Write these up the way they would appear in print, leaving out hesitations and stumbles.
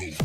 Here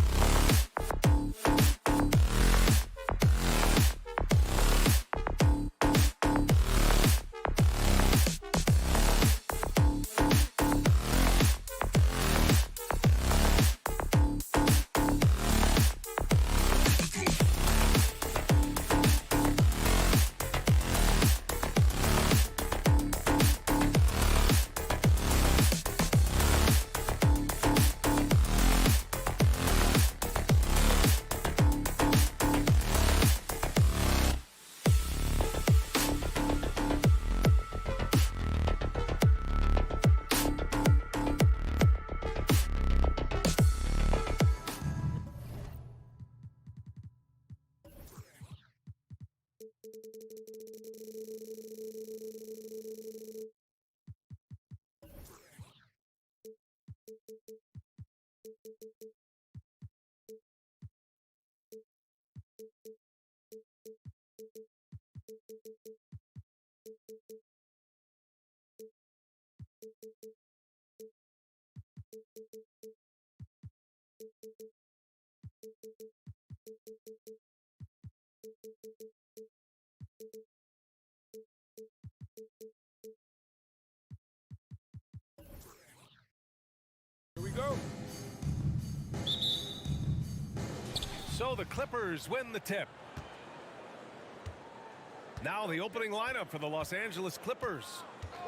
we go. So the Clippers win the tip. Now the opening lineup for the Los Angeles Clippers.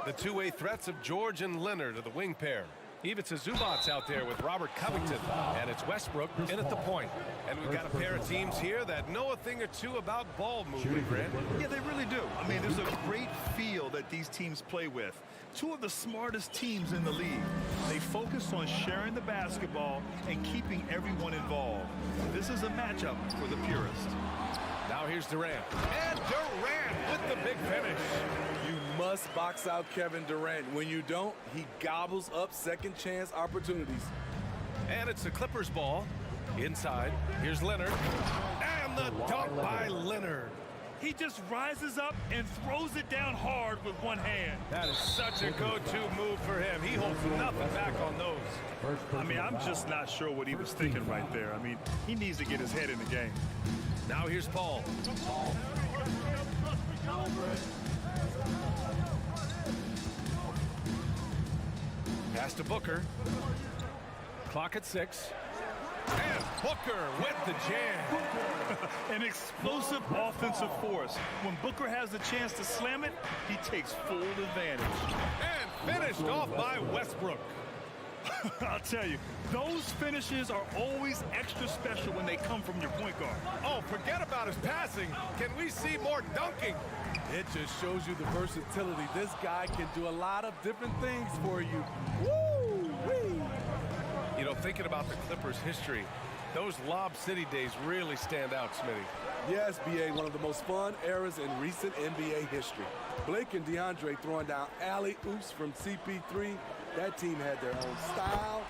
The two-way threats of George and Leonard are the wing pair. Ivica Zubac's out there with Robert Covington, and it's Westbrook in at the point. And we've got a pair of teams here that know a thing or two about ball movement, Grant. Yeah, they really do. I mean, there's a great feel that these teams play with. Two of the smartest teams in the league. They focus on sharing the basketball and keeping everyone involved. This is a matchup for the purist. Now here's Durant. And Durant with the big finish. You must box out Kevin Durant. When you don't, he gobbles up second chance opportunities. And it's the Clippers ball. Inside, here's Leonard. And the dunk by Leonard. He just rises up and throws it down hard with one hand. That is such a go-to move for him. He holds nothing back on those. I mean, I'm just not sure what he was thinking right there. I mean, he needs to get his head in the game. Now here's Paul. Pass to Booker. Clock at 6. And Booker with the jam. An explosive offensive force. When Booker has the chance to slam it, he takes full advantage. And finished off by Westbrook. I'll tell you, those finishes are always extra special when they come from your point guard. Oh, forget about his passing. Can we see more dunking? It just shows you the versatility. This guy can do a lot of different things for you. Woo-wee! You know, thinking about the Clippers' history, those Lob City days really stand out, Smitty. Yes, B.A., one of the most fun eras in recent NBA history. Blake and DeAndre throwing down alley-oops from CP3. That team had their own style,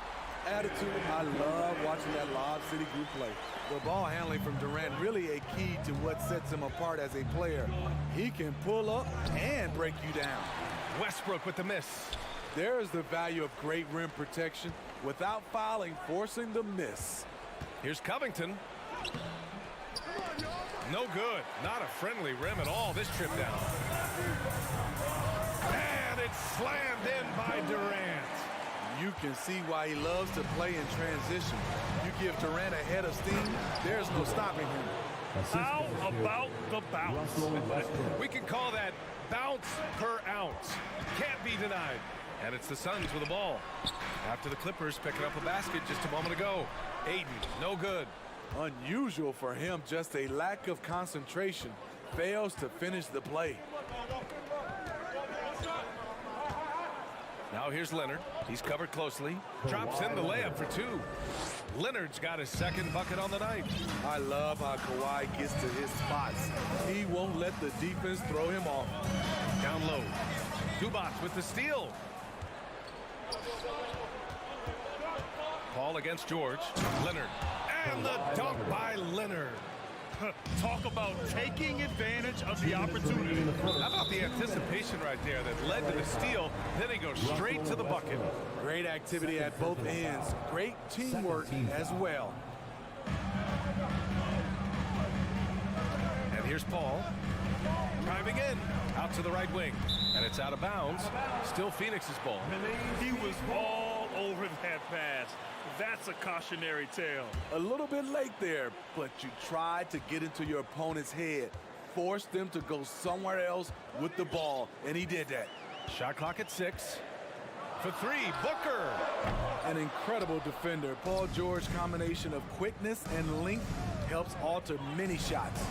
attitude. I love watching that Lob City group play. The ball handling from Durant really a key to what sets him apart as a player. He can pull up and break you down. Westbrook with the miss. There is the value of great rim protection without fouling, forcing the miss. Here's Covington. No good. Not a friendly rim at all this trip down. And it's slammed in by Durant. You can see why he loves to play in transition. You give Durant a head of steam, there's no stopping him. How about the bounce? We can call that bounce per ounce. Can't be denied. And it's the Suns with the ball. After the Clippers picking up a basket just a moment ago. Aiden, no good. Unusual for him, just a lack of concentration. Fails to finish the play. Now here's Leonard. He's covered closely. Drops in the layup for 2. Leonard's got his second bucket on the night. I love how Kawhi gets to his spots. He won't let the defense throw him off. Down low. Zubac with the steal. Paul against George. Leonard. And the dunk by Leonard. Talk about taking advantage of the opportunity. How about the anticipation right there that led to the steal? Then he goes straight to the bucket. Great activity at both ends. Great teamwork as well. And here's Paul. Driving in. Out to the right wing. And it's out of bounds. Still Phoenix's ball. He was all over that pass. That's a cautionary tale. A little bit late there, but you tried to get into your opponent's head. Force them to go somewhere else with the ball, and he did that. Shot clock at 6. For 3, Booker. An incredible defender. Paul George combination of quickness and length helps alter many shots.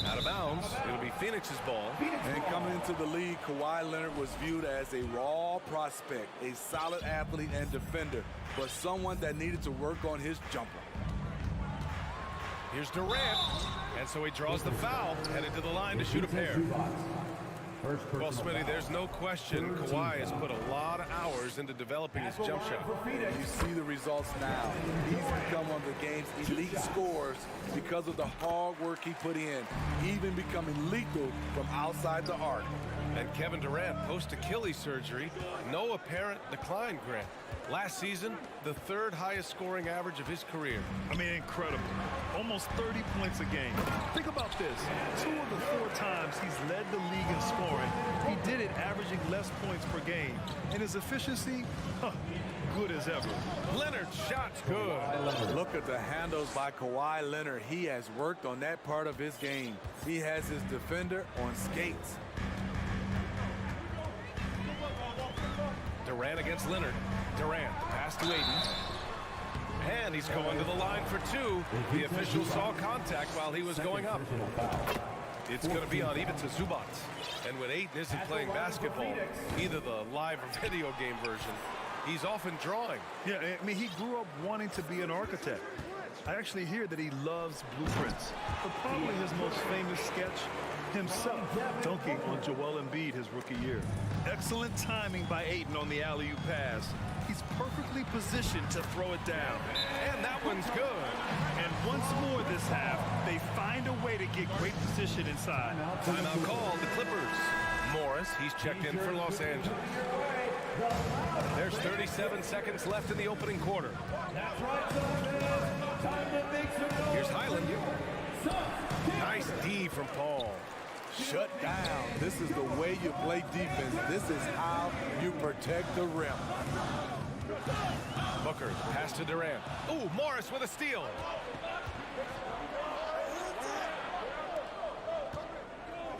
Out of bounds. It'll be Phoenix's ball. And coming into the league, Kawhi Leonard was viewed as a raw prospect, a solid athlete and defender, but someone that needed to work on his jumper. Here's Durant. And so he draws the foul, headed to the line to shoot a pair. Well, Smitty, there's no question Kawhi has put a lot of hours into developing his jump shot. You see the results now. He's become one of the game's elite scorers because of the hard work he put in, even becoming lethal from outside the arc. And Kevin Durant, post-Achilles surgery, no apparent decline, Grant. Last season, the 3rd highest scoring average of his career. I mean, incredible. Almost 30 points a game. Think about this. 2 of the 4 times he's led the league in scoring, he did it averaging less points per game. And his efficiency, good as ever. Leonard's shot's good. Look at the handles by Kawhi Leonard. He has worked on that part of his game. He has his defender on skates. Durant against Leonard. Durant, the pass to Aiden. And he's going to the line for 2. The official saw contact while he was going up. It's going to be on Ivica Zubac. And when Aiden isn't playing basketball, either the live or video game version, he's often drawing. Yeah, I mean, he grew up wanting to be an architect. I actually hear that he loves blueprints. But probably his most famous sketch, himself dunking on Joel Embiid his rookie year. Excellent timing by Ayton on the alley-oop pass. He's perfectly positioned to throw it down. And that one's good. And once more this half, they find a way to get great position inside. Timeout called the Clippers. Morris, he's checked in for Los Angeles. There's 37 seconds left in the opening quarter. Here's Highland. Nice D from Paul. Shut down. This is the way you play defense. This is how you protect the rim. Booker, pass to Durant. Ooh, Morris with a steal.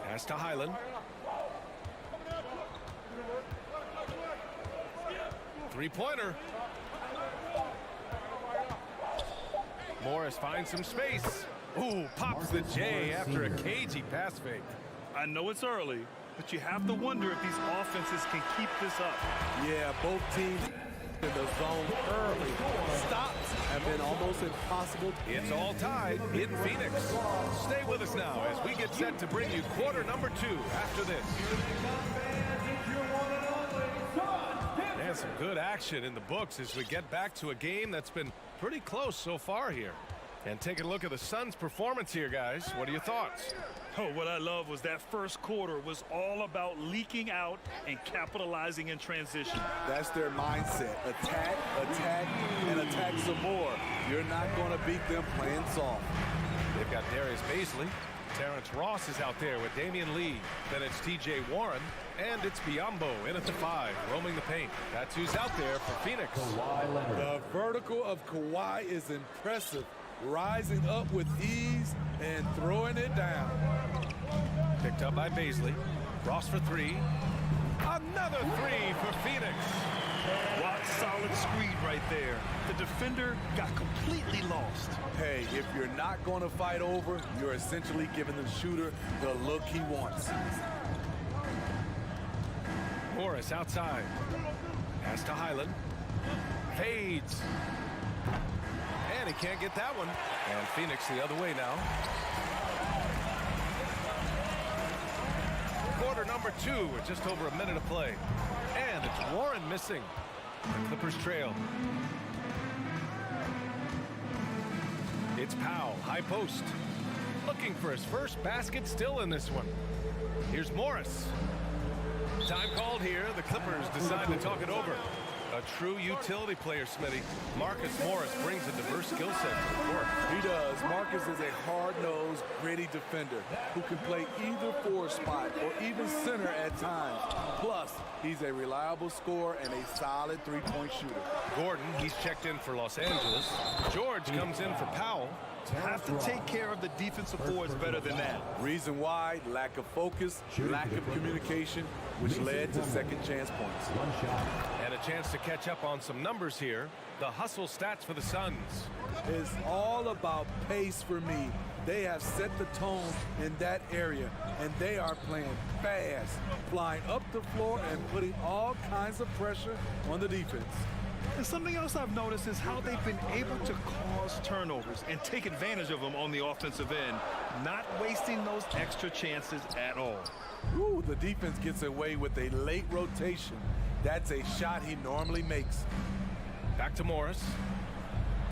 Pass to Highland. Three-pointer. Morris finds some space. Ooh, pops the J after a cagey pass fake. I know it's early, but you have to wonder if these offenses can keep this up. Yeah, both teams in the zone early. Stops have been almost impossible. It's all tied in Phoenix. Stay with us now as we get set to bring you quarter number 2 after this. And some good action in the books as we get back to a game that's been pretty close so far here. And taking a look at the Suns' performance here, guys. What are your thoughts? Oh, what I love was that first quarter was all about leaking out and capitalizing in transition. That's their mindset. Attack, attack, and attack some more. You're not going to beat them playing soft. They've got Darius Baisley. Terrence Ross is out there with Damian Lee. Then it's T.J. Warren. And it's Biyombo in at the 5, roaming the paint. That's who's out there for Phoenix. The vertical of Kawhi is impressive. Rising up with ease and throwing it down. Picked up by Baisley. Ross for 3. Another 3 for Phoenix. Rock solid screen right there. The defender got completely lost. Hey, if you're not going to fight over, you're essentially giving the shooter the look he wants. Morris outside. Pass to Highland. Fades. And he can't get that one. And Phoenix the other way now. Quarter number 2 with just over a minute of play. And it's Warren missing. The Clippers trail. It's Powell, high post. Looking for his first basket still in this one. Here's Morris. Time called here. The Clippers decide to talk it over. A true utility player, Smitty. Marcus Morris brings a diverse skill set to the court. He does. Marcus is a hard-nosed, gritty defender who can play either forward spot or even center at times. Plus, he's a reliable scorer and a solid three-point shooter. Gordon, he's checked in for Los Angeles. George comes in for Powell. Have to take care of the defensive boards better than that. Reason why? Lack of focus, lack of communication, which led to second chance points. And a chance to catch up on some numbers here. The hustle stats for the Suns. It's all about pace for me. They have set the tone in that area, and they are playing fast, flying up the floor and putting all kinds of pressure on the defense. And something else I've noticed is how they've been able to cause turnovers and take advantage of them on the offensive end, not wasting those extra chances at all. Ooh, the defense gets away with a late rotation. That's a shot he normally makes. Back to Morris.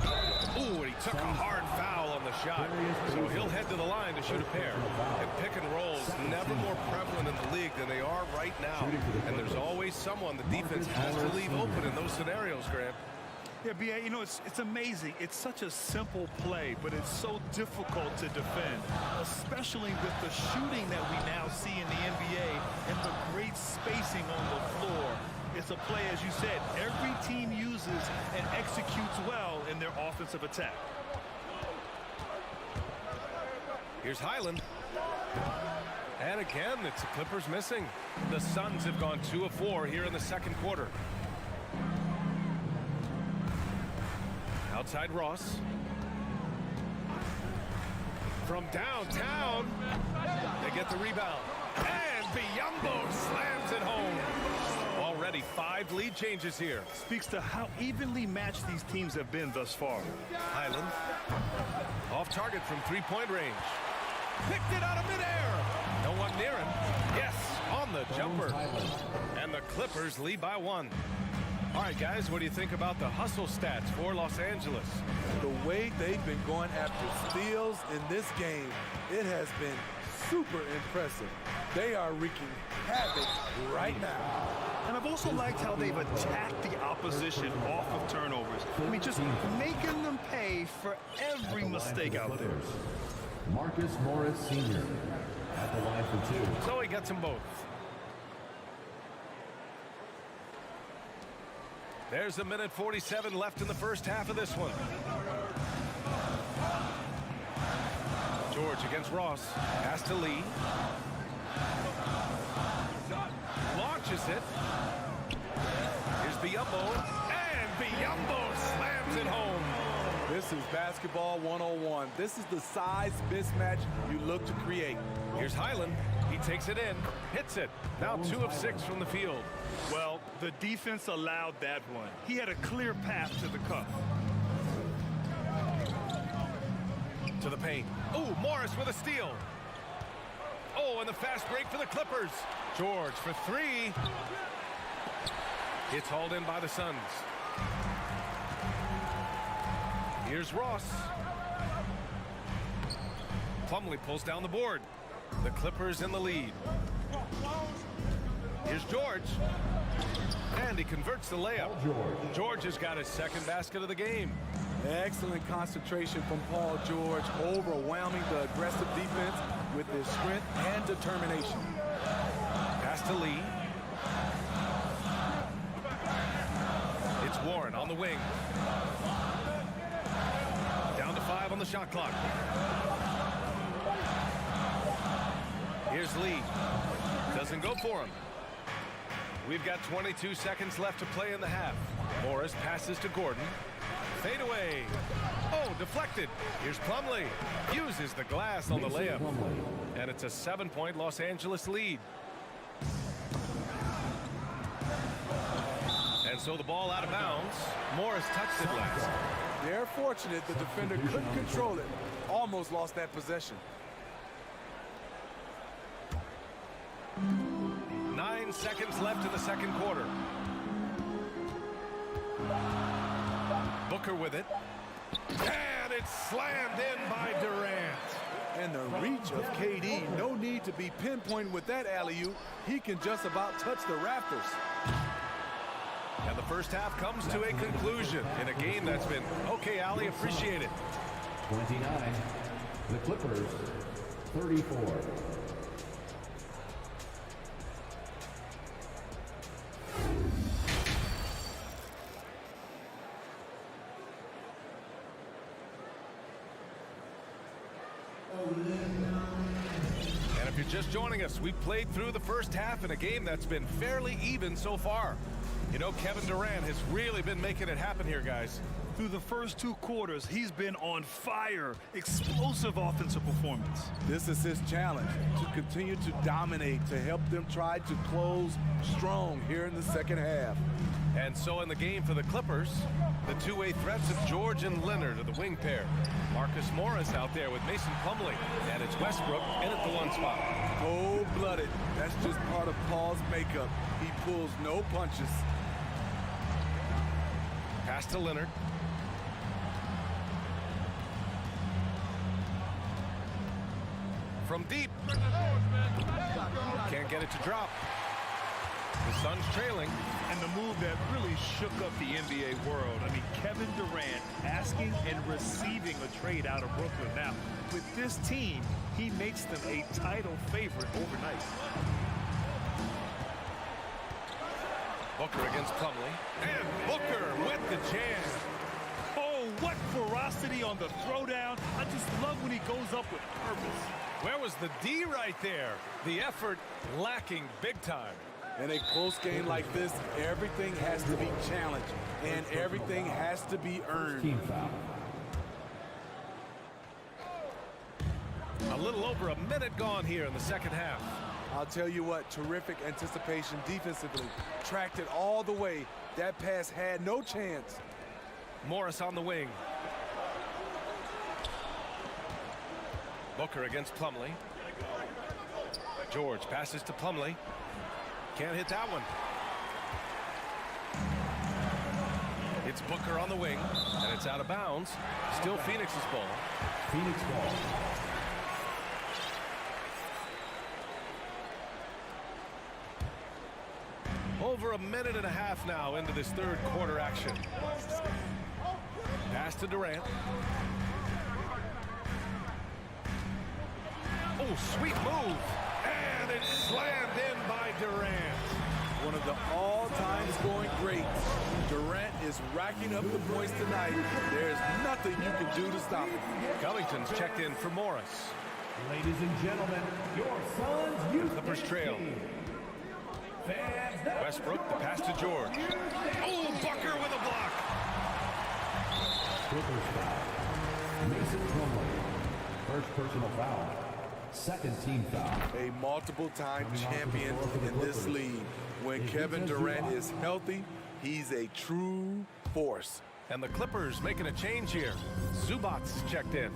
Ooh, and he took a hard foul on the shot. So he'll head to the line to shoot a pair. And pick and rolls never more prevalent in the league than they are right now. And there's always someone the defense has to leave open in those scenarios, Grant. Yeah, B.A., you know, it's amazing. It's such a simple play, but it's so difficult to defend, especially with the shooting that we now see in the NBA and the great spacing on the floor. It's a play, as you said, every team uses and executes well in their offensive attack. Here's Highland. And again, it's the Clippers missing. The Suns have gone 2 of 4 here in the second quarter. Outside Ross. From downtown, they get the rebound. And Biyombo slams it home. Already 5 lead changes here. Speaks to how evenly matched these teams have been thus far. Highland. Off target from 3-point range. Picked it out of midair. No one near him. Yes, on the jumper. And the Clippers lead by 1. All right, guys, what do you think about the hustle stats for Los Angeles? The way they've been going after steals in this game, it has been super impressive. They are wreaking havoc right now. And I've also liked how they've attacked the opposition off of turnovers. I mean, just making them pay for every mistake out there. Marcus Morris Sr. at the line for 2. So he gets them both. There's 1:47 left in the first half of this one. George against Ross. Pass to Lee. Launches it. Here's Biyombo. And Biyombo slams it home. This is basketball 101. This is the size mismatch you look to create. Here's Highland. He takes it in, hits it. Now 2 of 6 from the field. Well, the defense allowed that one. He had a clear path to the cup. To the paint. Oh, Morris with a steal. Oh, and the fast break for the Clippers. George for 3. It's hauled in by the Suns. Here's Ross. Plumlee pulls down the board. The Clippers in the lead. Here's George. And he converts the layup. George has got his second basket of the game. Excellent concentration from Paul George, overwhelming the aggressive defense with his strength and determination. Pass to Lee. It's Warren on the wing. Down to 5 on the shot clock. Here's Lee. Doesn't go for him. We've got 22 seconds left to play in the half. Morris passes to Gordon. Fade away. Oh, deflected. Here's Plumlee. Uses the glass on the layup. And it's a 7-point Los Angeles lead. And so the ball out of bounds. Morris touched it last. They're fortunate the defender couldn't control it. Almost lost that possession. 9 seconds left in the second quarter. Booker with it. And it's slammed in by Durant. And the reach of KD, no need to be pinpointing with that alley-oop. He can just about touch the rafters. And the first half comes to a conclusion in a game that's been okay, Ali, appreciate it. 29. The Clippers, 34. And if you're just joining us, we played through the first half in a game that's been fairly even so far. You know, Kevin Durant has really been making it happen here, guys. Through the first 2 quarters, he's been on fire. Explosive offensive performance. This is his challenge, to continue to dominate, to help them try to close strong here in the second half. And so in the game for the Clippers, the two-way threats of George and Leonard are the wing pair. Marcus Morris out there with Mason Plumlee, and it's Westbrook in at the 1 spot. Cold-blooded. That's just part of Paul's makeup. He pulls no punches. Pass to Leonard. From deep. Can't get it to drop. The Suns trailing. And the move that really shook up the NBA world. I mean, Kevin Durant asking and receiving a trade out of Brooklyn. Now, with this team, he makes them a title favorite overnight. Booker against Plumlee. And Booker with the jam. Oh, what ferocity on the throwdown. I just love when he goes up with purpose. Where was the D right there? The effort lacking big time. In a close game like this, everything has to be challenged, and everything has to be earned. Team foul. A little over a minute gone here in the second half. I'll tell you what, terrific anticipation defensively. Tracked it all the way. That pass had no chance. Morris on the wing. Booker against Plumlee. George passes to Plumlee. Can't hit that one. It's Booker on the wing, and it's out of bounds. Still Phoenix's ball. Phoenix ball. Over a minute and a half now into this third quarter action. Pass to Durant. Oh, sweet move. And it's slammed in by Durant. One of the all-time scoring greats. Durant is racking up the points tonight. There's nothing you can do to stop him. Covington's checked in for Morris. Ladies and gentlemen, your Suns youth Clippers trail. Westbrook, the pass to George. Oh, Booker with a block. Clippers foul. Mason Plumlee. First personal foul. Second team foul. A multiple-time champion in this league. When Kevin Durant is healthy, he's a true force. And the Clippers making a change here. Zubac's checked in.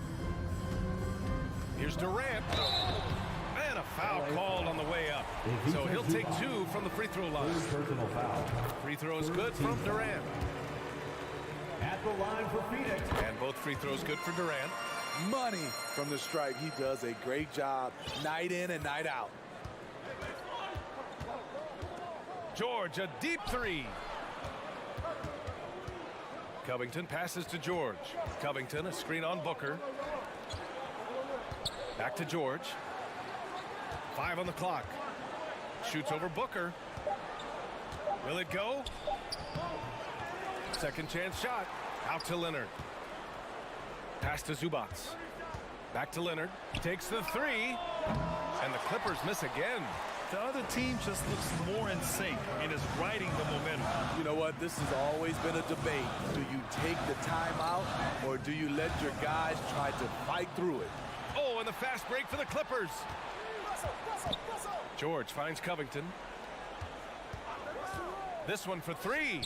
Here's Durant. And a foul called on the way up. So he'll take 2 from the free throw line. Personal foul. Free throws good from Durant. At the line for Phoenix. And both free throws good for Durant. Money from the stripe. He does a great job night in and night out. George, a deep 3. Covington passes to George. Covington, a screen on Booker. Back to George. 5 on the clock. Shoots over Booker. Will it go? Second chance shot. Out to Leonard. Pass to Zubac. Back to Leonard. Takes the 3. And the Clippers miss again. The other team just looks more in sync and is riding the momentum. You know what? This has always been a debate. Do you take the timeout or do you let your guys try to fight through it? Oh, and the fast break for the Clippers. George finds Covington. This one for 3.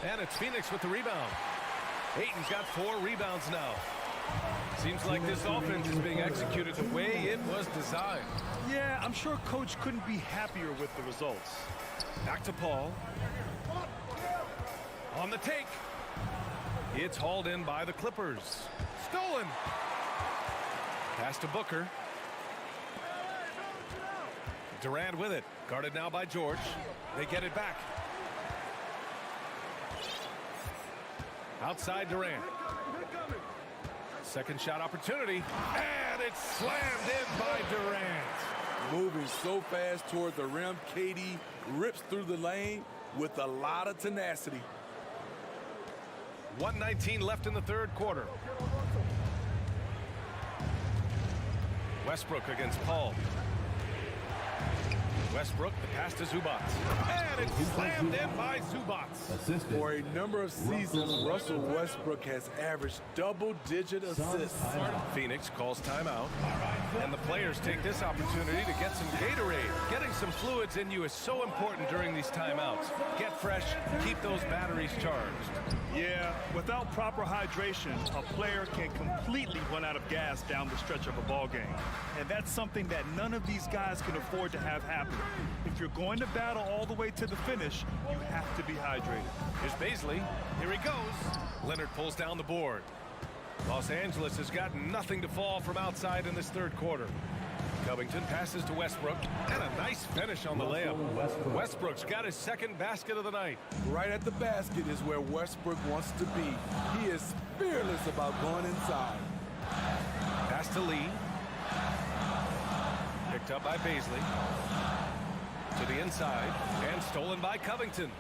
And it's Phoenix with the rebound. Ayton's got 4 rebounds now. Seems like this offense is being executed the way it was designed. Yeah, I'm sure Coach couldn't be happier with the results. Back to Paul. On the take. It's hauled in by the Clippers. Stolen. Pass to Booker. Durant with it. Guarded now by George. They get it back. Outside Durant. Second shot opportunity. And it's slammed in by Durant. Moving so fast toward the rim, KD rips through the lane with a lot of tenacity. 1:19 left in the third quarter. Westbrook against Paul. Westbrook, the pass to Zubac. And it's slammed in by Zubac. Assisted. For a number of seasons, Russell Westbrook has averaged double-digit assists. Phoenix calls timeout. And the players take this opportunity to get some Gatorade. Getting some fluids in you is so important during these timeouts. Get fresh, keep those batteries charged. Yeah, without proper hydration, a player can completely run out of gas down the stretch of a ball game. And that's something that none of these guys can afford to have happen. If you're going to battle all the way to the finish, you have to be hydrated. Here's Baisley. Here he goes. Leonard pulls down the board. Los Angeles has got nothing to fall from outside in this third quarter. Covington passes to Westbrook, and a nice finish on the layup. Westbrook's got his second basket of the night. Right at the basket is where Westbrook wants to be. He is fearless about going inside. Pass to Lee. Picked up by Baisley. To the inside, and stolen by Covington.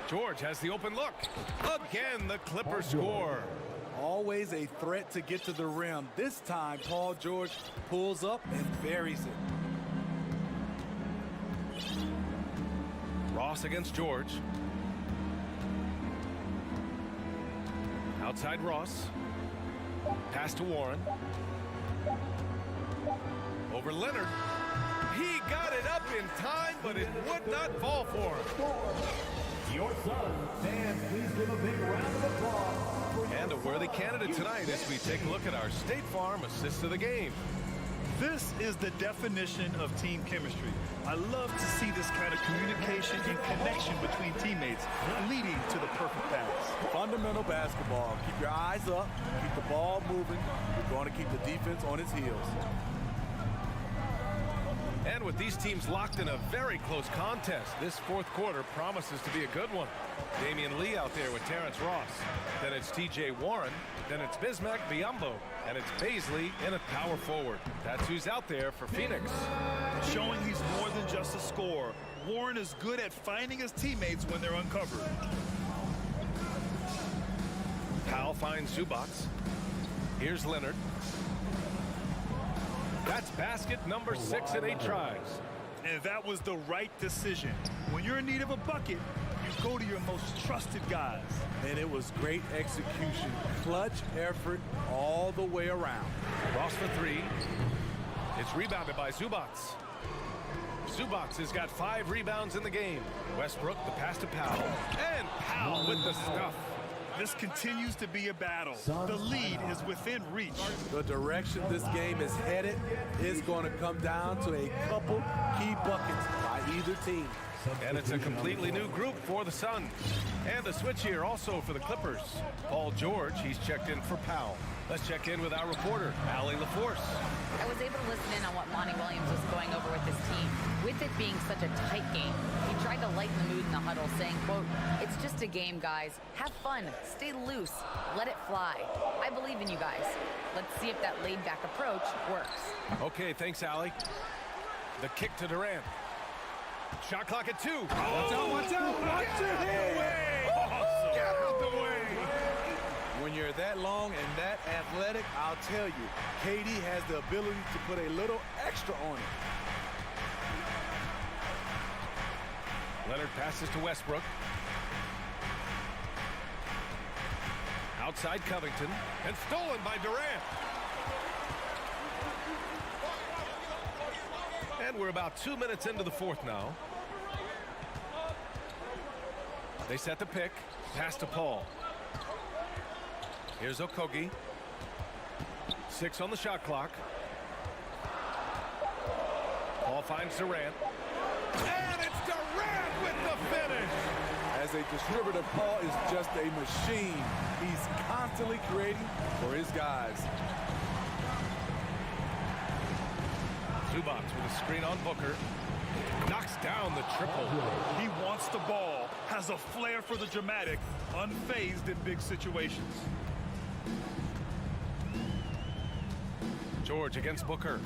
George has the open look. Again, the Clippers score. Always a threat to get to the rim. This time, Paul George pulls up and buries it. Ross against George. Outside Ross. Pass to Warren. Over Leonard. He got it up in time, but it would not fall for him. Your son. Fans, please give a big round of applause. And a worthy candidate tonight as we take a look at our State Farm assist of the game. This is the definition of team chemistry. I love to see this kind of communication and connection between teammates leading to the perfect pass. Fundamental basketball. Keep your eyes up, keep the ball moving. You're going to keep the defense on its heels. And with these teams locked in a very close contest, this fourth quarter promises to be a good one. Damian Lee out there with Terrence Ross. Then it's T.J. Warren. Then it's Bismack Biyombo. And it's Baisley in at power forward. That's who's out there for Phoenix. Showing he's more than just a scorer. Warren is good at finding his teammates when they're uncovered. Powell finds Zubac. Here's Leonard. That's basket number 6 in 8 tries. And that was the right decision. When you're in need of a bucket, you go to your most trusted guys. And it was great execution. Clutch effort all the way around. Ross for 3. It's rebounded by Zubac. Zubac has got 5 rebounds in the game. Westbrook, the pass to Powell. And Powell with the stuff. This continues to be a battle. The lead is within reach. The direction this game is headed is going to come down to a couple key buckets by either team. And it's a completely new group for the Suns. And a switch here also for the Clippers. Paul George, he's checked in for Powell. Let's check in with our reporter, Allie LaForce. I was able to listen in on what Monty Williams was going over with his team. With it being such a tight game, he tried to lighten the mood in the huddle, saying, quote, "It's just a game, guys. Have fun. Stay loose. Let it fly. I believe in you guys. Let's see if that laid-back approach works." Okay, thanks, Allie. The kick to Durant. Shot clock at 2. Watch out, watch out, watch your head. Awesome. Get out the way. When you're that long and that athletic, I'll tell you, KD has the ability to put a little extra on it. Leonard passes to Westbrook. Outside Covington. And stolen by Durant. And we're about 2 minutes into the fourth now. They set the pick. Pass to Paul. Here's Okogie. 6 on the shot clock. Paul finds Durant. And it's Durant with the finish. As a distributor, Paul is just a machine. He's constantly creating for his guys. Zubats with a screen on Booker. Knocks down the triple. He wants the ball, has a flair for the dramatic, unfazed in big situations. George against Booker.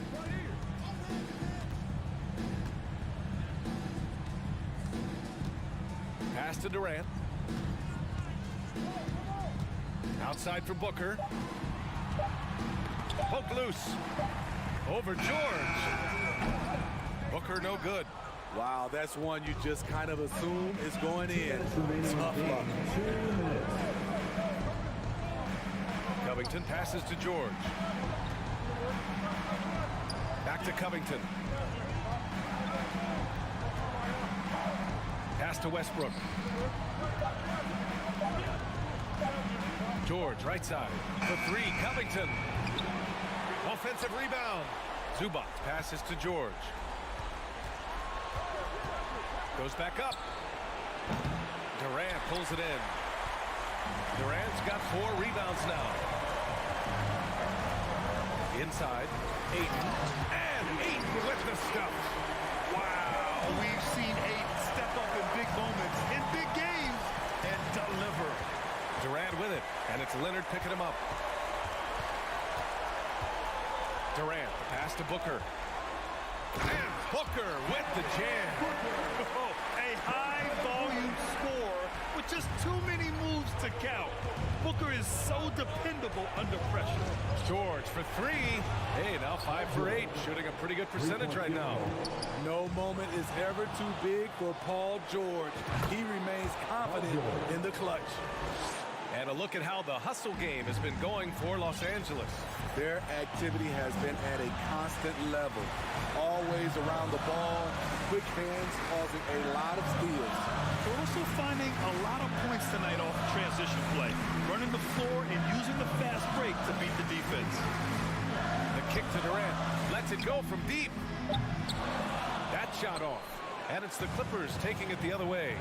Pass to Durant. Outside for Booker. Poke loose. Over George. Booker no good. Wow, that's one you just kind of assume is going in. Tough luck. Covington passes to George. Back to Covington. Pass to Westbrook. George, right side. For three, Covington. Offensive rebound. Zubats passes to George. Goes back up. Durant pulls it in. Durant's got 4 rebounds now. Inside. Ayton. And Ayton with the stuff. Wow, we've seen Ayton step up in big moments, in big games, and deliver. Durant with it, and it's Leonard picking him up. Durant, pass to Booker. And Booker with the jam. Oh, a high-volume score with just too many moves to count. Booker is so dependable under pressure. George for 3. Hey, now 5 for 8, shooting a pretty good percentage right now. No moment is ever too big for Paul George. He remains confident in the clutch. And a look at how the hustle game has been going for Los Angeles. Their activity has been at a constant level. Always around the ball, quick hands causing a lot of steals. We're also finding a lot of points tonight off transition play. Running the floor and using the fast break to beat the defense. The kick to Durant. Lets it go from deep. That shot off. And it's the Clippers taking it the other way.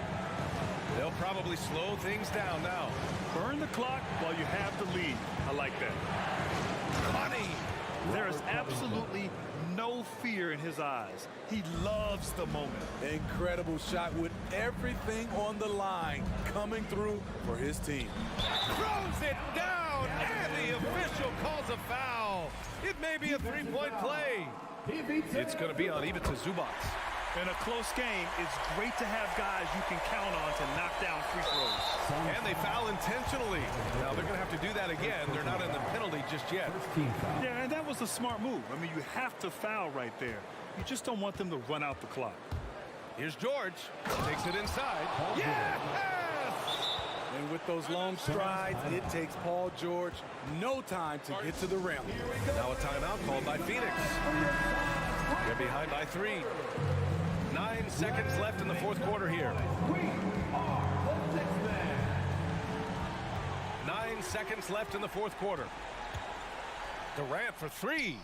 They'll probably slow things down now. Burn the clock while you have the lead. I like that. Money. There is absolutely no fear in his eyes. He loves the moment. Incredible shot with everything on the line coming through for his team. Throws it down, and the official calls a foul. It may be a three-point play. It's going to be on Ivica Zubats. In a close game, it's great to have guys you can count on to knock down free throws. And they foul intentionally. Now they're going to have to do that again. They're not in the penalty just yet. Yeah, and that was a smart move. I mean, you have to foul right there. You just don't want them to run out the clock. Here's George. Takes it inside. Yes! And with those long strides, it takes Paul George no time to get to the rim. Now a timeout called by Phoenix. They're behind by 3. 9 seconds left in the fourth quarter here. 9 seconds left in the fourth quarter. Durant for 3.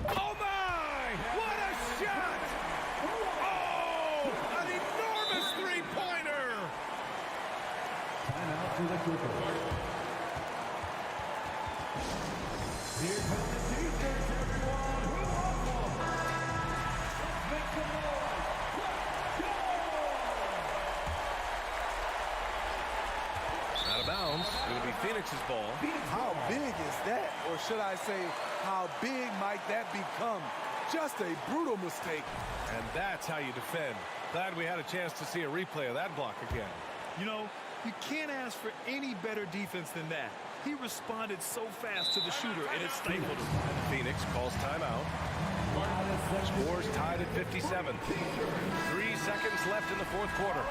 Oh my! What a shot! Oh! An enormous three-pointer! Timeout to the Clippers. Here comes the defense, everyone. Who wants one? Let's make some noise. Out of bounds. It'll be Phoenix's ball. How big is that? Or should I say, how big might that become? Just a brutal mistake. And that's how you defend. Glad we had a chance to see a replay of that block again. You know, you can't ask for any better defense than that. He responded so fast to the shooter, and it stifled him. Phoenix calls timeout. Scores tied at 57. 3 seconds left in the fourth quarter.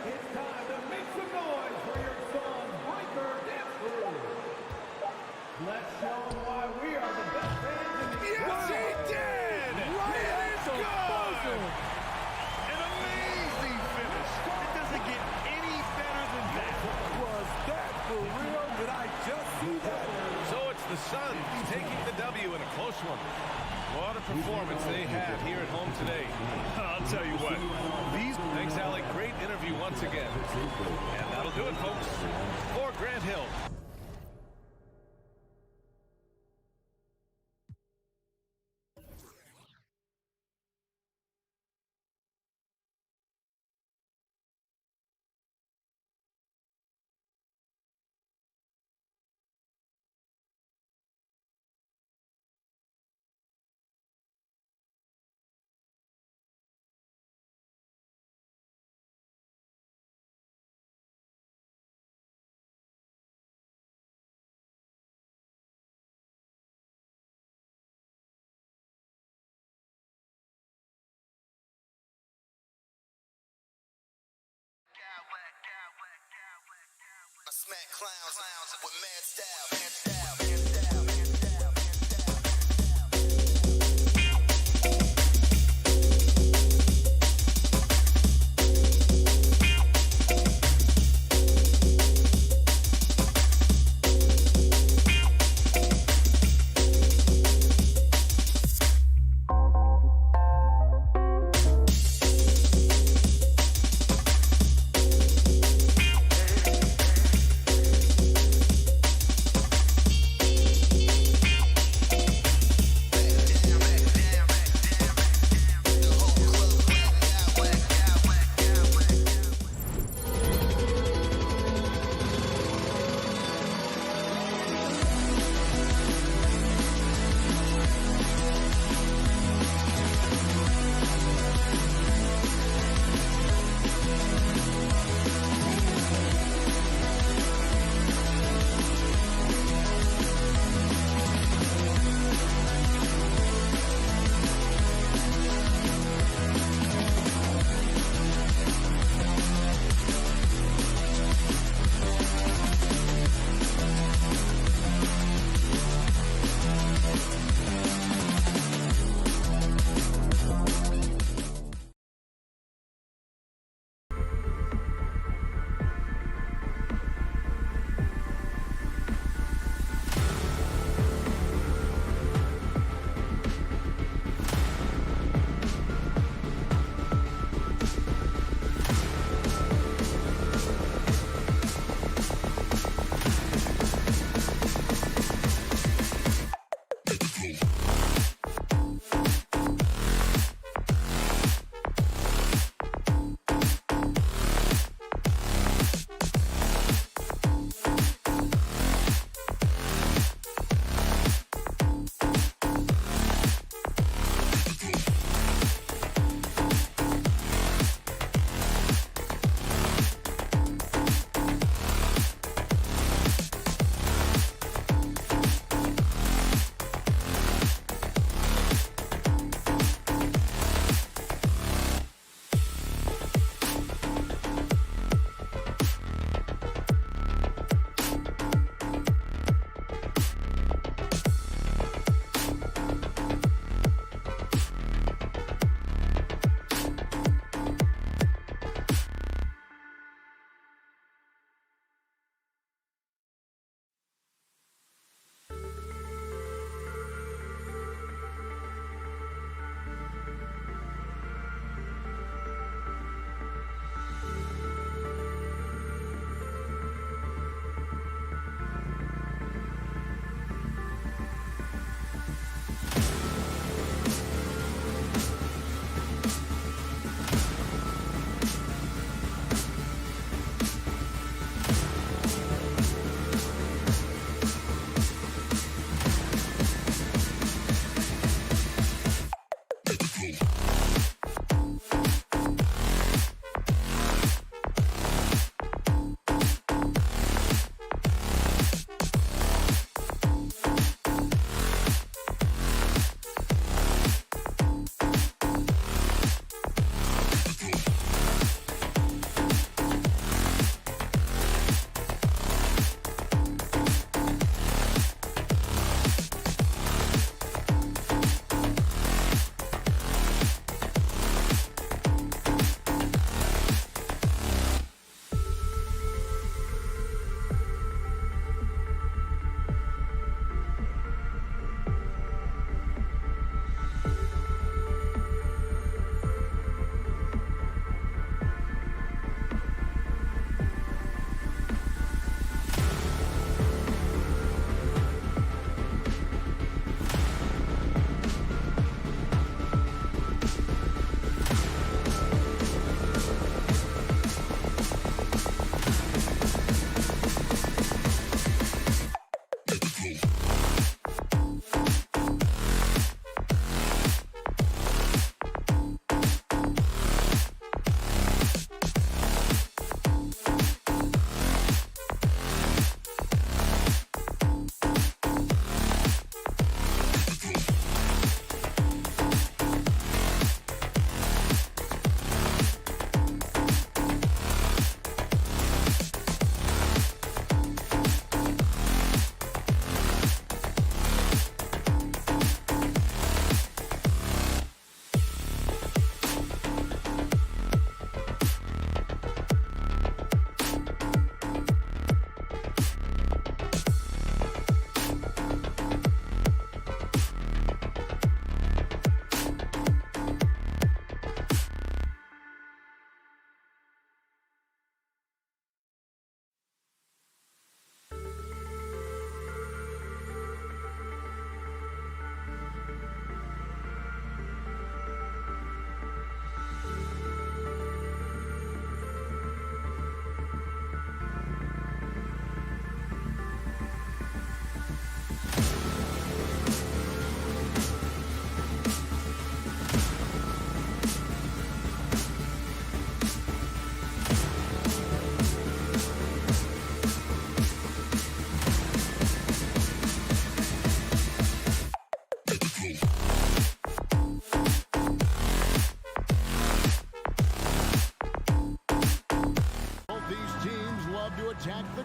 It's time to make some noise for your son, Breaker Dance Crew. Let's show them why we are the best fans in the Yes, he did! It is good! An amazing finish. It doesn't get any better than that. Was that for real? Did I just see that? So it's the Suns taking the W in a close one. What a performance they had here at home today. I'll tell you what. Thanks, Alec. Great interview you once again. And that'll do it, folks, for Grant Hill. I smack clowns with mad style.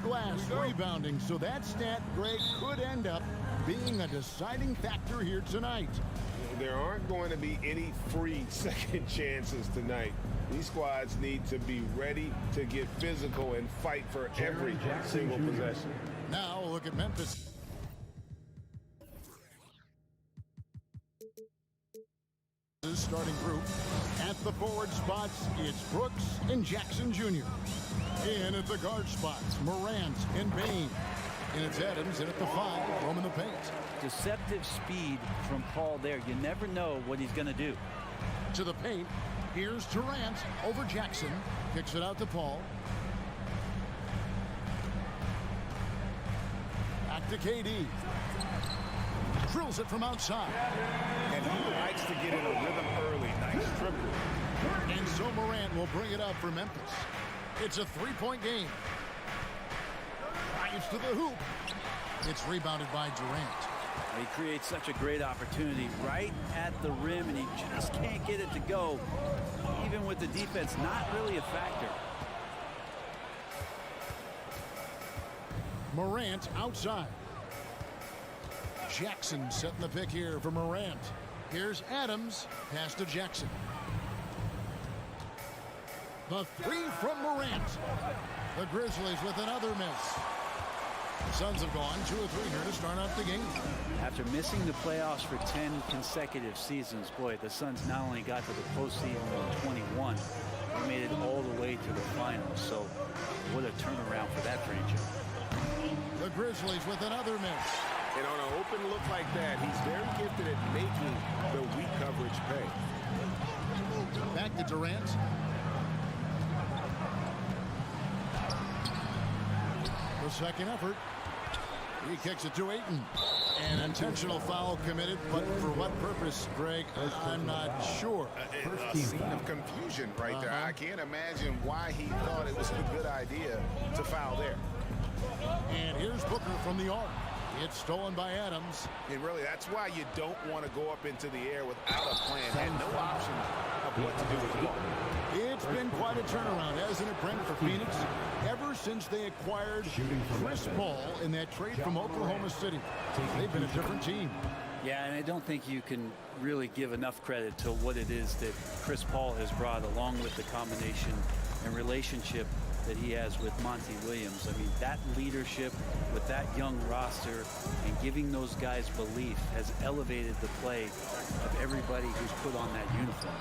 glass rebounding, so that stat, Greg, could end up being a deciding factor here tonight. There aren't going to be any free second chances tonight. These squads need to be ready to get physical and fight for every single possession. Now look at Memphis. Starting group. At the forward spots, it's Brooks and Jackson Jr. In at the guard spots, Morant and Bain. And it's Adams in at the 5, roaming the paint. Deceptive speed from Paul there. You never know what he's going to do. To the paint, here's Durant over Jackson. Kicks it out to Paul. Back to KD. Drills it from outside. And he likes to get in a rhythm early. Nice triple. And so Morant will bring it up for Memphis. It's a 3-point game. Drives to the hoop. It's rebounded by Durant. He creates such a great opportunity right at the rim, and he just can't get it to go. Even with the defense not really a factor. Morant outside. Jackson setting the pick here for Morant. Here's Adams. Pass to Jackson. The 3 from Morant. The Grizzlies with another miss. The Suns have gone 2 of 3 here to start off the game. After missing the playoffs for 10 consecutive seasons, boy, the Suns not only got to the postseason in 21, they made it all the way to the finals. So what a turnaround for that franchise. The Grizzlies with another miss. And on an open look like that, he's very gifted at making the weak coverage pay. Back to Durant. The second effort. He kicks it to Ayton. An intentional foul committed, but for what purpose, Greg? I'm not sure. A scene of confusion right there. I can't imagine why he thought it was a good idea to foul there. And here's Booker from the arc. It's stolen by Adams. And really, that's why you don't want to go up into the air without a plan. Had no option of what to do with the ball. It's been quite a turnaround, hasn't it, Brent, for Phoenix? Ever since they acquired Chris Paul in that trade from Oklahoma City, they've been a different team. Yeah, and I don't think you can really give enough credit to what it is that Chris Paul has brought, along with the combination and relationship that he has with Monty Williams. I mean, that leadership with that young roster and giving those guys belief has elevated the play of everybody who's put on that uniform.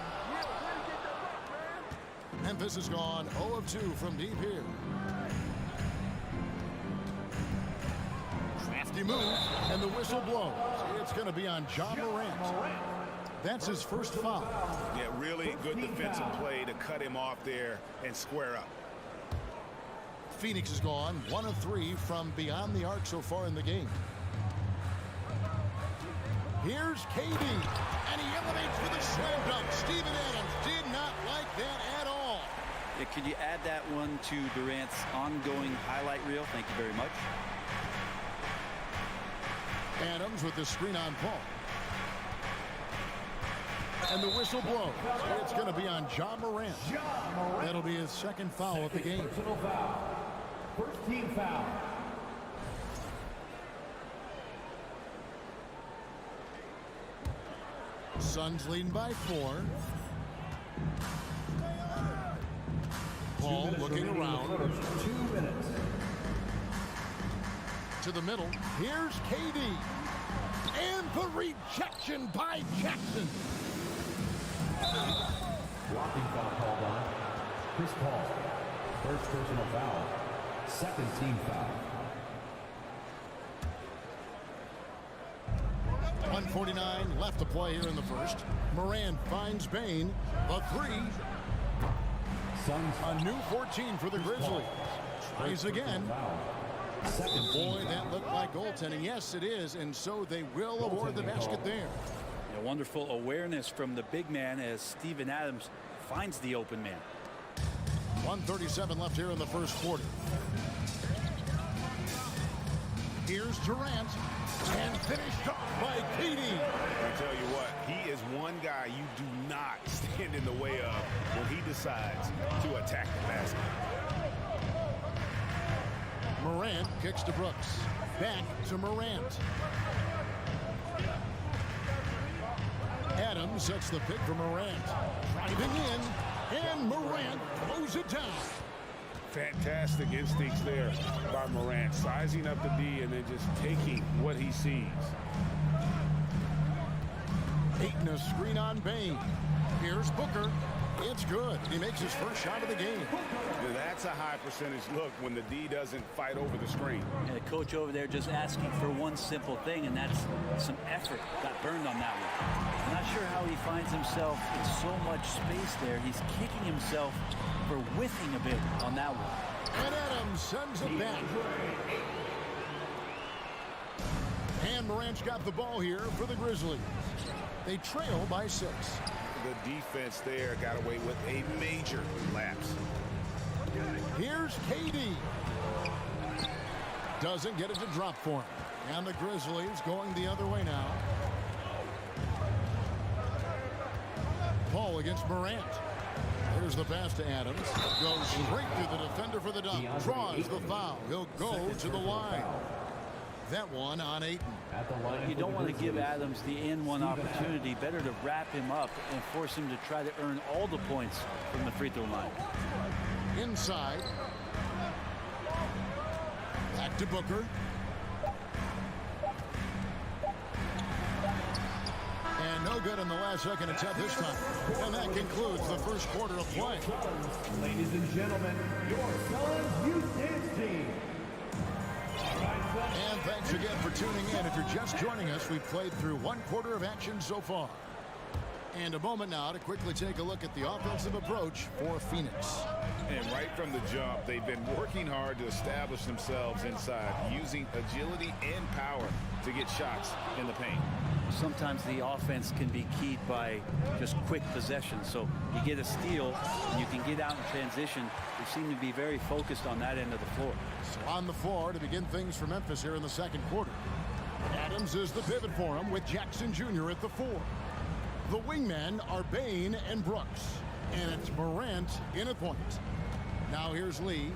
Memphis has gone 0 of 2 from deep here. Crafty move, and the whistle blows. It's going to be on John Morant. That's his first foul. Yeah, really good defensive play to cut him off there and square up. Phoenix has gone 1 of 3 from beyond the arc so far in the game. Here's KD, and he elevates for the slam dunk. Steven Adams did not like that at all. Yeah, could you add that one to Durant's ongoing highlight reel? Thank you very much. Adams with the screen on Paul. And the whistle blows. It's going to be on John Morant. That'll be his second foul of the game. First team foul. Suns leading by 4. Paul looking around. 2 minutes. To the middle. Here's KD. And the rejection by Jackson. Blocking foul called on Chris Paul. First personal foul. Second team foul. 1:49 left to play here in the first. Morant finds Bain. The 3. A new 14 for the Grizzlies. Tries again. Boy, that looked like goaltending. Yes, it is, and so they will award the basket there. A wonderful awareness from the big man as Steven Adams finds the open man. 1:37 left here in the first quarter. Here's Durant, and finished off by KD. I tell you what, he is one guy you do not stand in the way of when he decides to attack the basket. Morant Morant kicks to Brooks. Back to Morant. Adams sets the pick for Morant. Driving in, and Morant blows it down. Fantastic instincts there by Morant, sizing up the D and then just taking what he sees. Ayton a screen on Bain. Here's Booker. It's good. He makes his first shot of the game. That's a high percentage look when the D doesn't fight over the screen. And the coach over there just asking for one simple thing, and that's some effort. Got burned on that one. I'm not sure how he finds himself in so much space there. He's kicking himself for whiffing a bit on that one. And Adams sends it back. And Morant's got the ball here for the Grizzlies. They trail by 6. The defense there got away with a major lapse. Here's KD. Doesn't get it to drop for him. And the Grizzlies going the other way now. Paul against Morant. There's the pass to Adams. Goes straight through the defender for the dunk. Draws the foul. He'll go to the line. That one on Ayton. You don't want to give Adams the N1 opportunity. Better to wrap him up and force him to try to earn all the points from the free throw line. Inside. Back to Booker. And no good in the last second attempt this time. And that concludes the first quarter of play. Ladies and gentlemen, your Suns Youth Dance Team. And thanks again for tuning in. If you're just joining us, we've played through one quarter of action so far. And a moment now to quickly take a look at the offensive approach for Phoenix. And right from the jump, they've been working hard to establish themselves inside, using agility and power to get shots in the paint. Sometimes the offense can be keyed by just quick possession. So you get a steal and you can get out in transition. They seem to be very focused on that end of the floor. So on the floor to begin things for Memphis here in the second quarter. Adams is the pivot for him with Jackson Jr. at the 4. The wingmen are Bain and Brooks. And it's Morant in at point. Now here's Lee.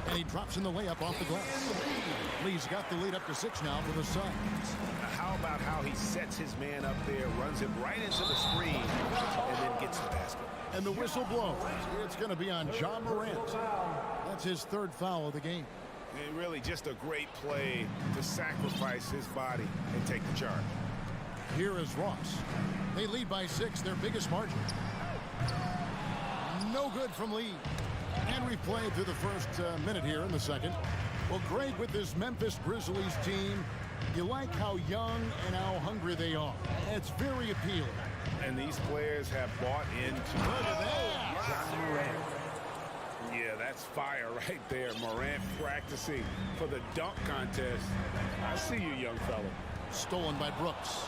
And he drops in the layup off the glass. Lee's got the lead up to 6 now for the Suns. How about how he sets his man up there, runs him right into the screen, and then gets the basket. And the whistle blows. It's going to be on John Morant. That's his 3rd foul of the game. And really just a great play to sacrifice his body and take the charge. Here is Ross. They lead by 6, their biggest margin. No good from Lee. And we've played through the first minute here in the second. Well, Greg, with this Memphis Grizzlies team, you like how young and how hungry they are. It's very appealing. And these players have bought into Look at that. John Morant. Yeah, that's fire right there. Morant practicing for the dunk contest. I see you, young fella. Stolen by Brooks.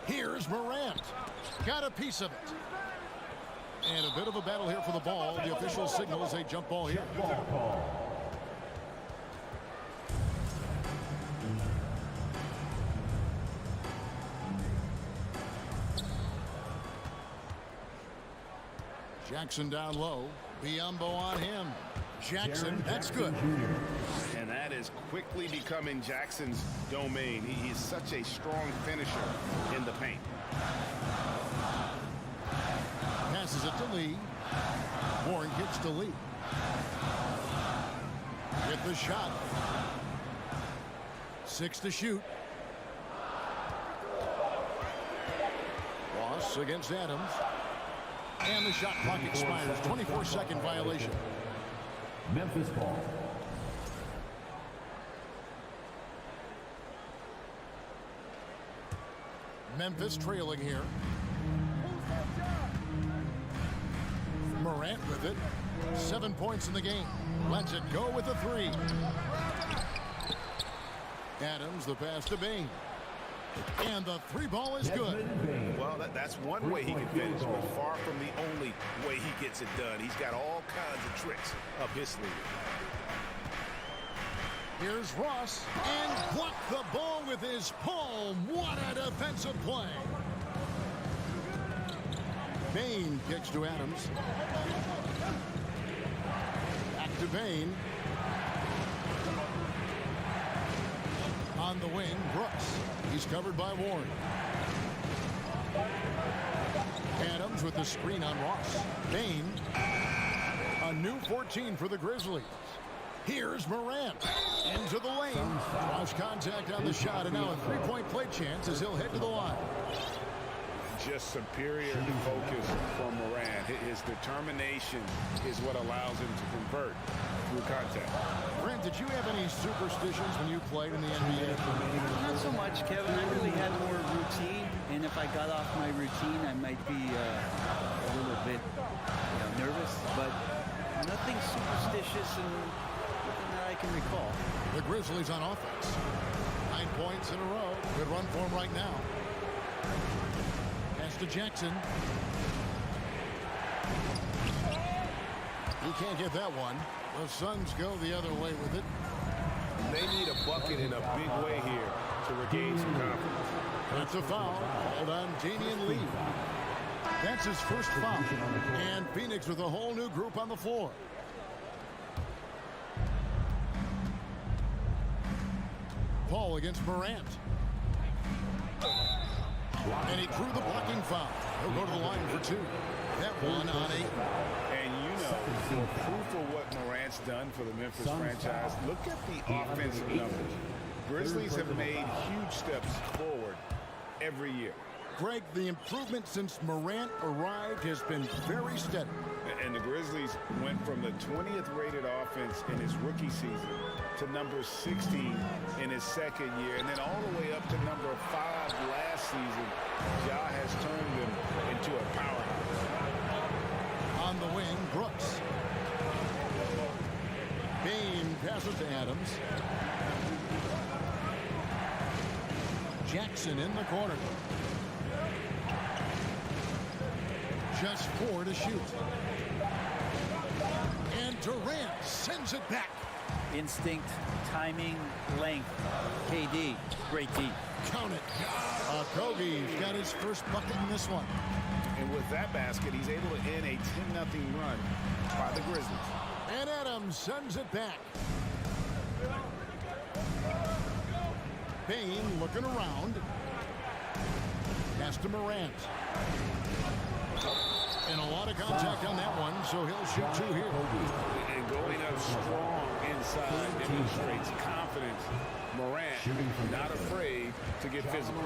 Here's Morant. Got a piece of it. And a bit of a battle here for the ball. The official signals a jump ball here. Jackson down low. Biyombo on him. Jackson, that's good. And that is quickly becoming Jackson's domain. He is such a strong finisher in the paint. Passes it to Lee. Horn gets to Lee. Get the shot. 6 to shoot. Ross against Adams. And the shot clock expires. 24-second violation. Memphis ball. Memphis trailing here. Morant with it. 7 points in the game. Lets it go with a 3. Adams, the pass to Bain. And the 3 ball is good. Well, that's one way he can finish, but far from the only way he gets it done. He's got all kinds of tricks up his sleeve. Here's Ross, and blocked the ball with his palm. What a defensive play. Bain kicks to Adams. to Bain. On the wing, Brooks. He's covered by Warren. Adams with the screen on Ross. Bain. A new 14 for the Grizzlies. Here's Morant. Into the lane. Draws contact on the shot, and now a three-point play chance as he'll head to the line. Just superior focus from Morant. His determination is what allows him to convert through contact. Grant, did you have any superstitions when you played in the NBA? Not so much, Kevin. I really had more routine, and if I got off my routine, I might be a little bit nervous, but nothing superstitious and nothing that I can recall. The Grizzlies on offense. 9 points in a row. Good run for him right now. Pass to Jackson. He can't get that one. The Suns go the other way with it. They need a bucket in a big way here to regain some confidence. That's a foul. Called on Damian Lee. That's his first foul. And Phoenix with a whole new group on the floor. Paul against Morant. And he drew the blocking foul. He'll go to the line for two. That one on 8. And for proof of what Morant's done for the Memphis franchise, look at the offensive numbers. Grizzlies have made huge steps forward every year. Greg, the improvement since Morant arrived has been very steady. And the Grizzlies went from the 20th rated offense in his rookie season to number 16 in his second year, and then all the way up to number 5 last season. Ja has turned them into a powerhouse. On the wing, Brooks. Bain passes to Adams. Jackson in the corner. Just 4 to shoot. And Durant sends it back. Instinct, timing, length. KD, great D. Count it. Kogi's got his first bucket in this one. And with that basket, he's able to end a 10-0 run by the Grizzlies. And Adams sends it back. Bain looking around. Pass to Morant. And a lot of contact on that one, so he'll shoot 2 here. And going up strong inside demonstrates confidence. Morant not afraid to get physical.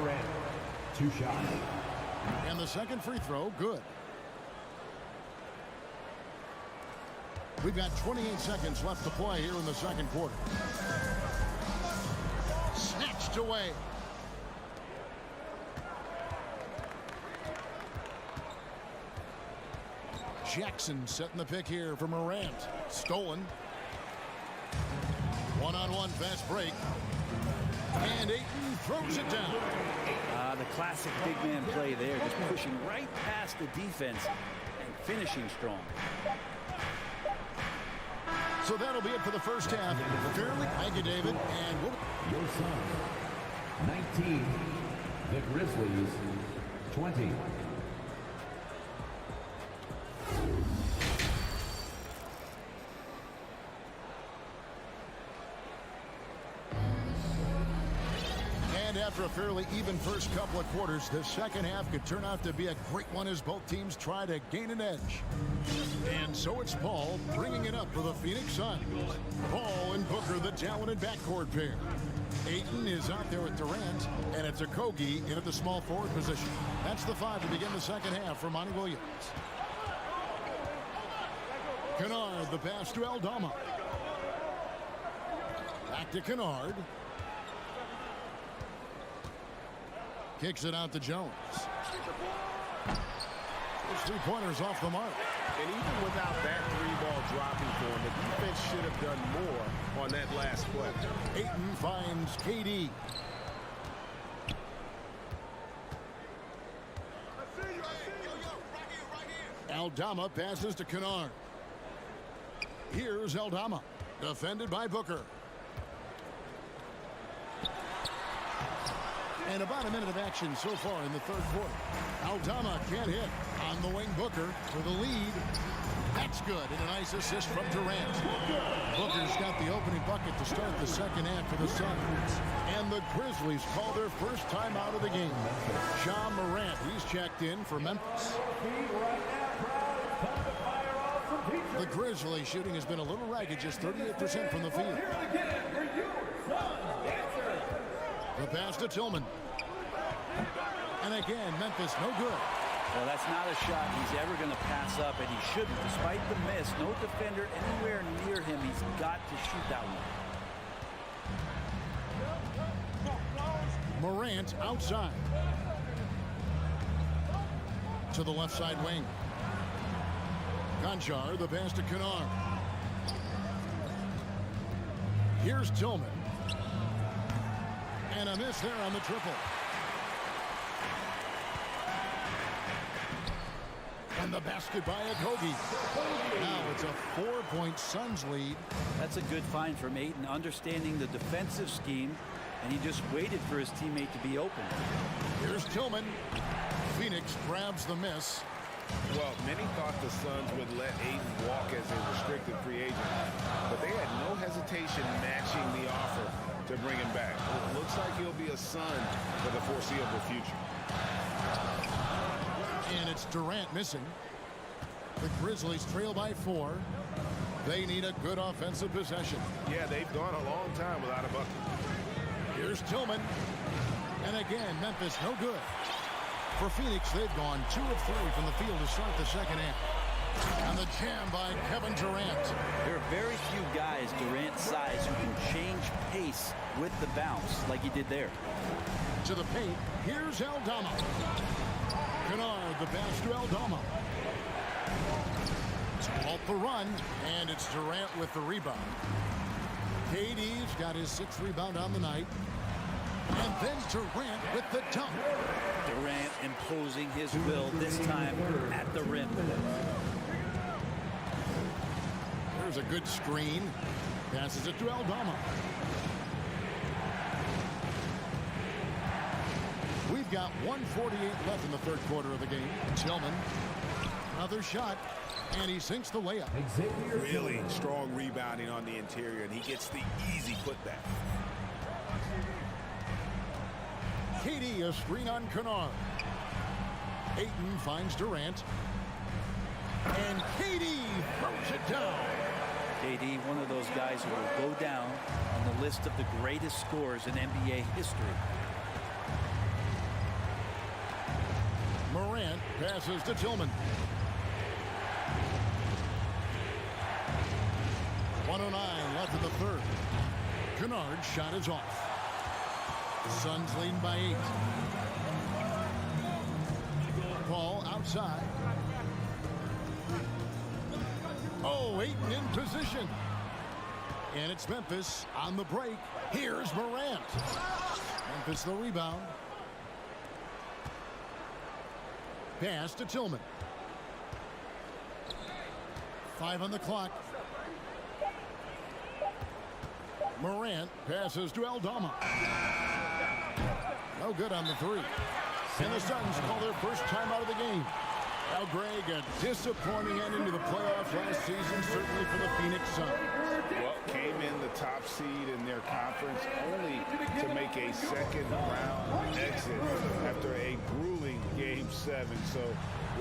2 shots. And the second free throw, good. We've got 28 seconds left to play here in the second quarter. Snatched away. Jackson setting the pick here for Morant. Stolen. One-on-one fast break. And Ayton throws it down. The classic big man play there, just pushing right past the defense and finishing strong. So that'll be it for the first half. Fairly, thank you, David. And Your son, 19. The Grizzlies, 20. And after a fairly even first couple of quarters, the second half could turn out to be a great one as both teams try to gain an edge. And so it's Paul bringing it up for the Phoenix Suns. Paul and Booker, the talented backcourt pair. Ayton is out there with Durant, and it's Okogie in at the small forward position. That's the 5 to begin the second half for Monty Williams. Kennard, the pass to Aldama. Back to Kennard. Kicks it out to Jones. Those 3-pointers off the mark. And even without that 3-ball dropping for him, the defense should have done more on that last play. Ayton finds KD. Aldama passes to Kennard. Here's Aldama. Defended by Booker. And about a minute of action so far in the third quarter. Aldama can't hit. On the wing, Booker for the lead. That It's good, and a nice assist from Durant. Booker's got the opening bucket to start the second half for the Suns. And the Grizzlies call their first time out of the game. Ja Morant, he's checked in for Memphis. The Grizzlies shooting has been a little ragged, just 38% from the field. The pass to Tillman. And again, Memphis, no good. Well, that's not a shot he's ever going to pass up, and he shouldn't. Despite the miss, no defender anywhere near him. He's got to shoot that one. Morant outside. To the left side wing. Conchar, the pass to Kennard. Here's Tillman. And a miss there on the triple. And the basket by Okogie. Now it's a 4-point Suns lead. That's a good find from Ayton, understanding the defensive scheme, and he just waited for his teammate to be open. Here's Tillman. Phoenix grabs the miss. Well, many thought the Suns would let Ayton walk as a restricted free agent, but they had no hesitation matching the offer to bring him back. It looks like he'll be a Sun for the foreseeable future. And it's Durant missing. The Grizzlies trail by 4. They need a good offensive possession. Yeah, they've gone a long time without a bucket. Here's Tillman. And again, Memphis no good. For Phoenix, they've gone 2 of 3 from the field to start the second half. And the jam by Kevin Durant. There are very few guys Durant's size who can change pace with the bounce like he did there. To the paint, here's Aldama. Kennard, the pass to Aldama. Off the run, and it's Durant with the rebound. KD's got his 6th rebound on the night. And then Durant with the dunk. Durant imposing his will, this time at the rim. There's a good screen. Passes it to Aldama. We've got 1:48 left in the third quarter of the game. Tillman, another shot, and he sinks the layup. Really strong rebounding on the interior, and he gets the easy putback. KD, a screen on Kennard. Ayton finds Durant. And KD throws it down. KD, one of those guys who will go down on the list of the greatest scorers in NBA history. Morant passes to Tillman. 1:09 left in the third. Kennard's shot is off. Suns leading by 8. Paul outside. Oh, Ayton in position. And it's Memphis on the break. Here's Morant. Memphis the rebound. Pass to Tillman. 5 on the clock. Morant passes to Aldama. No good on the 3. And the Suns call their first time out of the game. Now, Greg, a disappointing ending to the playoffs last season, certainly for the Phoenix Suns. Well, came in the top seed in their conference only to make a second-round exit after a grueling Game 7. So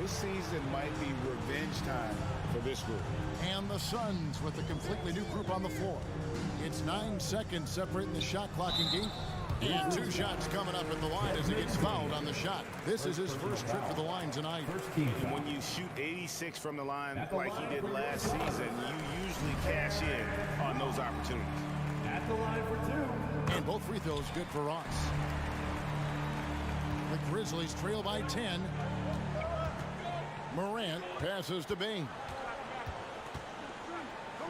this season might be revenge time for this group. And the Suns with a completely new group on the floor. It's 9 seconds separating the shot clock in game. And 2 shots coming up at the line as he gets fouled on the shot. This is his first trip to the line tonight. And when you shoot 86 from the line like he did last season, you usually cash in on those opportunities. At the line for 2. And both free throws good for Ross. The Grizzlies trail by 10. Morant passes to Bain.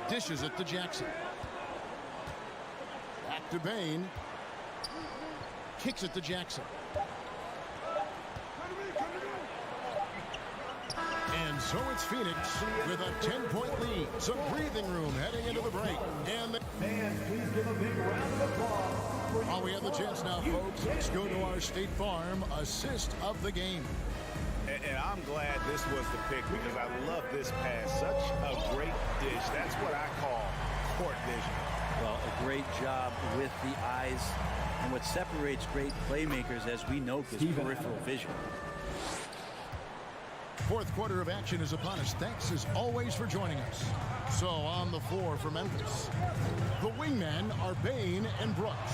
Dishes it to Jackson. Back to Bain. Kicks it to Jackson. And so it's Phoenix with a 10-point lead. Some breathing room heading into the break. And Fans, please give a big round of applause. while we have the chance now, folks, let's go to our State Farm assist of the game. And I'm glad this was the pick because I love this pass. Such a great dish. That's what I call court vision. Well, a great job with the eyes. And what separates great playmakers, as we know, is peripheral vision. Fourth quarter of action is upon us. Thanks as always for joining us. So on the floor for Memphis, the wingmen are Bain and Brooks.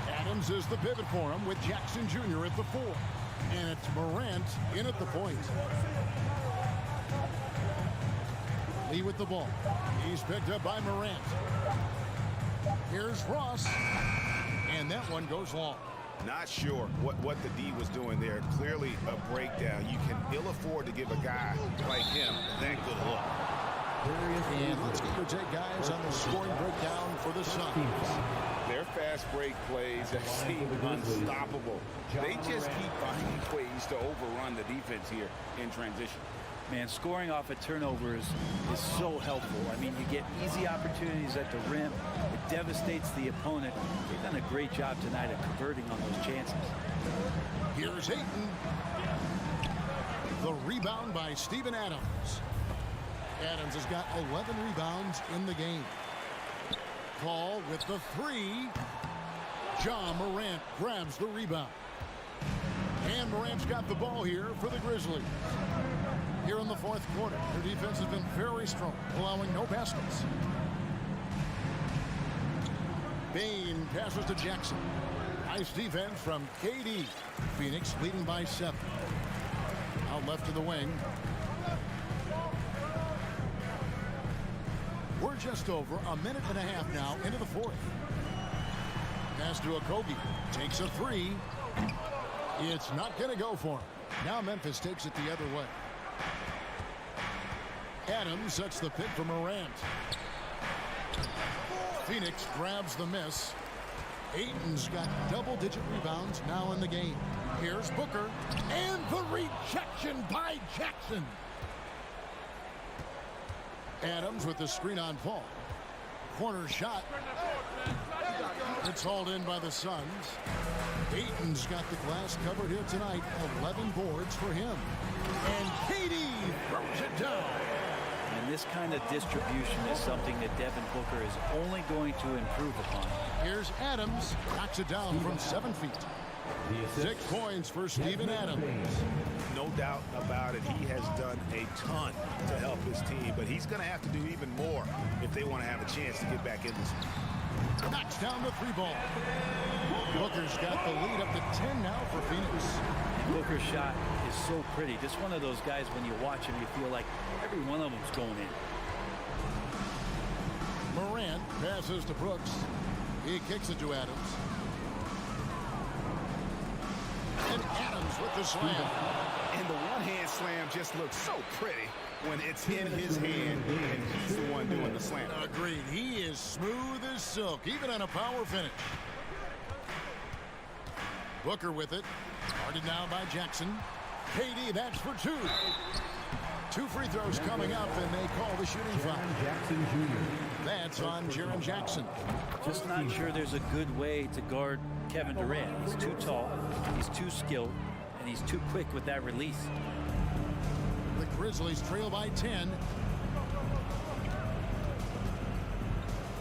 Adams is the pivot for him with Jackson Jr. at the 4. And it's Morant in at the point. Lee with the ball. He's picked up by Morant. Here's Ross. And that one goes long. Not sure what the D was doing there. Clearly a breakdown. You can ill afford to give a guy like him that good look. And let's get your take, guys, on the scoring breakdown for the Suns. Their fast break plays have seemed unstoppable. They just keep finding ways to overrun the defense here in transition. Man, scoring off of turnovers is so helpful. I mean, you get easy opportunities at the rim. It devastates the opponent. They've done a great job tonight of converting on those chances. Here's Ayton. The rebound by Steven Adams. Adams has got 11 rebounds in the game. Paul with the 3. John Morant grabs the rebound. And Morant's got the ball here for the Grizzlies. Here in the fourth quarter, their defense has been very strong, allowing no baskets. Bain passes to Jackson. Nice defense from KD. Phoenix leading by 7. Out left to the wing. We're just over a minute and a half now into the fourth. Pass to Okogie. Takes a 3. It's not going to go for him. Now Memphis takes it the other way. Adams sets the pick for Morant. Phoenix grabs the miss. Ayton's got double-digit rebounds now in the game. Here's Booker. And the rejection by Jackson. Adams with the screen on Paul. Corner shot. It's hauled in by the Suns. Ayton's got the glass covered here tonight. 11 boards for him. And KD throws it down. And this kind of distribution is something that Devin Booker is only going to improve upon. Here's Adams. Knocks it down from 7 feet. 6 points for Steven Adams. No doubt about it. He has done a ton to help his team, but he's going to have to do even more if they want to have a chance to get back in this one. Knocks down the 3 ball. Booker's got the lead up to 10 now for Phoenix. Booker's shot is so pretty. Just one of those guys, when you watch him, you feel like every one of them's going in. Morant passes to Brooks. He kicks it to Adams. And Adams with the slam. And the one-hand slam just looks so pretty when it's in his hand and he's the one doing the slam. Agreed. He is smooth as silk, even on a power finish. Booker with it. Guarded now by Jackson. KD, that's for 2. 2 free throws coming up, and they call the shooting foul. Jackson Jr. That's on Jaren Jackson. Just not sure there's a good way to guard Kevin Durant. He's too tall, he's too skilled, and he's too quick with that release. The Grizzlies trail by 10.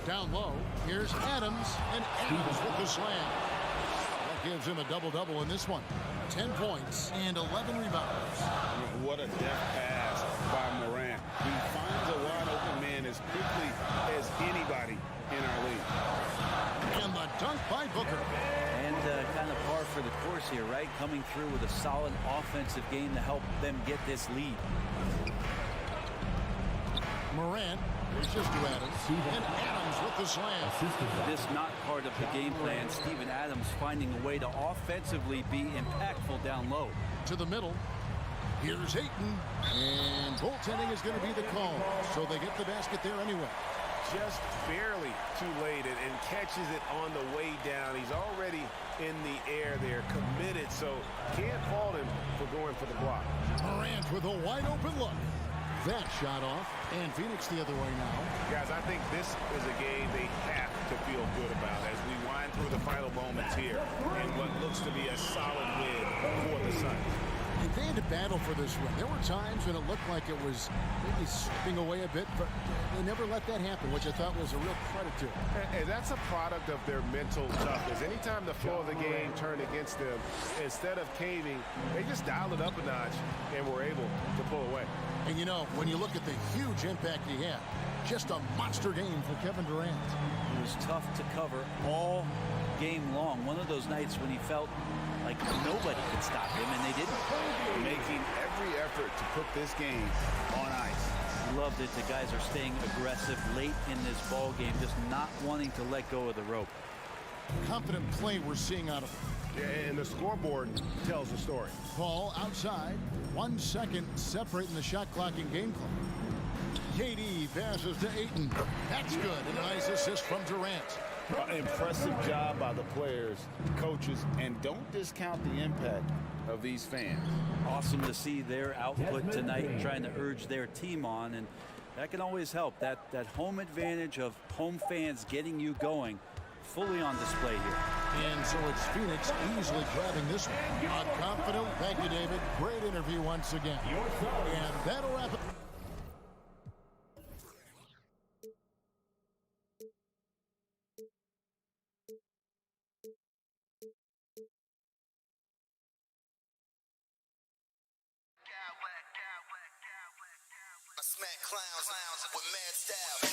Down low, here's Adams, and Adams with the slam. That gives him a double-double in this one. 10 points and 11 rebounds. What a deft pass by Morant. He finds a wide-open man as quickly as anybody in our league. And the dunk by Booker. And kind of par for the course here, right? Coming through with a solid offensive game to help them get this lead. Morant reaches to Adams. And Adams with the slam. This not part of the game plan. Steven Adams finding a way to offensively be impactful down low. To the middle. Here's Ayton. And goaltending is going to be the call. So they get the basket there anyway. Just barely too late and catches it on the way down. He's already in the air there, committed, so can't fault him for going for the block. Morant with a wide open look. That shot off, and Phoenix the other way now. Guys, I think this is a game they have to feel good about as we wind through the final moments here in what looks to be a solid win for the Suns. They had to battle for this win. There were times when it looked like it was maybe slipping away a bit, but they never let that happen, which I thought was a real credit to them. And that's a product of their mental toughness. Anytime the flow of the game turned against them, instead of caving, they just dialed it up a notch and were able to pull away. And you know, when you look at the huge impact he had, just a monster game for Kevin Durant. It was tough to cover all game long. One of those nights when he felt like nobody could stop him, and they didn't. Making every effort to put this game on ice. Loved it. The guys are staying aggressive late in this ball game, just not wanting to let go of the rope. Confident play we're seeing out of him. Yeah, and the scoreboard tells the story. Ball outside. 1 second separating the shot clock and game clock. KD passes to Ayton. That's good. And a nice assist from Durant. Impressive job by the players, coaches, and don't discount the impact of these fans. Awesome to see their output tonight, trying to urge their team on, and that can always help. That home advantage of home fans getting you going, fully on display here. And so it's Phoenix easily grabbing this one. Confident. Thank you, David. Great interview once again. And that'll wrap it. I smack clowns with mad style.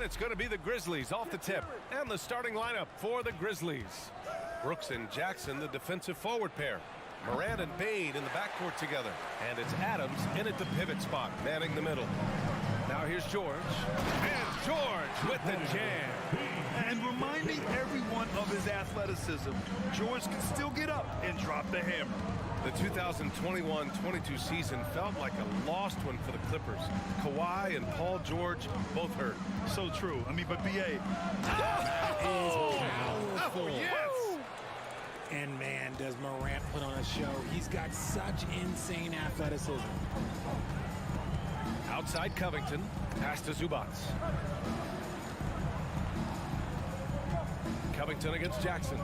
it's going to be the Grizzlies off the tip. And the starting lineup for the Grizzlies. Brooks and Jackson, the defensive forward pair. Morant and Bane in the backcourt together. And it's Adams in at the pivot spot, manning the middle. Now here's George. And George with the jam. And reminding everyone of his athleticism, George can still get up and drop the hammer. The 2021-22 season felt like a lost one for the Clippers. Kawhi and Paul George both hurt. So true. I mean, but B.A. Powerful. Yes! And man, does Morant put on a show. He's got such insane athleticism. Outside Covington, pass to Zubac. Covington against Jackson.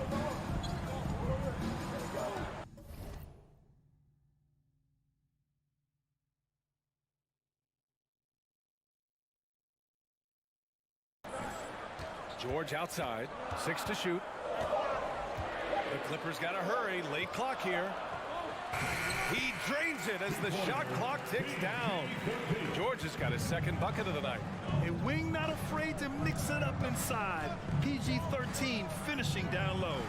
George outside, 6 to shoot. The Clippers got to hurry, late clock here. He drains it as the shot clock ticks down. George has got his second bucket of the night. A wing not afraid to mix it up inside. PG-13 finishing down low.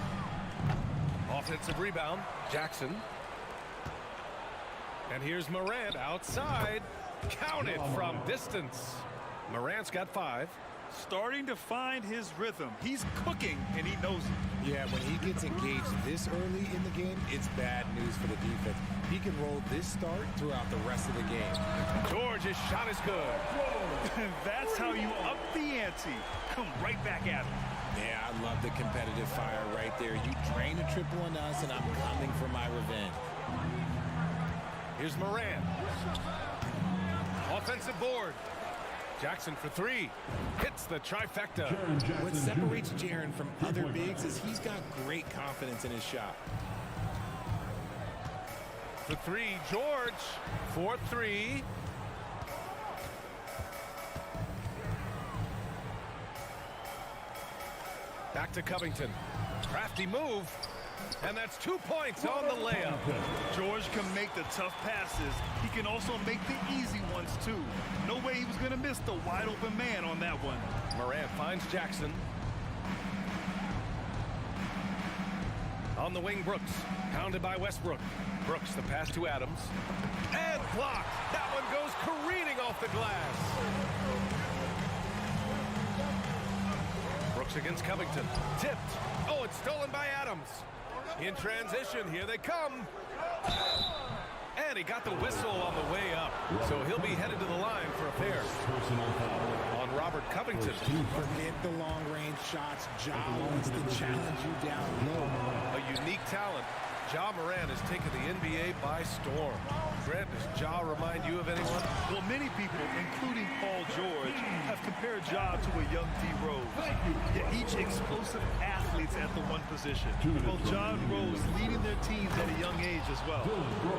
Offensive rebound, Jackson. And here's Morant outside. Counted from distance. Morant's got 5. Starting to find his rhythm. He's cooking, and he knows it. Yeah, when he gets engaged this early in the game, it's bad news for the defense. He can roll this start throughout the rest of the game. George's shot is good. That's how you up the ante. Come right back at him. Yeah, I love the competitive fire right there. You drain a triple on us, and I'm coming for my revenge. Here's Morant. Offensive board. Jackson for 3. Hits the trifecta. What separates Jaren from other bigs is he's got great confidence in his shot. For 3, George. For 3. Back to Covington. Crafty move. And that's 2 points on the layup. George can make the tough passes. He can also make the easy ones, too. No way he was going to miss the wide-open man on that one. Morant finds Jackson. On the wing, Brooks. Pounded by Westbrook. Brooks, the pass to Adams. And blocked. That one goes careening off the glass. Brooks against Covington. Tipped. Oh, it's stolen by Adams. In transition, here they come. And he got the whistle on the way up. So he'll be headed to the line for a fair. On Robert Covington. Forget the long-range shots. Ja wants to challenge you down low. A unique talent. Ja Morant has taken the NBA by storm. Grant, does Ja remind you of anyone? Well, many people, including Paul George, have compared Ja to a young D. Rose. Yet each explosive athletes at the one position. Both Ja and Rose leading their teams at a young age as well.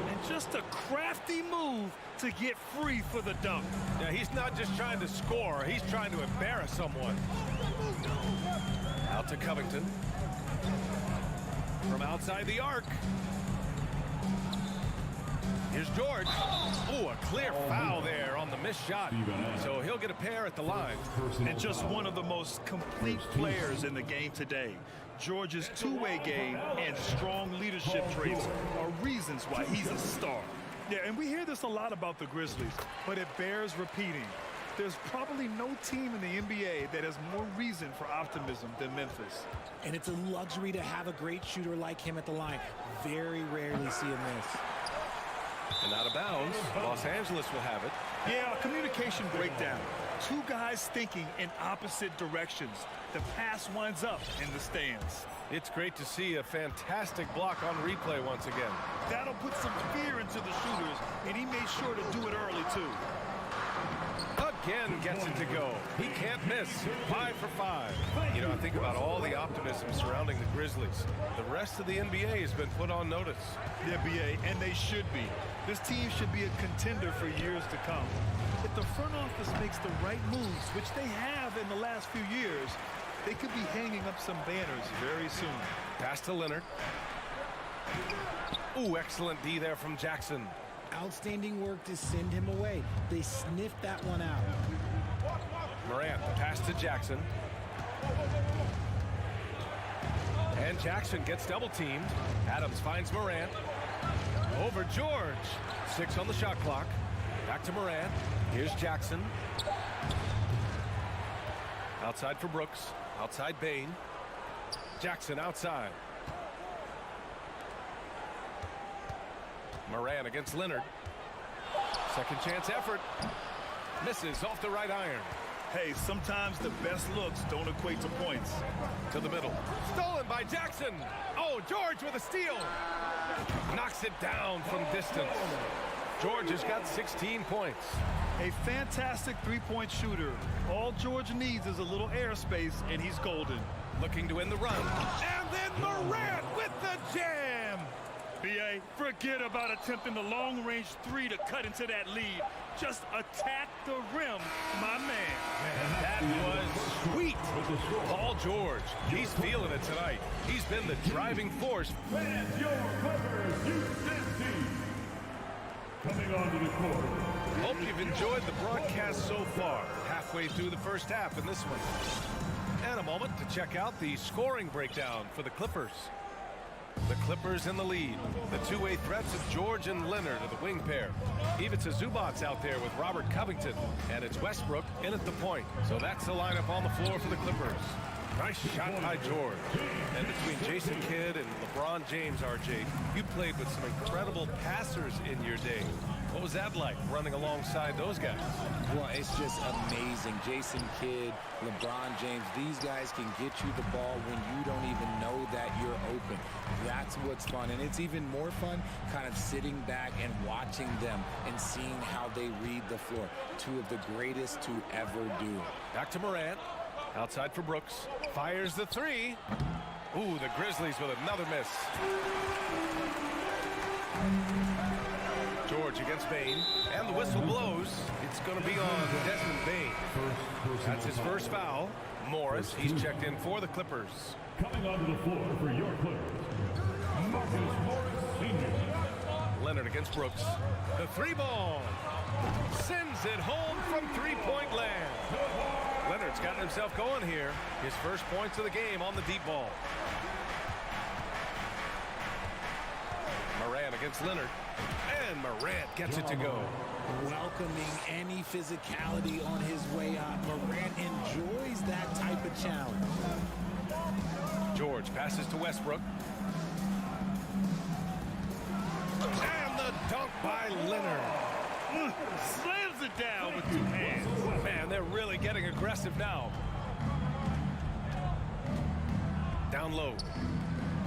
And just a crafty move to get free for the dunk. Yeah, he's not just trying to score. He's trying to embarrass someone. Out to Covington. From outside the arc. Here's George. Ooh, a clear foul there on the missed shot. So he'll get a pair at the line. And just one of the most complete players in the game today. George's two-way game and strong leadership traits are reasons why he's a star. Yeah, and we hear this a lot about the Grizzlies, but it bears repeating. There's probably no team in the NBA that has more reason for optimism than Memphis. And it's a luxury to have a great shooter like him at the line. Very rarely see him miss. And out of bounds, Los Angeles will have it. Yeah, a communication breakdown. Two guys thinking in opposite directions. The pass winds up in the stands. It's great to see a fantastic block on replay once again. That'll put some fear into the shooters, and he made sure to do it early, too. Again gets it to go. He can't miss. 5 for 5. You know, I think about all the optimism surrounding the Grizzlies. The rest of the NBA has been put on notice. The NBA, and they should be. This team should be a contender for years to come. If the front office makes the right moves, which they have in the last few years, they could be hanging up some banners very soon. Pass to Leonard. Ooh, excellent D there from Jackson. Outstanding work to send him away. They sniffed that one out. Morant, the pass to Jackson. And Jackson gets double-teamed. Adams finds Morant. Over George. 6 on the shot clock. Back to Morant. Here's Jackson. Outside for Brooks. Outside Bain. Jackson outside. Morant against Leonard. Second chance effort. Misses off the right iron. Hey, sometimes the best looks don't equate to points. To the middle. Stolen by Jackson. Oh, George with a steal. Knocks it down from distance. George has got 16 points. A fantastic three-point shooter. All George needs is a little airspace, and he's golden. Looking to win the run. And then Morant with the jam. B.A., forget about attempting the long-range three to cut into that lead. Just attack the rim, my man. That was sweet. Paul George, he's feeling it tonight. He's been the driving force. And your Clippers Houston team. Coming onto the court. Hope you've enjoyed the broadcast so far. Halfway through the first half in this one. And a moment to check out the scoring breakdown for the Clippers. The Clippers in the lead. The two-way threats of George and Leonard are the wing pair. Ivica Zubac's out there with Robert Covington. And it's Westbrook in at the point. So that's the lineup on the floor for the Clippers. Nice shot by George. And between Jason Kidd and LeBron James, RJ, you played with some incredible passers in your day. What was that like, running alongside those guys? Well, it's just amazing. Jason Kidd, LeBron James, these guys can get you the ball when you don't even know that you're open. That's what's fun. And it's even more fun kind of sitting back and watching them and seeing how they read the floor. Two of the greatest to ever do. Back to Morant. Outside for Brooks. Fires the three. Ooh, the Grizzlies with another miss. George against Bain. And the whistle blows. It's going to be on Desmond Bain. That's his first foul. Morris, he's checked in for the Clippers. Coming onto the floor for your Clippers, Marcus Morris Sr. Leonard against Brooks. The three ball. Sends it home from three-point land. Leonard's gotten himself going here. His first points of the game on the deep ball. Morant against Leonard. And Morant gets it to go. Welcoming any physicality on his way out. Morant enjoys that type of challenge. George passes to Westbrook. And the dunk by Leonard. Slams it down with 2 hands. Man, they're really getting aggressive now. Down low.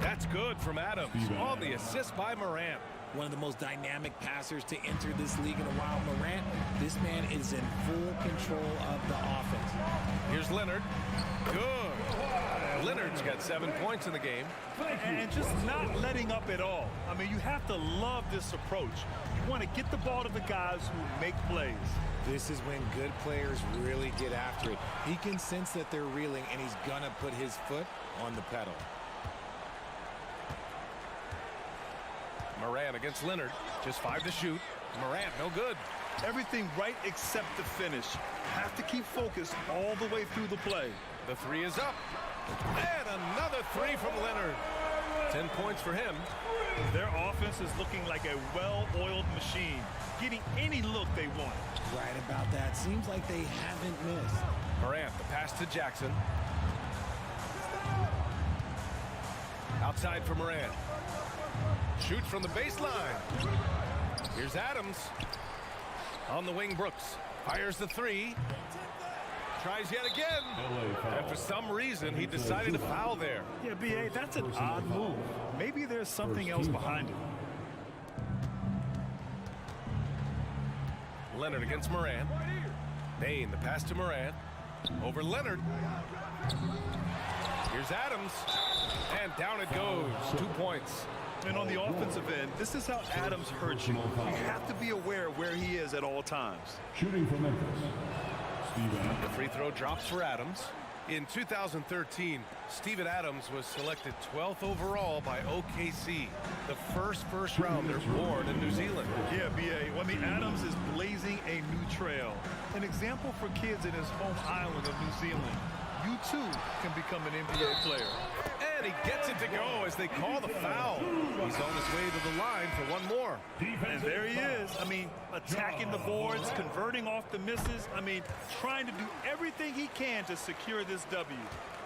That's good from Adams on the assist by Morant. One of the most dynamic passers to enter this league in a while. Morant, this man is in full control of the offense. Here's Leonard. Good. Leonard's got 7 points in the game. And just not letting up at all. I mean, you have to love this approach. You want to get the ball to the guys who make plays. This is when good players really get after it. He can sense that they're reeling, and he's going to put his foot on the pedal. Morant against Leonard. Just 5 to shoot. Morant, no good. Everything right except the finish. Have to keep focused all the way through the play. The three is up. And another three from Leonard. 10 points for him. Their offense is looking like a well-oiled machine, getting any look they want. Right about that. Seems like they haven't missed. Morant, the pass to Jackson. Outside for Morant. Shoots from the baseline. Here's Adams. On the wing, Brooks. Fires the three. Tries yet again. And for some reason, he decided to foul there. Yeah, B.A., that's an odd move. Maybe there's something else behind it. Leonard against Morant. Bain, the pass to Morant. Over Leonard. Here's Adams. And down it goes. 2 points. And on the offensive end, this is how Adams hurts you. You have to be aware of where he is at all times. Shooting for Memphis, Steven. The free throw drops for Adams. In 2013, Steven Adams was selected 12th overall by OKC, the first rounder born in New Zealand. Yeah, B.A. Well, I mean, Adams is blazing a new trail. An example for kids in his home island of New Zealand. You, too, can become an NBA player. And he gets it to go as they call the foul. He's on his way to the line for one more. And there he is. I mean, attacking the boards, converting off the misses. I mean, trying to do everything he can to secure this W.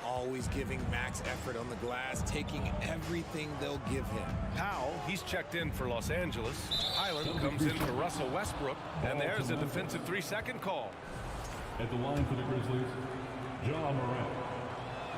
Always giving max effort on the glass, taking everything they'll give him. Powell, he's checked in for Los Angeles. Highland comes in for Russell Westbrook. And there's a defensive 3-second call. At the line for the Grizzlies, Ja Morant.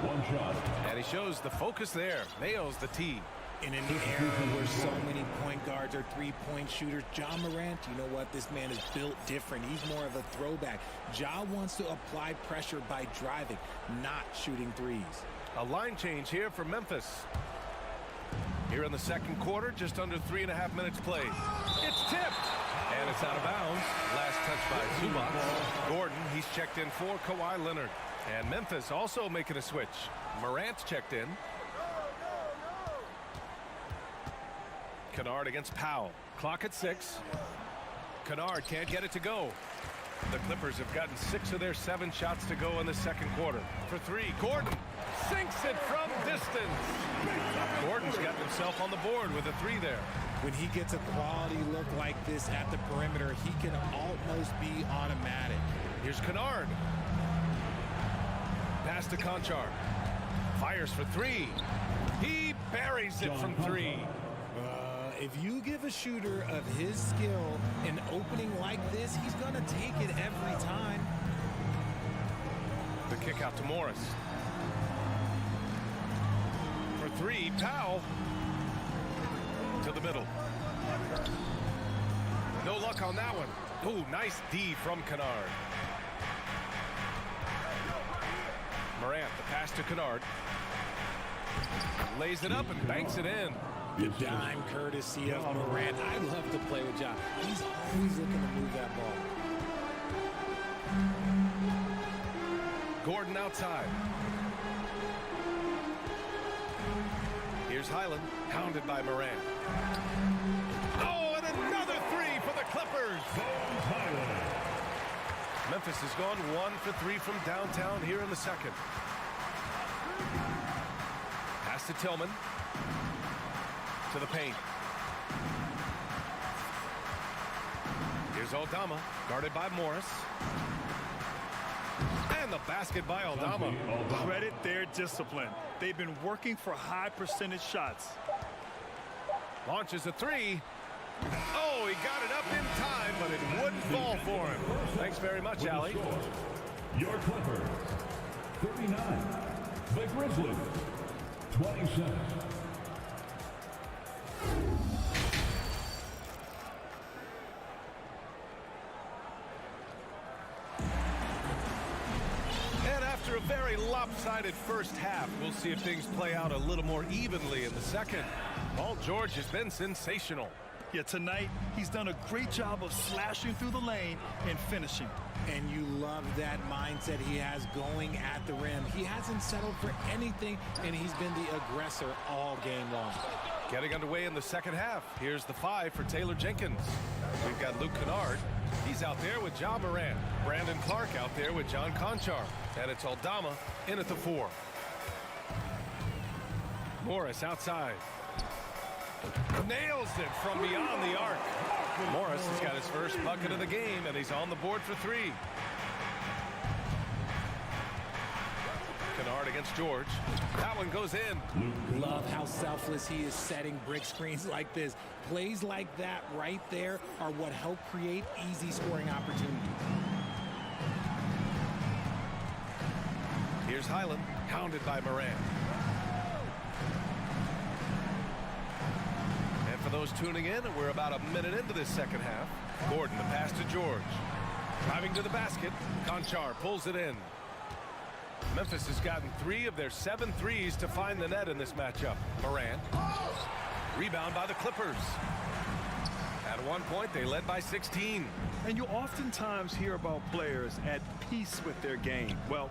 One shot. And he shows the focus there. Nails the tee. In an era where so many point guards are three-point shooters, Ja Morant, you know what? This man is built different. He's more of a throwback. Ja wants to apply pressure by driving, not shooting threes. A line change here for Memphis. Here in the second quarter, just under 3.5 minutes played. It's tipped. And it's out of bounds. Last touch by Zubac. Gordon, he's checked in for Kawhi Leonard. And Memphis also making a switch. Morant's checked in. Kennard against Powell. Clock at 6. Kennard can't get it to go. The Clippers have gotten 6 of their 7 shots to go in the second quarter. For 3, Gordon sinks it from distance. Gordon's got himself on the board with a 3 there. When he gets a quality look like this at the perimeter, he can almost be automatic. Here's Kennard. Pass to Conchar. Fires for 3. He buries it from 3. If you give a shooter of his skill an opening like this, he's going to take it every time. The kick out to Morris. For 3, Powell. To the middle. No luck on that one. Ooh, nice D from Kennard. Morant, the pass to Kennard. Lays it up and banks it in. The dime courtesy of Morant. I love to play with Ja. He's always looking to move that ball. Gordon outside. Here's Highland, pounded by Morant. Oh, and another 3 for the Clippers. Memphis has gone 1 for 3 from downtown here in the second. Pass to Tillman. To the paint. Here's Aldama, guarded by Morris. And the basket by Aldama. Credit their discipline. They've been working for high percentage shots. Launches a 3. Oh, he got it up in time, but it wouldn't fall for him. Thanks very much, Allie. Your Clippers, 39. The Grizzlies, 27. After a very lopsided first half, we'll see if things play out a little more evenly in the second. Paul George has been sensational. Yeah, tonight, he's done a great job of slashing through the lane and finishing. And you love that mindset he has going at the rim. He hasn't settled for anything, and he's been the aggressor all game long. Getting underway in the second half. Here's the 5 for Taylor Jenkins. We've got Luke Kennard. He's out there with Ja Morant. Brandon Clark out there with John Conchar. And it's Aldama in at the 4. Morris outside. Nails it from beyond the arc. Morris has got his first bucket of the game, and he's on the board for 3. Kennard against George. That one goes in. Love how selfless he is setting brick screens like this. Plays like that right there are what help create easy scoring opportunities. Here's Highland, pounded by Morant. And for those tuning in, we're about a minute into this second half. Gordon, the pass to George. Driving to the basket, Conchar pulls it in. Memphis has gotten 3 of their 7 threes to find the net in this matchup. Morant. Rebound by the Clippers. At one point, they led by 16. And you oftentimes hear about players at peace with their game. Well,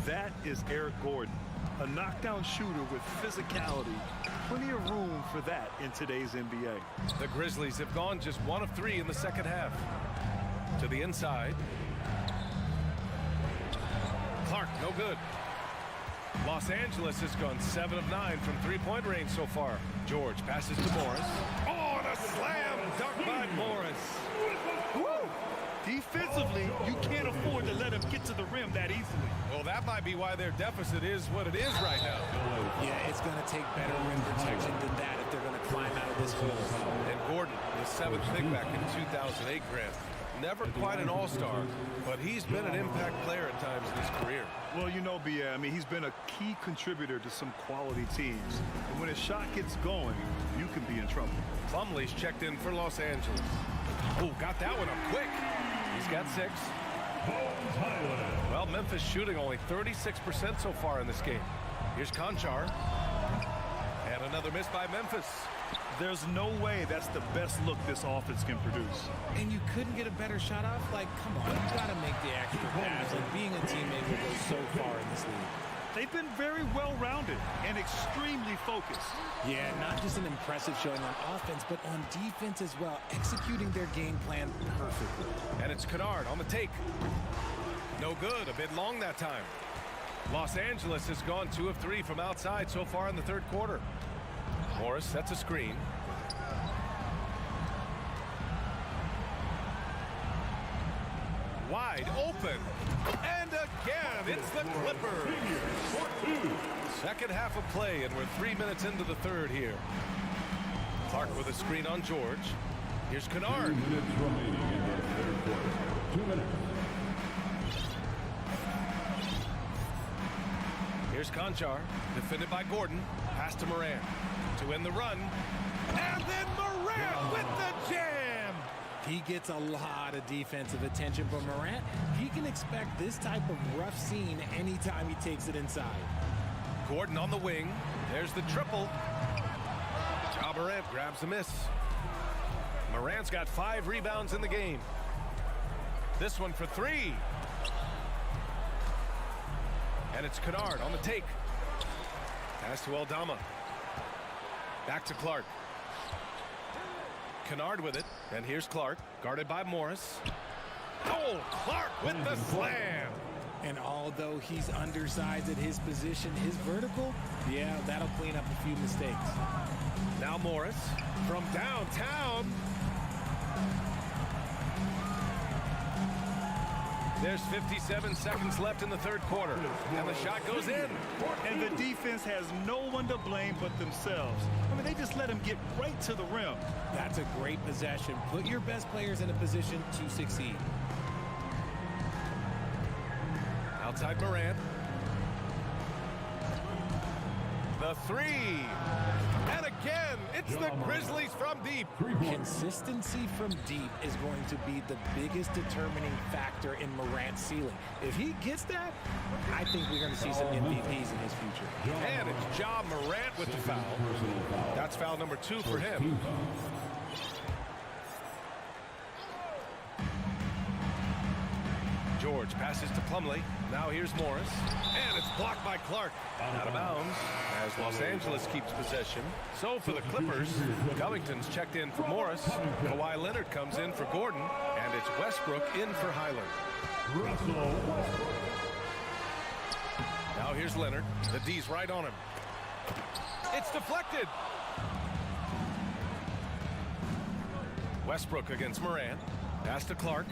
that is Eric Gordon. A knockdown shooter with physicality. Plenty of room for that in today's NBA. The Grizzlies have gone just 1 of 3 in the second half. To the inside. Clark, no good. Los Angeles has gone 7 of 9 from three-point range so far. George passes to Morris. Oh, and a slam dunk by Morris. Woo! Defensively, you can't afford to let him get to the rim that easily. Well, that might be why their deficit is what it is right now. Yeah, it's going to take better rim protection than that if they're going to climb out of this hole. And Gordon, the 7th pick back in 2008 grant. Never quite an all-star, but he's been an impact player at times in his career. Well, you know, B.A., I mean, he's been a key contributor to some quality teams. And when his shot gets going, you can be in trouble. Plumlee's checked in for Los Angeles. Oh, got that one up quick. He's got 6. Well, Memphis shooting only 36% so far in this game. Here's Conchar. And another miss by Memphis. There's no way that's the best look this offense can produce. And you couldn't get a better shot off? Like, come on, you got to make the extra pass. And being a teammate will go so far in this league. They've been very well-rounded and extremely focused. Yeah, not just an impressive showing on offense, but on defense as well, executing their game plan perfectly. And it's Kennard on the take. No good, a bit long that time. Los Angeles has gone 2 of 3 from outside so far in the third quarter. Morris sets a screen. Wide open. And again, it's the Clippers. Second half of play, and we're 3 minutes into the third here. Clark with a screen on George. Here's Kennard. 2 minutes remaining in the third quarter. 2 minutes. Here's Conchar, defended by Gordon. Pass to Moran to end the run. And then Moran with the jam. He gets a lot of defensive attention from Morant. He can expect this type of rough scene anytime he takes it inside. Gordon on the wing. There's the triple. Ja Morant grabs the miss. Morant's got 5 rebounds in the game. This one for 3. And it's Kennard on the take. Pass to Aldama. Back to Clark. Kennard with it. And here's Clark, guarded by Morris. Oh, Clark with the slam. And although he's undersized at his position, his vertical, yeah, that'll clean up a few mistakes. Now Morris from downtown. There's 57 seconds left in the third quarter, and the shot goes in. And the defense has no one to blame but themselves. I mean, they just let him get right to the rim. That's a great possession. Put your best players in a position to succeed. Outside Moran. The 3. And again, it's the Grizzlies from deep. Consistency from deep is going to be the biggest determining factor in Morant's ceiling. If he gets that, I think we're going to see some MVPs in his future. And it's Ja Morant with the foul. That's foul number 2 for him. George passes to Plumlee. Now here's Morris. And it's blocked by Clark. Out of bounds as Los Angeles keeps possession. So for the Clippers, Covington's checked in for Morris. Kawhi Leonard comes in for Gordon. And it's Westbrook in for Highland. Now here's Leonard. The D's right on him. It's deflected. Westbrook against Moran. Pass to Clark.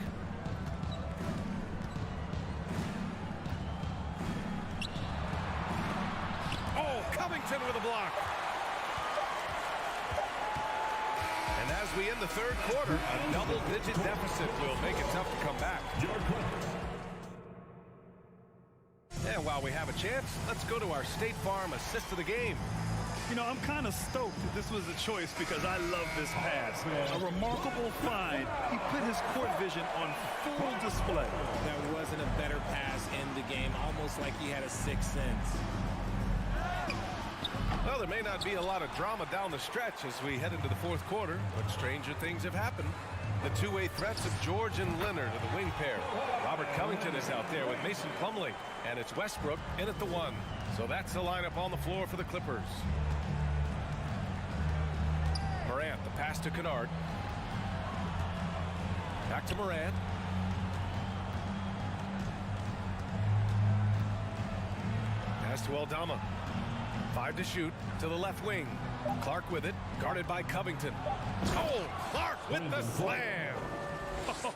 Covington with a block. And as we end the third quarter, a double-digit deficit will make it tough to come back. And while we have a chance, let's go to our State Farm assist of the game. You know, I'm kind of stoked that this was a choice because I love this pass. A remarkable find. He put his court vision on full display. There wasn't a better pass in the game, almost like he had a sixth sense. Well, there may not be a lot of drama down the stretch as we head into the fourth quarter, but stranger things have happened. The two-way threats of George and Leonard are the wing pair. Robert Covington is out there with Mason Plumlee, and it's Westbrook in at the 1. So that's the lineup on the floor for the Clippers. Morant, the pass to Kennard. Back to Morant. Pass to Aldama. 5 to shoot to the left wing. Clark with it, guarded by Covington. Oh, Clark with the slam.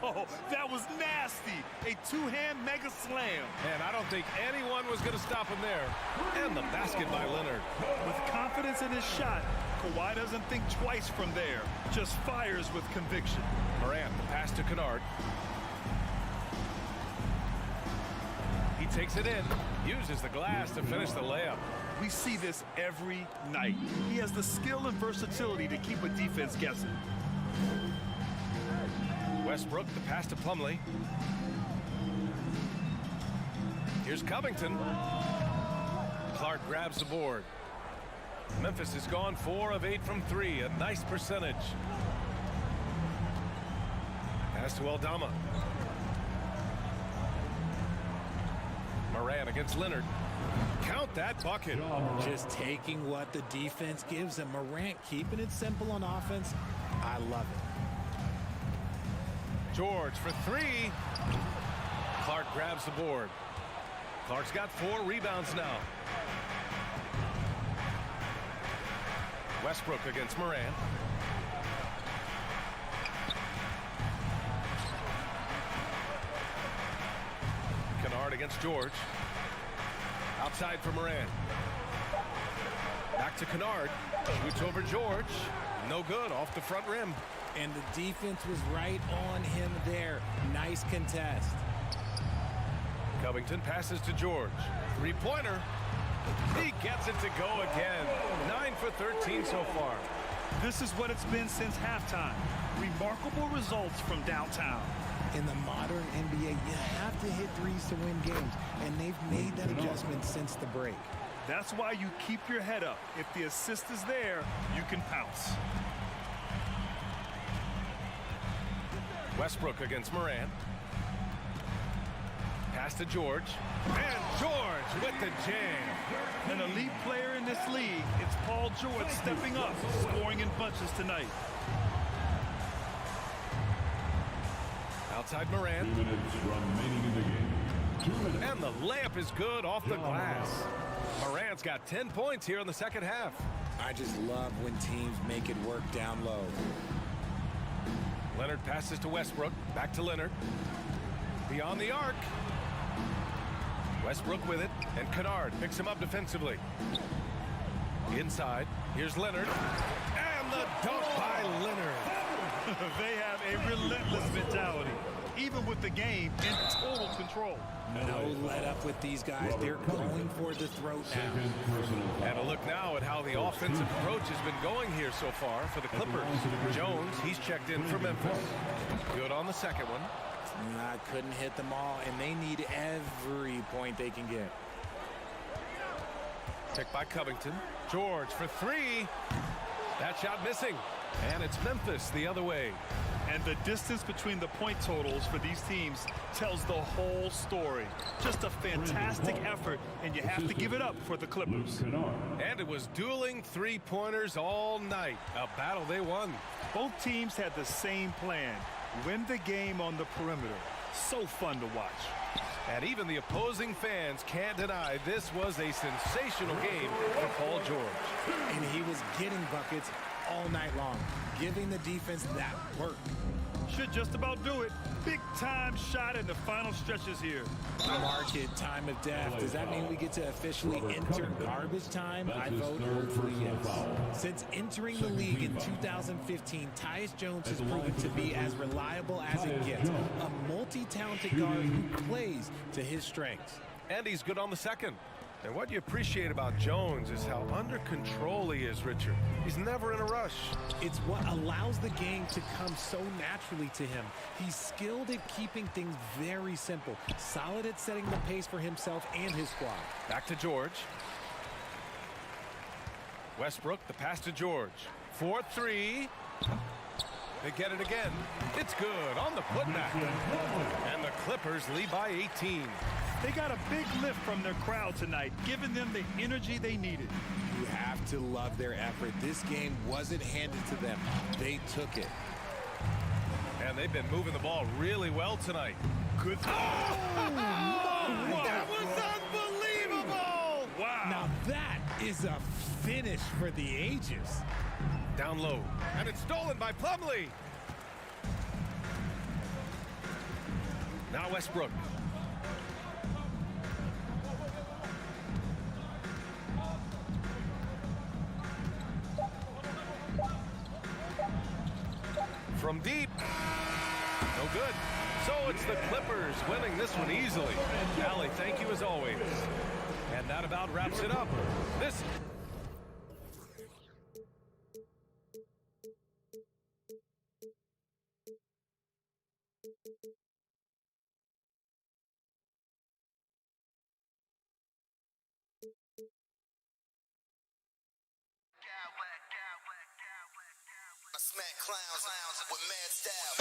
Oh, that was nasty. A two-hand mega slam. And I don't think anyone was going to stop him there. And the basket by Leonard. With confidence in his shot, Kawhi doesn't think twice from there. Just fires with conviction. Morant, the pass to Kennard. He takes it in, uses the glass to finish the layup. We see this every night. He has the skill and versatility to keep a defense guessing. Westbrook, the pass to Plumlee. Here's Covington. Clark grabs the board. Memphis has gone 4 of 8 from 3, a nice percentage. Pass to Aldama. Morant against Leonard. Count that bucket. Just taking what the defense gives him. Morant keeping it simple on offense. I love it. George for 3. Clark grabs the board. Clark's got 4 rebounds now. Westbrook against Morant. Kennard against George. Outside for Morant. Back to Kennard. Shoots over George. No good, off the front rim. And the defense was right on him there. Nice contest. Covington passes to George. 3-pointer. He gets it to go again. 9 for 13 so far. This is what it's been since halftime. Remarkable results from downtown. In the modern NBA, you have to hit threes to win games, and they've made that adjustment since the break. That's why you keep your head up. If the assist is there, you can pounce. Westbrook against Morant. Pass to George. And George with the jam. An elite player in this league, it's Paul George stepping up, scoring in bunches tonight. Outside Morant. 2 minutes remaining in the game. 2 minutes. And the layup is good off the glass. Morant's got 10 points here in the second half. I just love when teams make it work down low. Leonard passes to Westbrook. Back to Leonard. Beyond the arc. Westbrook with it. And Kennard picks him up defensively. Inside. Here's Leonard. And the dunk by Leonard. They have a relentless mentality, even with the game in total control. No let up with these guys. They're going for the throat now. And a look now at how the offensive approach has been going here so far for the Clippers. Jones, he's checked in for Memphis. Good on the second one. I couldn't hit them all, and they need every point they can get. Picked by Covington. George for 3. That shot missing. And it's Memphis the other way. And the distance between the point totals for these teams tells the whole story. Just a fantastic effort, and you have to give it up for the Clippers. And it was dueling 3-pointers all night. A battle they won. Both teams had the same plan. Win the game on the perimeter. So fun to watch. And even the opposing fans can't deny this was a sensational game for Paul George. And he was getting buckets all night long, giving the defense that work. Should just about do it. Big time shot in the final stretches here. Mark it, time of death. Does that mean we get to officially enter garbage time? I vote hopefully yes. Since entering the league in 2015, Tyus Jones has proven to be as reliable as it gets. A multi-talented guard who plays to his strengths. And he's good on the second. And what you appreciate about Jones is how under control he is, Richard. He's never in a rush. It's what allows the game to come so naturally to him. He's skilled at keeping things very simple, solid at setting the pace for himself and his squad. Back to George. Westbrook, the pass to George. 4-3. They get it again. It's good on the putback. And the Clippers lead by 18. They got a big lift from their crowd tonight, giving them the energy they needed. You have to love their effort. This game wasn't handed to them. They took it. And they've been moving the ball really well tonight. Good. That was unbelievable! Wow. Now that is a finish for the ages. Down low. And it's stolen by Plumlee. Now Westbrook. From deep. No good. So it's the Clippers winning this one easily. Allie, thank you as always. And that about wraps it up. This... I smack clowns with mad style.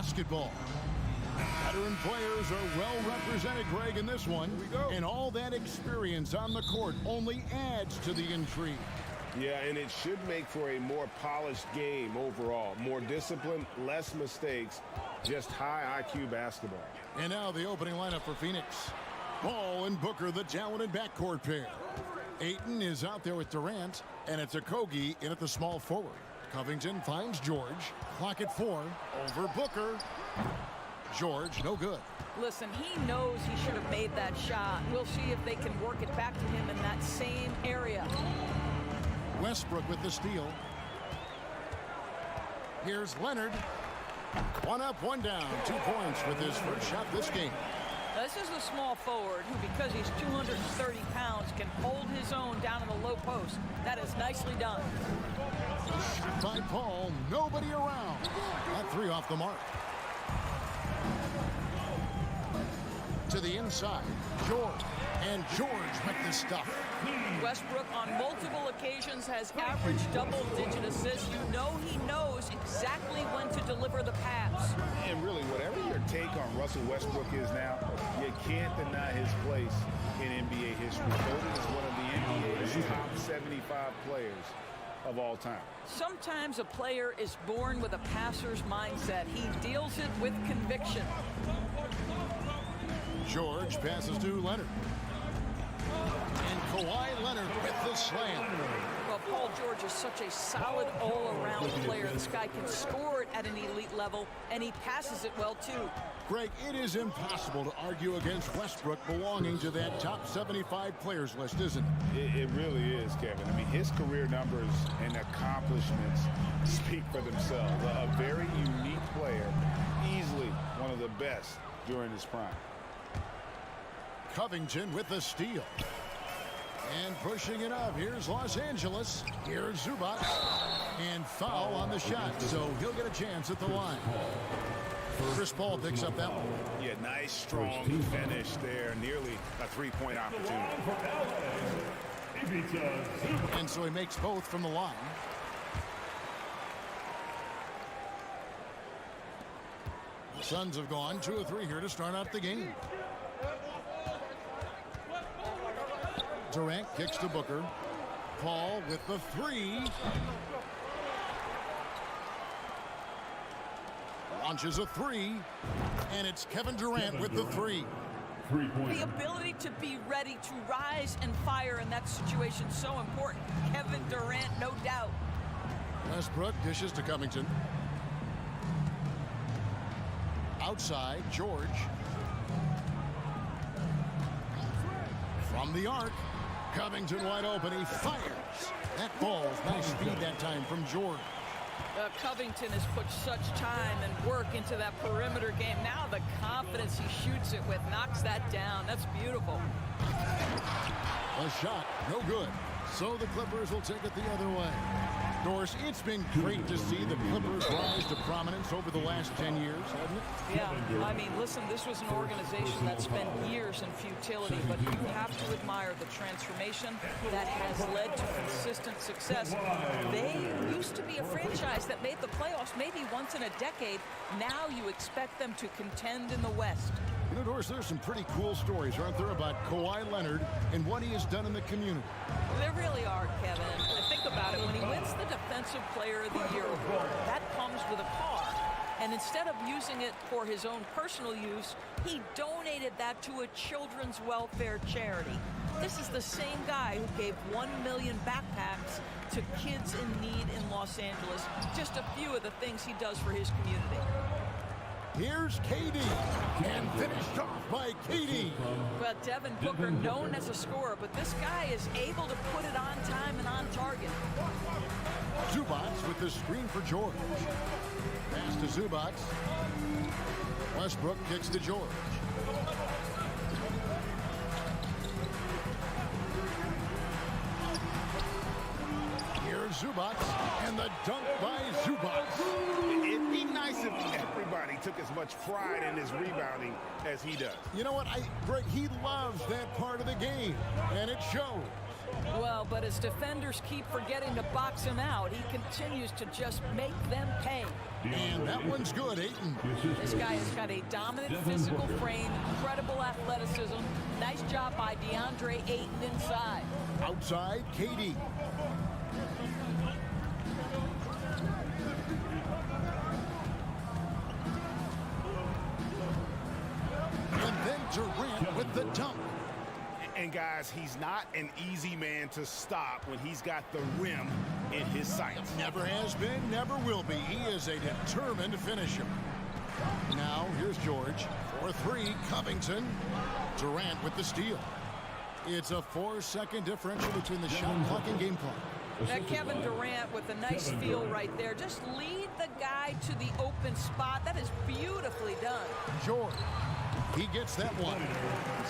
basketball. Veteran players are well represented, Greg, in this one. And all that experience on the court only adds to the intrigue. Yeah, and it should make for a more polished game overall. More discipline, less mistakes, just high IQ basketball. And now the opening lineup for Phoenix. Ball and Booker, the talented backcourt pair. Ayton is out there with Durant, and it's Okogie in at the small forward. Covington finds George. Clock at 4. Over Booker. George, no good. Listen, he knows he should have made that shot. We'll see if they can work it back to him in that same area. Westbrook with the steal. Here's Leonard. One up, one down. 2 points with his first shot this game. Now, this is a small forward who, because he's 230 pounds, can hold his own down in the low post. That is nicely done. Shot by Paul. Nobody around. That 3 off the mark. To the inside. George. And George with the stuff. Westbrook on multiple occasions has averaged double-digit assists. You know he knows exactly when to deliver the pass. And really, whatever your take on Russell Westbrook is now, you can't deny his place in NBA history. Voted as one of the NBA's top 75 players of all time. Sometimes a player is born with a passer's mindset. He deals it with conviction. George passes to Leonard. And Kawhi Leonard with the slam. Well, Paul George is such a solid all-around player. This guy can score it at an elite level, and he passes it well, too. Greg, it is impossible to argue against Westbrook belonging to that top 75 players list, isn't it? It really is, Kevin. I mean, his career numbers and accomplishments speak for themselves. A very unique player, easily one of the best during his prime. Covington with the steal. And pushing it up. Here's Los Angeles. Here's Zubac. And foul on the shot. So he'll get a chance at the line. Chris Paul picks up that one. Yeah, nice, strong finish there. Nearly a three-point opportunity. And so he makes both from the line. The Suns have gone 2 of 3 here to start out the game. Durant kicks to Booker. Paul with the 3. Launches a 3. And it's Kevin Durant with the 3. The ability to be ready to rise and fire in that situation is so important. Kevin Durant, no doubt. Westbrook dishes to Covington. Outside, George. From the arc. Covington wide open. He fires. That ball's nice speed that time from George. Covington has put such time and work into that perimeter game. Now the confidence he shoots it with knocks that down. That's beautiful. A shot, no good. So the Clippers will take it the other way. Doris, it's been great to see the Clippers rise to prominence over the last 10 years, hasn't it? Yeah, I mean, listen, this was an organization that spent years in futility, but you have to admire the transformation that has led to consistent success. They used to be a franchise that made the playoffs maybe once in a decade. Now you expect them to contend in the West. You know, Doris, there's some pretty cool stories, aren't there, about Kawhi Leonard and what he has done in the community? There really are, Kevin. Think about it. When he wins the Defensive Player of the Year award, that comes with a car. And instead of using it for his own personal use, he donated that to a children's welfare charity. This is the same guy who gave 1 million backpacks to kids in need in Los Angeles. Just a few of the things he does for his community. Here's KD, and finished off by KD. Well, Devin Booker, known as a scorer, but this guy is able to put it on time and on target. Zubac with the screen for George. Pass to Zubac. Westbrook kicks to George. Here's Zubac, and the dunk by Zubac. It'd be nice if everybody took as much pride in his rebounding as he does. You know what, Greg, he loves that part of the game, and it shows. Well, but as defenders keep forgetting to box him out, he continues to just make them pay. And that one's good, Ayton. This guy has got a dominant physical frame, incredible athleticism. Nice job by DeAndre Ayton inside. Outside, KD. And then Durant with the dunk. And guys, he's not an easy man to stop when he's got the rim in his sights. Never has been, never will be. He is a determined finisher. Now, here's George. For three, Covington. Durant with the steal. It's a 4-second differential between the shot clock and game clock. Now, Kevin Durant with a nice steal right there. Just lead the guy to the open spot. That is beautifully done. George. He gets that one.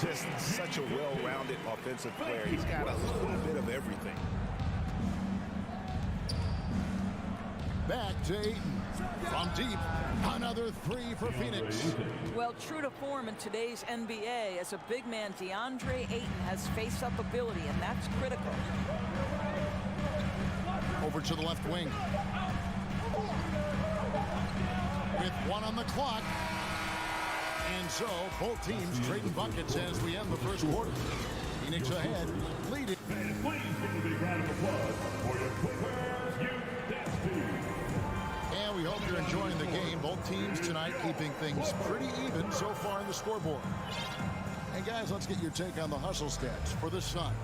Just such a well-rounded offensive player. He's got a little bit of everything. Back to Ayton. From deep, another three for Phoenix. Well, true to form in today's NBA, as a big man, DeAndre Ayton has face-up ability, and that's critical. Over to the left wing. With one on the clock. And so, both teams trading buckets as we end the first quarter. Phoenix ahead, leading. And please give a big round of applause for your Clippers youth dance team. And we hope you're enjoying the game. Both teams tonight keeping things pretty even so far in the scoreboard. And guys, let's get your take on the hustle stats for the Suns.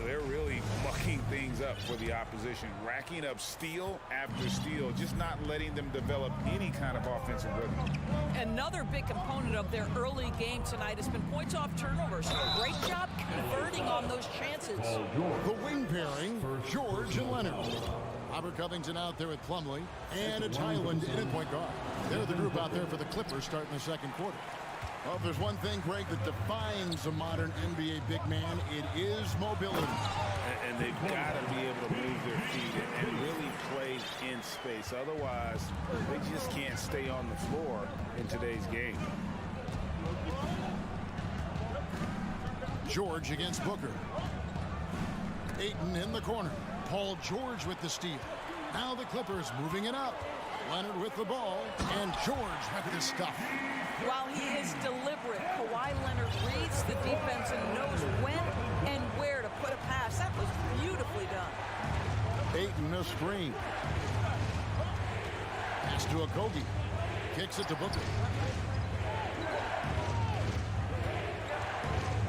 They're really mucking things up for the opposition, racking up steal after steal, just not letting them develop any kind of offensive rhythm. Another big component of their early game tonight has been points off turnovers. Great job converting on those chances. The wing pairing for George and Leonard. Robert Covington out there with Plumlee, and it's Highland in at point guard. They're the group out there for the Clippers starting the second quarter. Well, if there's one thing, Greg, that defines a modern NBA big man, it is mobility. And they've got to be able to move their feet and really play in space. Otherwise, they just can't stay on the floor in today's game. George against Booker. Ayton in the corner. Paul George with the steal. Now the Clippers moving it up. Leonard with the ball, and George with the stuff. While he is deliberate, Kawhi Leonard reads the defense and knows when and where to put a pass. That was beautifully done. Ayton a screen. Pass to Okogie. Kicks it to Booker.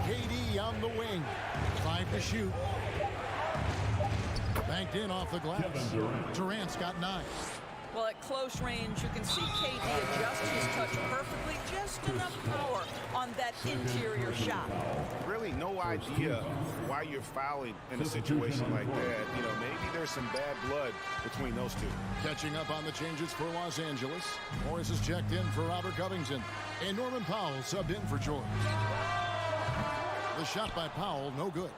KD on the wing. 5 to shoot. Banked in off the glass. Durant's got 9. Well, at close range, you can see KD adjust his touch perfectly, just enough power on that interior shot. Really no idea why you're fouling in a situation like that. You know, maybe there's some bad blood between those two. Catching up on the changes for Los Angeles. Morris is checked in for Robert Covington. And Norman Powell subbed in for George. The shot by Powell, no good.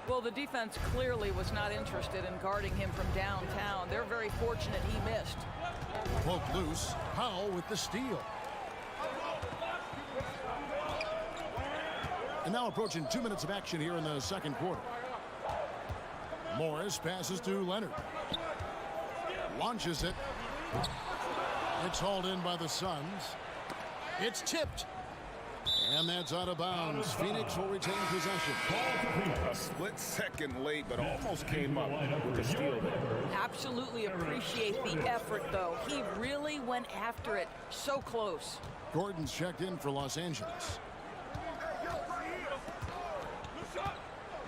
Well, the defense clearly was not interested in guarding him from downtown. They're very fortunate he missed. Poke loose. Powell with the steal. And now approaching 2 minutes of action here in the second quarter. Morris passes to Leonard. Launches it. It's hauled in by the Suns. It's tipped. And that's out of bounds. Phoenix will retain possession. A split second late, but almost came up with the steal there. Absolutely appreciate the effort, though. He really went after it. So close. Gordon's checked in for Los Angeles.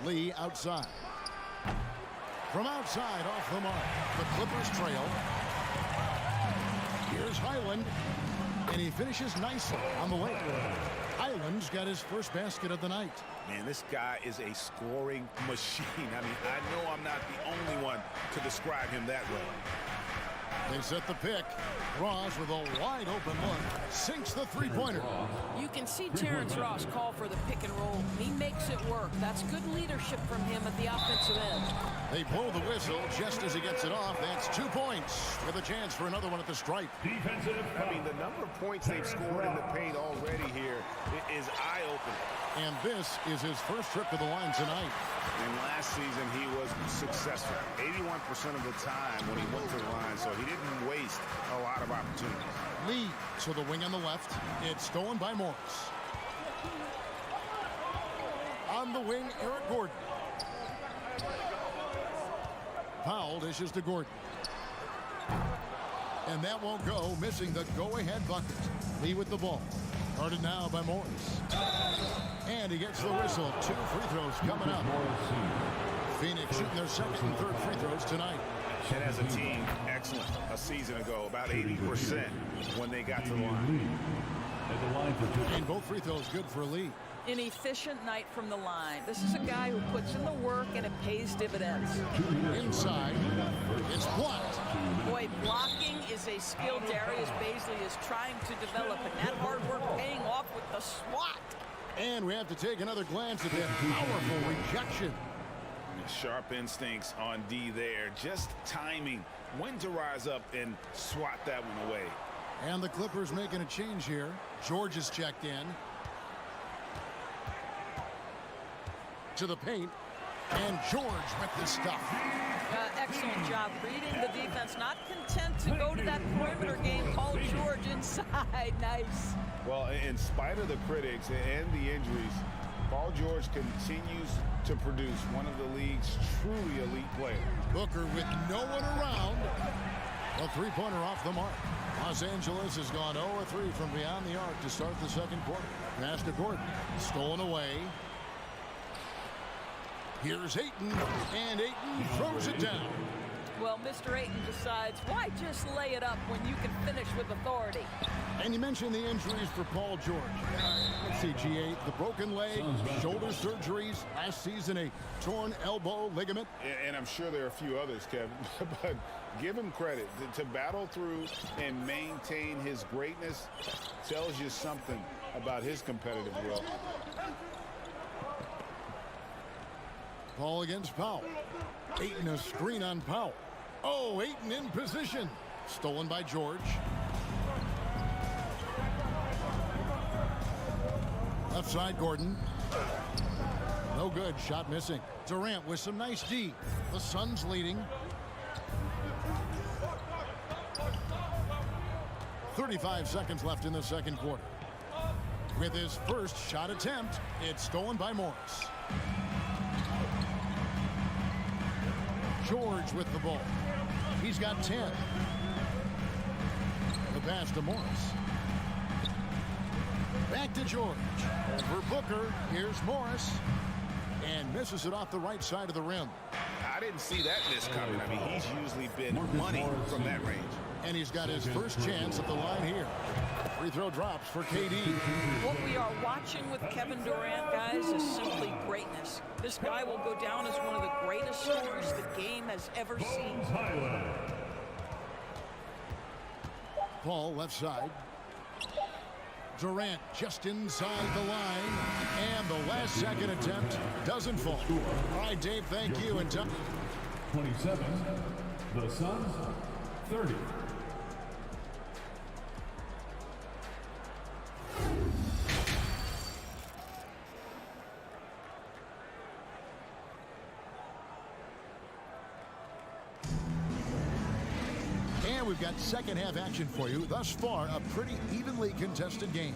Lee outside. From outside off the mark. The Clippers trail. Here's Highland. And he finishes nicely on the way. Highland's got his first basket of the night. Man, this guy is a scoring machine. I mean, I know I'm not the only one to describe him that way. They set the pick. Ross with a wide open look. Sinks the three-pointer. You can see Terrence Ross call for the pick and roll. He makes it work. That's good leadership from him at the offensive end. They blow the whistle just as he gets it off. That's 2 points with a chance for another one at the stripe. I mean, the number of points they've scored in the paint already here is eye-opening. And this is his first trip to the line tonight. And last season, he was successful 81% of the time when he went to the line, so he didn't waste a lot of opportunities. Covington. Lee to the wing on the left. It's stolen by Morris. On the wing, Eric Gordon. Powell dishes to Gordon. And that won't go, missing the go-ahead bucket. Lee with the ball. Guarded now by Morris. And he gets the whistle. 2 free throws coming up. Phoenix shooting their second and third free throws tonight. And as a team, excellent. A season ago, about 80% when they got to the line. And both free throws good for Lee. An efficient night from the line. This is a guy who puts in the work and it pays dividends. Inside, it's blocked. Boy, blocking is a skill Darius Baisley is trying to develop, and that hard work paying off with the swat. And we have to take another glance at that powerful rejection. Sharp instincts on D there. Just timing when to rise up and swat that one away. And the Clippers making a change here. George is checked in. To the paint. And George with the stuff. Excellent job reading the defense. Not content to go to that perimeter game. Paul George inside. Nice. Well, in spite of the critics and the injuries, Paul George continues to produce one of the league's truly elite players. Booker with no one around. A three-pointer off the mark. Los Angeles has gone 0-3 from beyond the arc to start the second quarter. Pass to Gordon. Stolen away. Here's Ayton, and Ayton throws it down. Well, Mr. Ayton decides, why just lay it up when you can finish with authority? And you mentioned the injuries for Paul George. Let's see, G8, the broken leg, shoulder surgeries, last season a torn elbow ligament. And I'm sure there are a few others, Kevin, but give him credit. To battle through and maintain his greatness tells you something about his competitive will. Paul against Powell. Ayton a screen on Powell. Oh, Ayton in position. Stolen by George. Left side, Gordon. No good. Shot missing. Durant with some nice D. The Suns leading. 35 seconds left in the second quarter. With his first shot attempt, it's stolen by Morris. George with the ball. He's got 10. The pass to Morris. Back to George. For Booker, here's Morris. And misses it off the right side of the rim. I didn't see that miss coming. I mean, he's usually been money from that range. And he's got his first chance at the line here. Free throw drops for KD. What we are watching with Kevin Durant, guys, is simply greatness. This guy will go down as one of the greatest scorers the game has ever seen. Paul left side. Durant just inside the line. And the last second attempt doesn't fall. All right, Dave, thank you. And 27, the Suns, 30. And we've got second half action for you. Thus far, a pretty evenly contested game.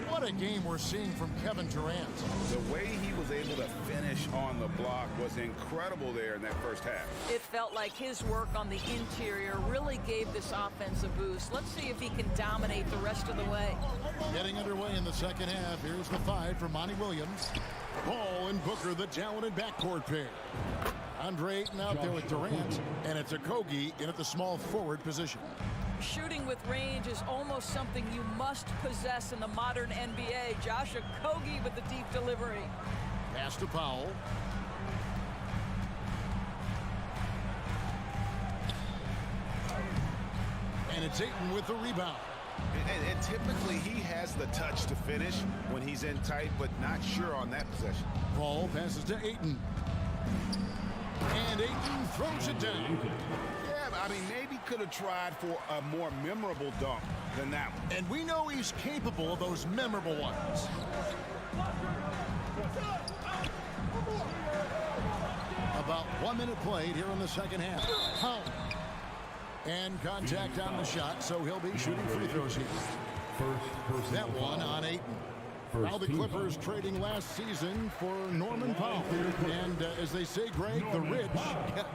What a game we're seeing from Kevin Durant. The way he was able to finish on the block was incredible there in that first half. It felt like his work on the interior really gave this offense a boost. Let's see if he can dominate the rest of the way. Getting underway in the second half. Here's the 5 for Monty Williams. Paul and Booker, the talented backcourt pair. Andre Ayton out there with Durant, and it's Okogie in at the small forward position. Shooting with range is almost something you must possess in the modern NBA. Josh Okogie with the deep delivery. Pass to Powell. And it's Ayton with the rebound. And typically he has the touch to finish when he's in tight, but not sure on that possession. Paul passes to Ayton. And Ayton throws it down. Yeah, I mean, maybe could have tried for a more memorable dunk than that one. And we know he's capable of those memorable ones. About 1 minute played here in the second half. Powell. And contact on the shot, so he'll be shooting free throws here. That one on Ayton. Now the Clippers trading last season for Norman Powell. And as they say, Greg, the rich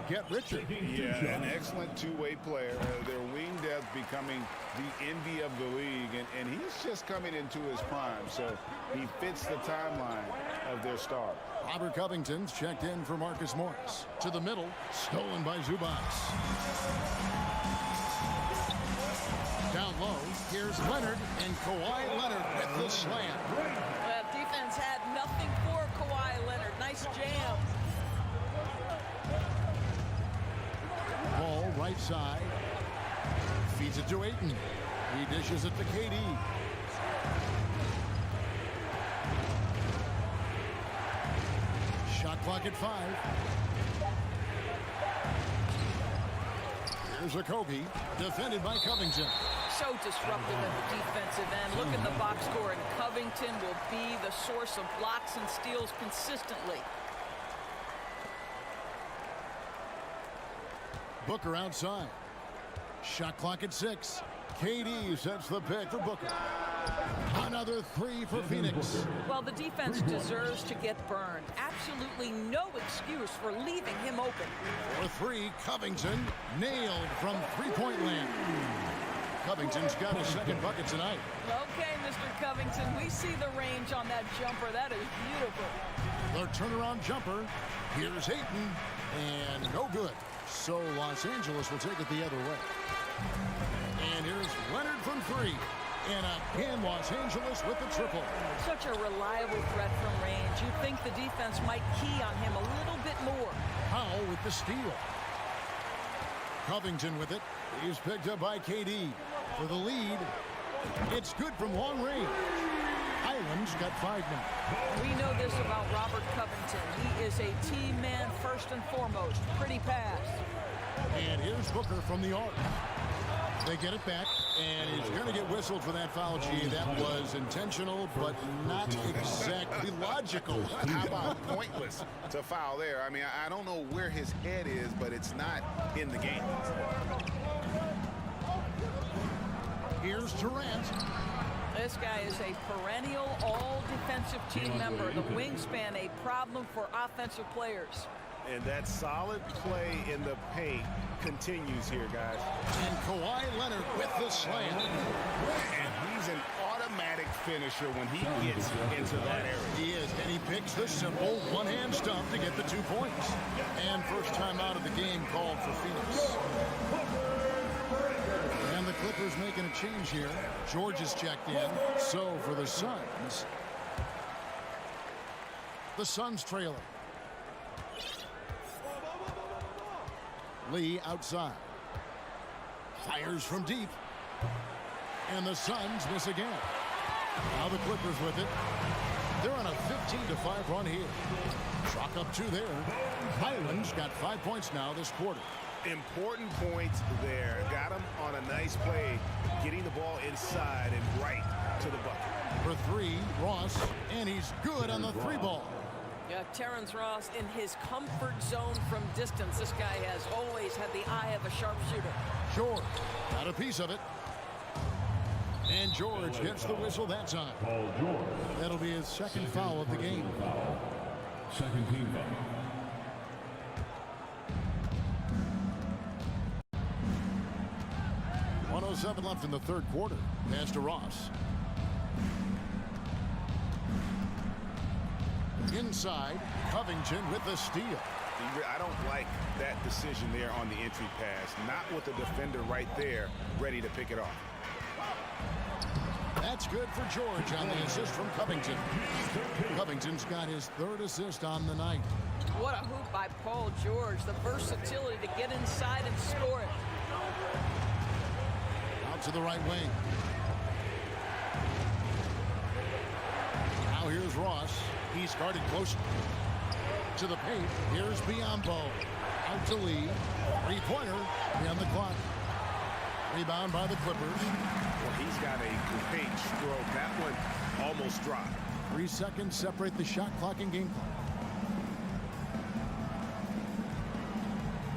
get richer. Yeah, an excellent two-way player. Their wing depth becoming the envy of the league. And he's just coming into his prime, so he fits the timeline of their star. Robert Covington's checked in for Marcus Morris. To the middle, stolen by Zubac. Down low, here's Leonard, and Kawhi Leonard with the slam. Well, defense had nothing for Kawhi Leonard. Nice jam. Ball right side. Feeds it to Ayton. He dishes it to KD. Shot clock at 5. Here's a Kobe, defended by Covington. So disruptive at the defensive end. Look at the box score, and Covington will be the source of blocks and steals consistently. Booker outside. Shot clock at 6. KD sets the pick for Booker. Another 3 for Phoenix. Well, the defense deserves to get burned. Absolutely no excuse for leaving him open. For 3, Covington nailed from three-point land. Covington's got his second bucket tonight. Okay, Mr. Covington, we see the range on that jumper. That is beautiful. The turnaround jumper. Here's Ayton, and no good. So Los Angeles will take it the other way. And here's Leonard from 3. And again, Los Angeles with the triple. Such a reliable threat from range. You'd think the defense might key on him a little bit more. Powell with the steal. Covington with it. He's picked up by KD. For the lead, it's good from long range. Highland's got 5 now. We know this about Robert Covington. He is a team man first and foremost. Pretty pass. And here's Booker from the arc. They get it back, and he's going to get whistled for that foul, G. That was intentional, but not exactly logical. How about pointless to foul there? I mean, I don't know where his head is, but it's not in the game. Here's Durant. This guy is a perennial all-defensive team member. The wingspan, a problem for offensive players. And that solid play in the paint continues here, guys. And Kawhi Leonard with the slam. And he's an automatic finisher when he gets into that area. He is, and he picks the simple one-hand stump to get the 2 points. And first time out of the game called for Phoenix. And the Clippers making a change here. George is checked in. So for the Suns trailing. Lee outside. Fires from deep. And the Suns miss again. Now the Clippers with it. They're on a 15-5 run here. Chalk up 2 there. Highland's got 5 points now this quarter. Important points there. Got him on a nice play, getting the ball inside and right to the bucket. For 3, Ross, and he's good on the 3 ball. Yeah, Terrence Ross in his comfort zone from distance. This guy has always had the eye of a sharpshooter. George got a piece of it. And George gets the whistle that time. That'll be his second foul of the game. Second team foul. 1:07 left in the third quarter. Pass to Ross. Inside, Covington with the steal. I don't like that decision there on the entry pass. Not with the defender right there, ready to pick it off. That's good for George on the assist from Covington. Covington's got his 3rd assist on the night. What a hoop by Paul George. The versatility to get inside and score it. Out to the right wing. Now here's Ross. He's guarded close to the paint. Here's Biyombo. Out to Lee. 3-pointer. On the clock. Rebound by the Clippers. Well, he's got a great stroke. That one almost dropped. 3 seconds separate the shot clock and game clock.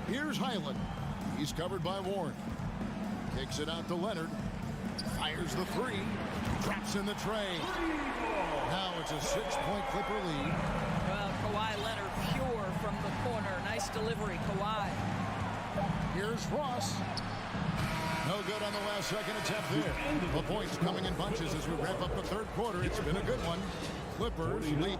Here's Highland. He's covered by Warren. Kicks it out to Leonard. Fires the three. Drops in the tray. Now it's a 6-point Clipper lead. Well, Kawhi Leonard pure from the corner. Nice delivery, Kawhi. Here's Ross. No good on the last second attempt there. The points coming in bunches as we wrap up the third quarter. It's been a good one. Clippers lead.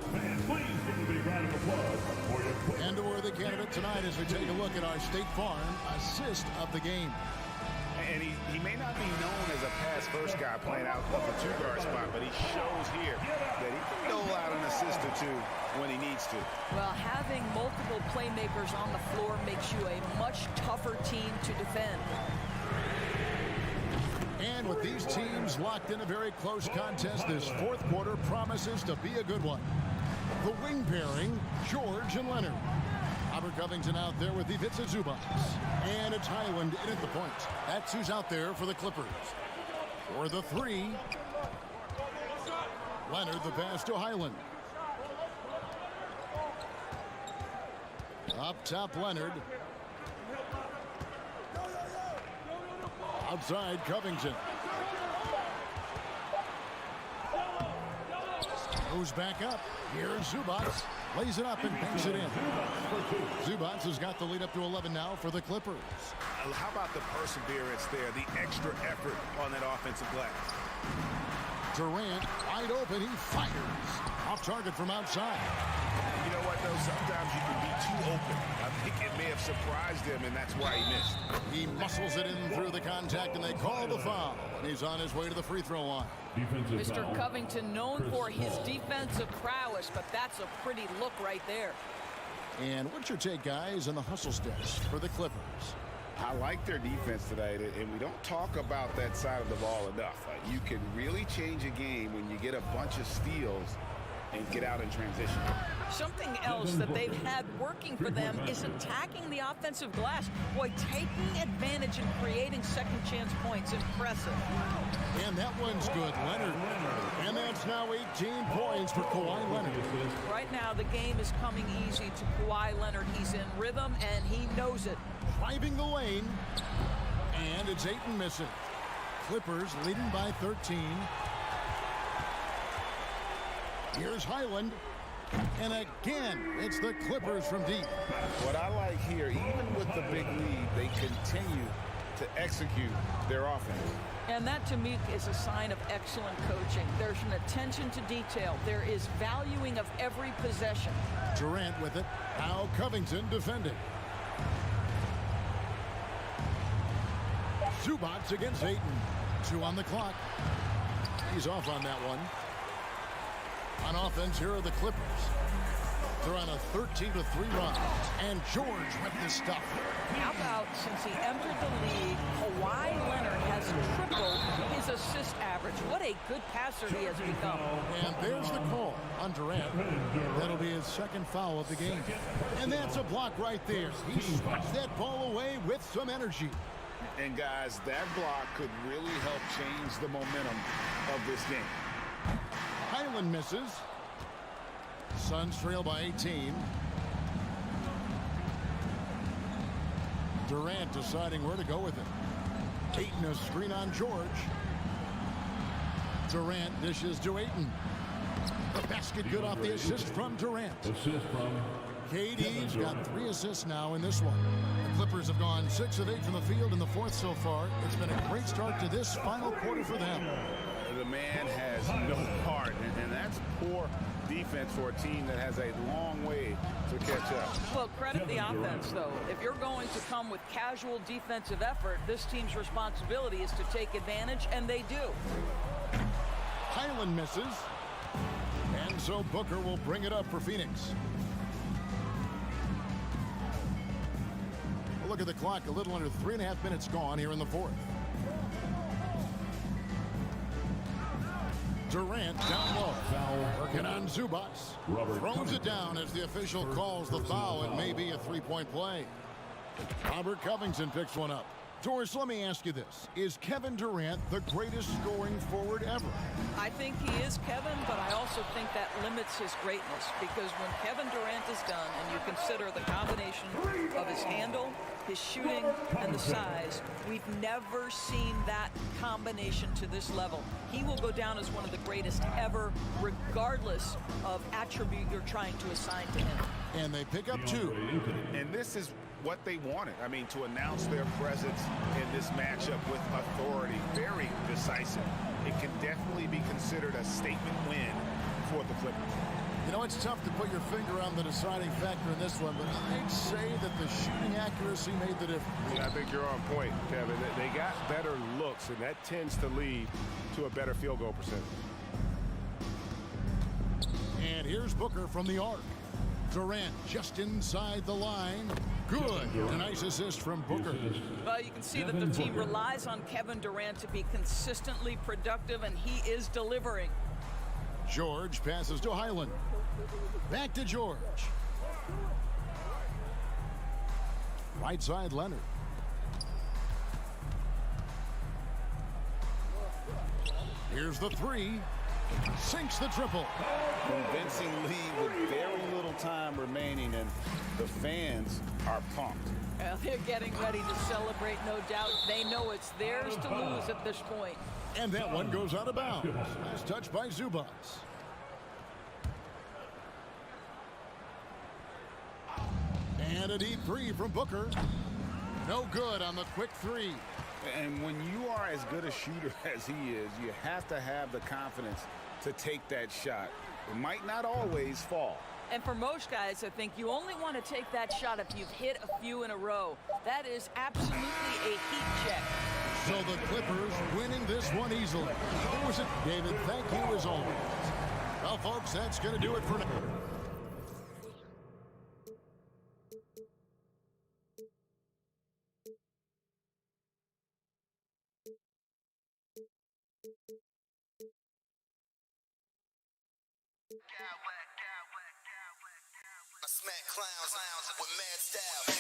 And a worthy candidate tonight as we take a look at our State Farm assist of the game. And he may not be known as a pass-first guy playing out of the two-guard spot, but he shows here that he can dole out an assist or two when he needs to. Well, having multiple playmakers on the floor makes you a much tougher team to defend. And with these teams locked in a very close contest, this fourth quarter promises to be a good one. The wing pairing, George and Leonard. Robert Covington out there with Ivica Zubac. And it's Highland in at the point. That's who's out there for the Clippers. For the three, Leonard, the pass to Highland. Up top, Leonard. Outside, Covington. Moves back up. Here's Zubac. Lays it up and banks it in. Zubac has got the lead up to 11 now for the Clippers. How about the perseverance there, the extra effort on that offensive glass? Durant, wide open, he fires. Off target from outside. You know what, though? Sometimes you can be too open. I think it may have surprised him, and that's why he missed. He muscles it in through the contact, and they call the foul. And he's on his way to the free throw line. Mr. Covington known for his defensive prowess, but that's a pretty look right there. And what's your take, guys, on the hustle steps for the Clippers? I like their defense today, and we don't talk about that side of the ball enough. You can really change a game when you get a bunch of steals and get out in transition. Something else that they've had working for them is attacking the offensive glass. Boy, taking advantage and creating second chance points. Impressive. And that one's good, Leonard. And that's now 18 points for Kawhi Leonard. Right now, the game is coming easy to Kawhi Leonard. He's in rhythm, and he knows it. Driving the lane. And it's Ayton missing. Clippers leading by 13. Here's Highland. And again, it's the Clippers from deep. What I like here, even with the big lead, they continue to execute their offense. And that, to me, is a sign of excellent coaching. There's an attention to detail. There is valuing of every possession. Durant with it. Now Covington defending. Zubac against Ayton. 2 on the clock. He's off on that one. On offense, here are the Clippers. They're on a 13-3 run. And George with this stuff. How about since he entered the league, Kawhi Leonard has tripled his assist average. What a good passer he has become. And there's the call on Durant. That'll be his second foul of the game. And that's a block right there. He swats that ball away with some energy. And guys, that block could really help change the momentum of this game. Highland misses. Suns trail by 18. Durant deciding where to go with it. Ayton a screen on George. Durant dishes to Ayton. The basket good off the assist from Durant. Assist from KD's got 3 assists now in this one. The Clippers have gone 6 of 8 from the field in the fourth so far. It's been a great start to this final quarter for them. The man has no heart, and that's poor defense for a team that has a long way to catch up. Well, credit the offense, though. If you're going to come with casual defensive effort, this team's responsibility is to take advantage, and they do. Highland misses. And so Booker will bring it up for Phoenix. Look at the clock, a little under 3.5 minutes gone here in the fourth. Durant down low. Working on Zubac. Throws it down as the official calls the foul. It may be a 3-point play. Robert Covington picks one up. Doris, let me ask you this. Is Kevin Durant the greatest scoring forward ever? I think he is, Kevin, but I also think that limits his greatness, because when Kevin Durant is done and you consider the combination of his handle, his shooting, and the size, we've never seen that combination to this level. He will go down as one of the greatest ever, regardless of attribute you're trying to assign to him. And they pick up 2. And this is what they wanted. I mean, to announce their presence in this matchup with authority, very decisive. It can definitely be considered a statement win for the Clippers. You know, it's tough to put your finger on the deciding factor in this one, but I'd say that the shooting accuracy made the difference. Yeah, I think you're on point, Kevin. They got better looks, and that tends to lead to a better field goal percentage. And here's Booker from the arc. Durant just inside the line. Good. A nice assist from Booker. Well, you can see that the team relies on Kevin Durant to be consistently productive, and he is delivering. George passes to Highland. Back to George. Right side, Leonard. Here's the 3. Sinks the triple. Convincing lead with very little time remaining, and the fans are pumped. Well, they're getting ready to celebrate, no doubt. They know it's theirs to lose at this point. And that one goes out of bounds. Nice touch by Zubac. And a deep 3 from Booker. No good on the quick 3. And when you are as good a shooter as he is, you have to have the confidence to take that shot. It might not always fall. And for most guys, I think you only want to take that shot if you've hit a few in a row. That is absolutely a heat check. So the Clippers winning this one easily. It was David, thank you as always. Well, folks, that's going to do it for now. I smack clowns with mad style.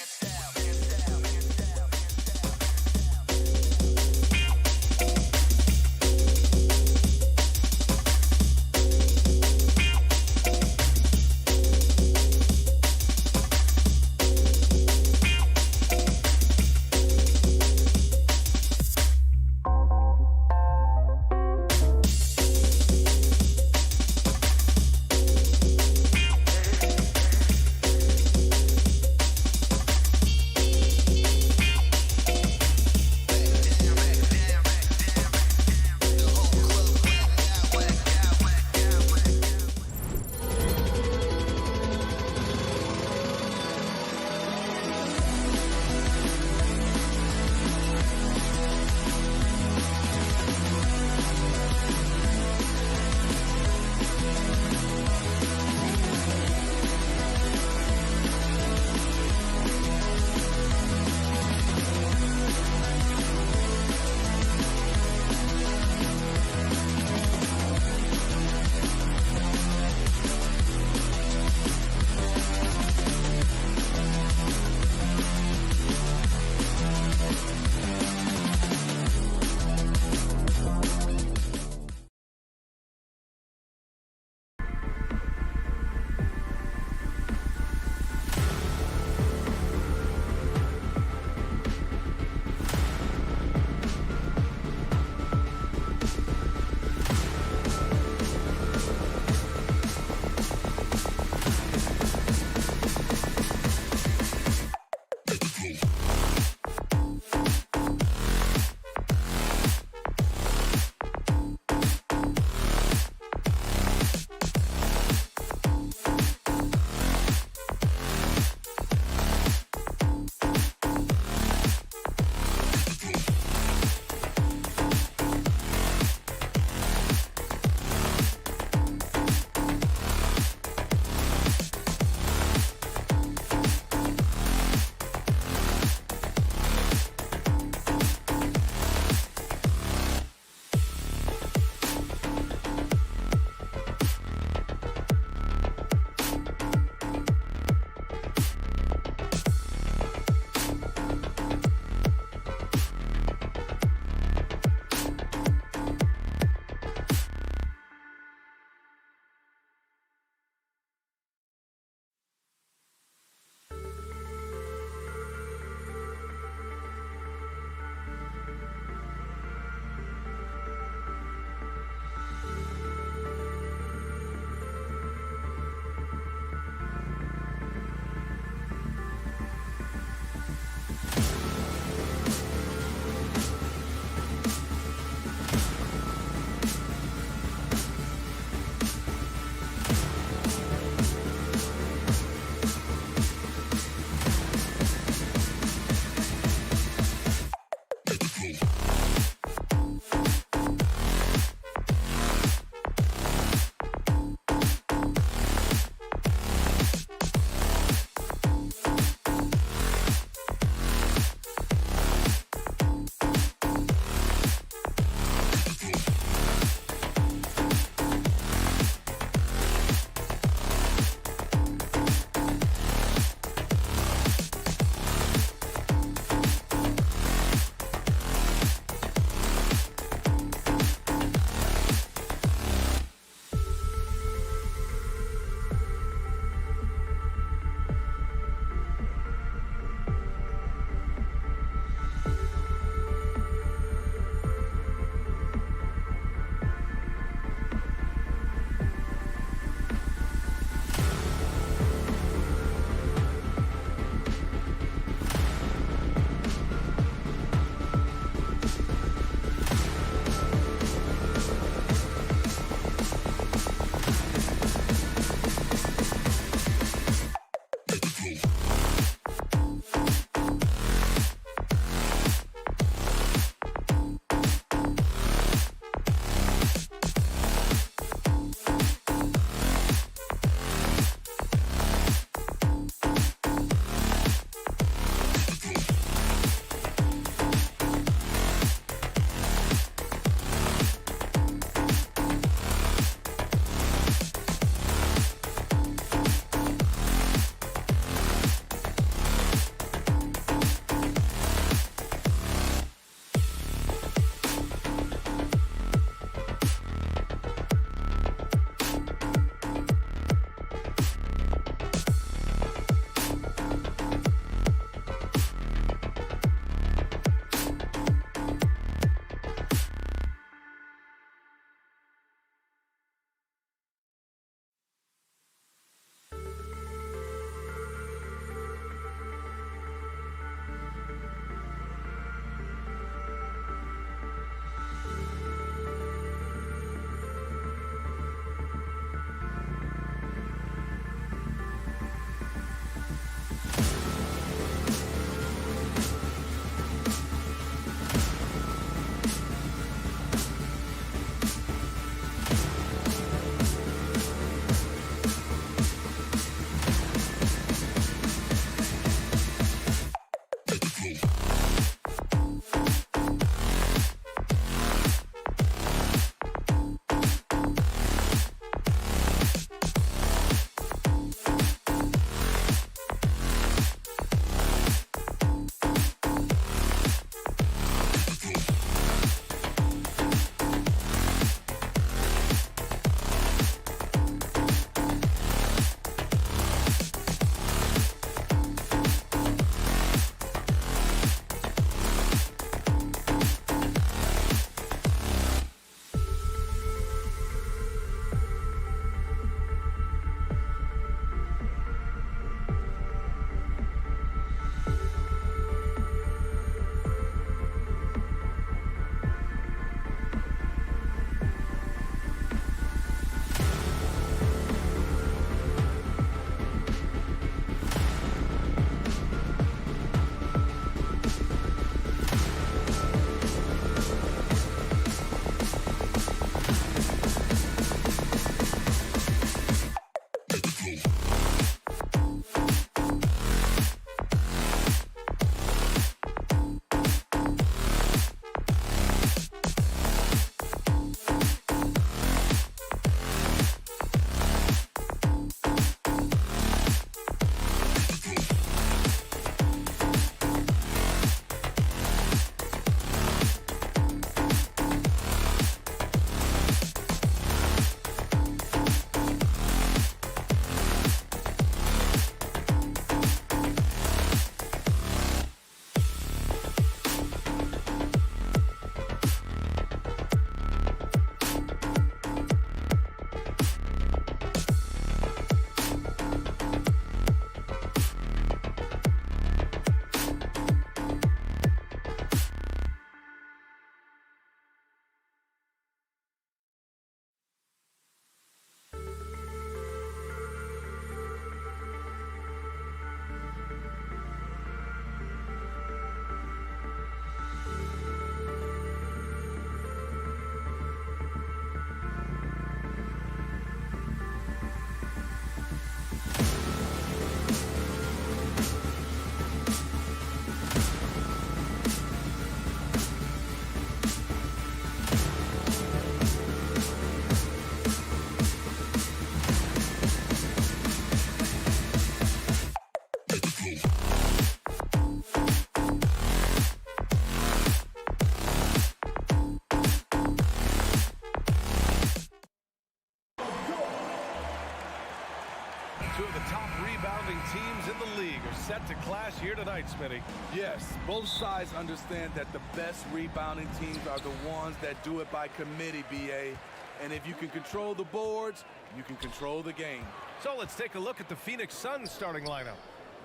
rebounding teams in the league are set to clash here tonight, Smitty. Yes, both sides understand that the best rebounding teams are the ones that do it by committee, BA. And if you can control the boards, you can control the game. So let's take a look at the Phoenix Suns starting lineup.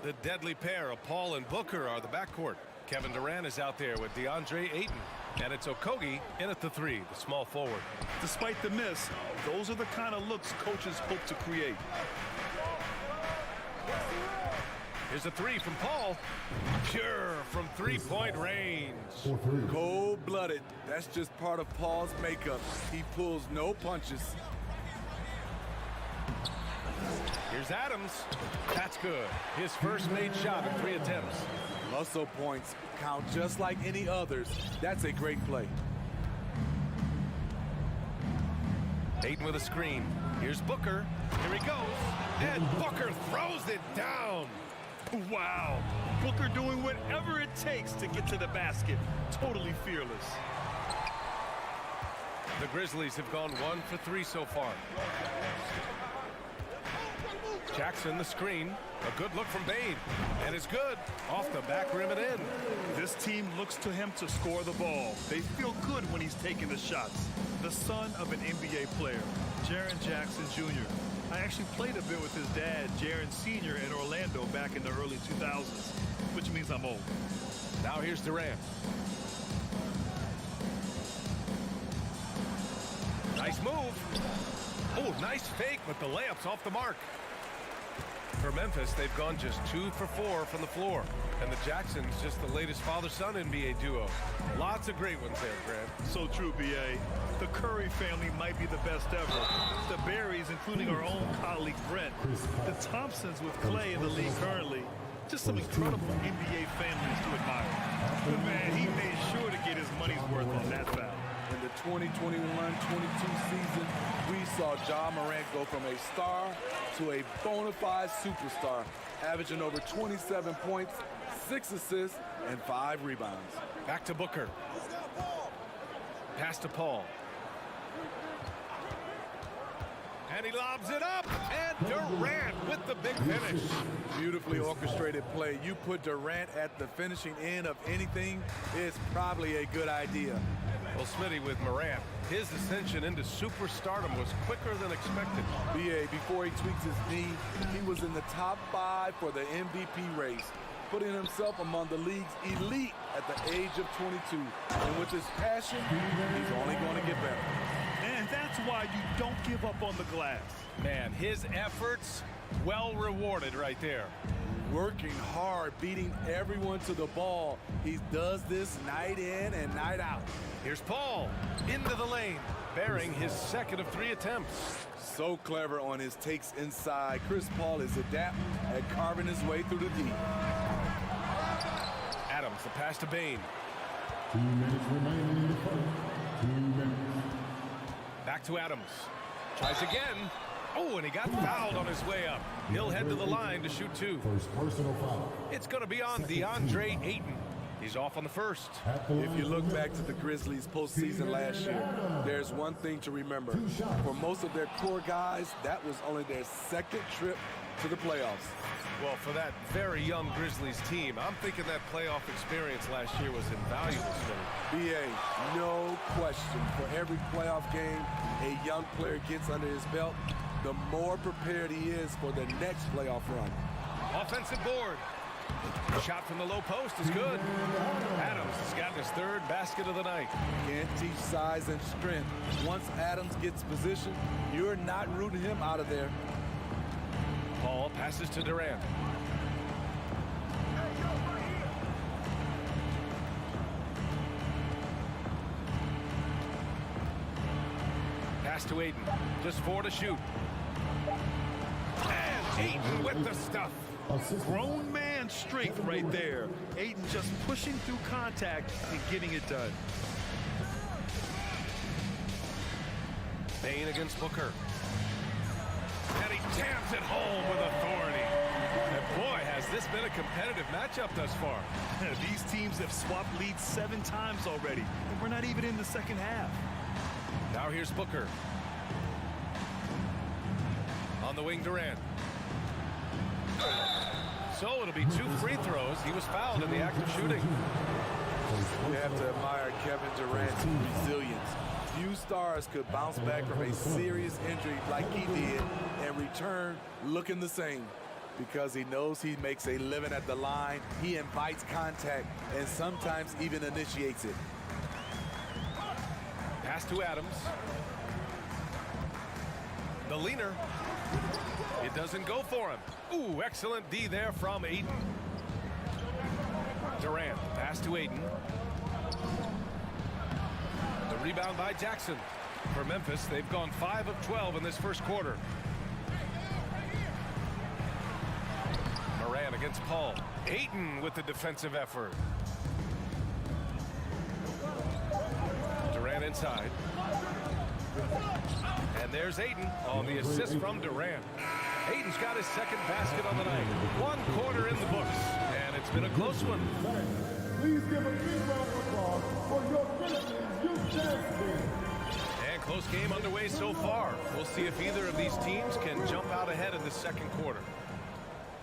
The deadly pair of Paul and Booker are the backcourt. Kevin Durant is out there with DeAndre Ayton. And it's Okogie in at the 3, the small forward. Despite the miss, those are the kind of looks coaches hope to create. Here's a 3 from Paul. Pure from three-point range. Cold-blooded. That's just part of Paul's makeup. He pulls no punches. Here's Adams. That's good. His first made shot in 3 attempts. Hustle points count just like any others. That's a great play. Ayton with a screen. Here's Booker. Here he goes. And Booker throws it down. Wow. Booker doing whatever it takes to get to the basket. Totally fearless. The Grizzlies have gone 1 for 3 so far. Jackson the screen. A good look from Bane. And it's good. Off the back rim and in. This team looks to him to score the ball. They feel good when he's taking the shots. The son of an NBA player, Jaren Jackson Jr. I actually played a bit with his dad, Jaren Sr. in Orlando back in the early 2000s, which means I'm old. Now here's Durant. Nice move. Oh, nice fake, but the layup's off the mark. For Memphis, they've gone just 2 for 4 from the floor. And the Jacksons just the latest father-son NBA duo. Lots of great ones there, Grant. So true, B.A. The Curry family might be the best ever. The Berries, including our own colleague Brent. The Thompsons with Clay in the league currently. Just some incredible NBA families to admire. But man, he made sure to get his money's worth on that foul. In the 2021-22 season, we saw Ja Morant go from a star to a bona fide superstar, averaging over 27 points, 6 assists, and 5 rebounds. Back to Booker. Pass to Paul. And he lobs it up. And Durant with the big finish. Beautifully orchestrated play. You put Durant at the finishing end of anything, it's probably a good idea. Well, Smitty, with Morant, his ascension into superstardom was quicker than expected. B.A., before he tweaked his knee, he was in the top 5 for the MVP race, putting himself among the league's elite at the age of 22. And with his passion, he's only going to get better. And that's why you don't give up on the glass. Man, his efforts well rewarded right there. Working hard, beating everyone to the ball. He does this night in and night out. Here's Paul into the lane, bearing his second of 3 attempts. So clever on his takes inside. Chris Paul is adept at carving his way through the deep. Adams, the pass to Bane. 2 minutes remaining in the first. 2 minutes. Back to Adams. Tries again. Oh, and he got fouled on his way up. He'll head to the line to shoot 2. First personal foul. It's going to be on DeAndre Ayton. He's off on the first. If you look back to the Grizzlies postseason last year, there's one thing to remember. For most of their core guys, that was only their second trip to the playoffs. Well, for that very young Grizzlies team, I'm thinking that playoff experience last year was invaluable. B.A., no question. For every playoff game a young player gets under his belt, the more prepared he is for the next playoff run. Offensive board. Shot from the low post is good. Adams has gotten his 3rd basket of the night. Can't teach size and strength. Once Adams gets position, you're not rooting him out of there. Paul passes to Durant. Pass to Ayton. Just 4 to shoot. And Ayton with the stuff. Grown man strength right there. Ayton just pushing through contact and getting it done. Bane against Booker. And he jams it home with authority. And boy, has this been a competitive matchup thus far. These teams have swapped leads 7 times already, and we're not even in the second half. Now here's Booker. On the wing, Durant. So it'll be 2 free throws. He was fouled in the act of shooting. You have to admire Kevin Durant's resilience. Few stars could bounce back from a serious injury like he did and return looking the same. Because he knows he makes a living at the line, he invites contact and sometimes even initiates it. Pass to Adams. The leaner. It doesn't go for him. Ooh, excellent D there from Aiden. Durant, pass to Aiden. The rebound by Jackson. For Memphis, they've gone 5 of 12 in this first quarter. Moran against Paul. Ayton with the defensive effort. Durant inside. And there's Ayton on the assist from Durant. Ayton's got his second basket on the night. 1 quarter in the books, and it's been a close one. Please give a big round of applause for your Grizzlies youth dance team. And close game underway so far. We'll see if either of these teams can jump out ahead in the second quarter.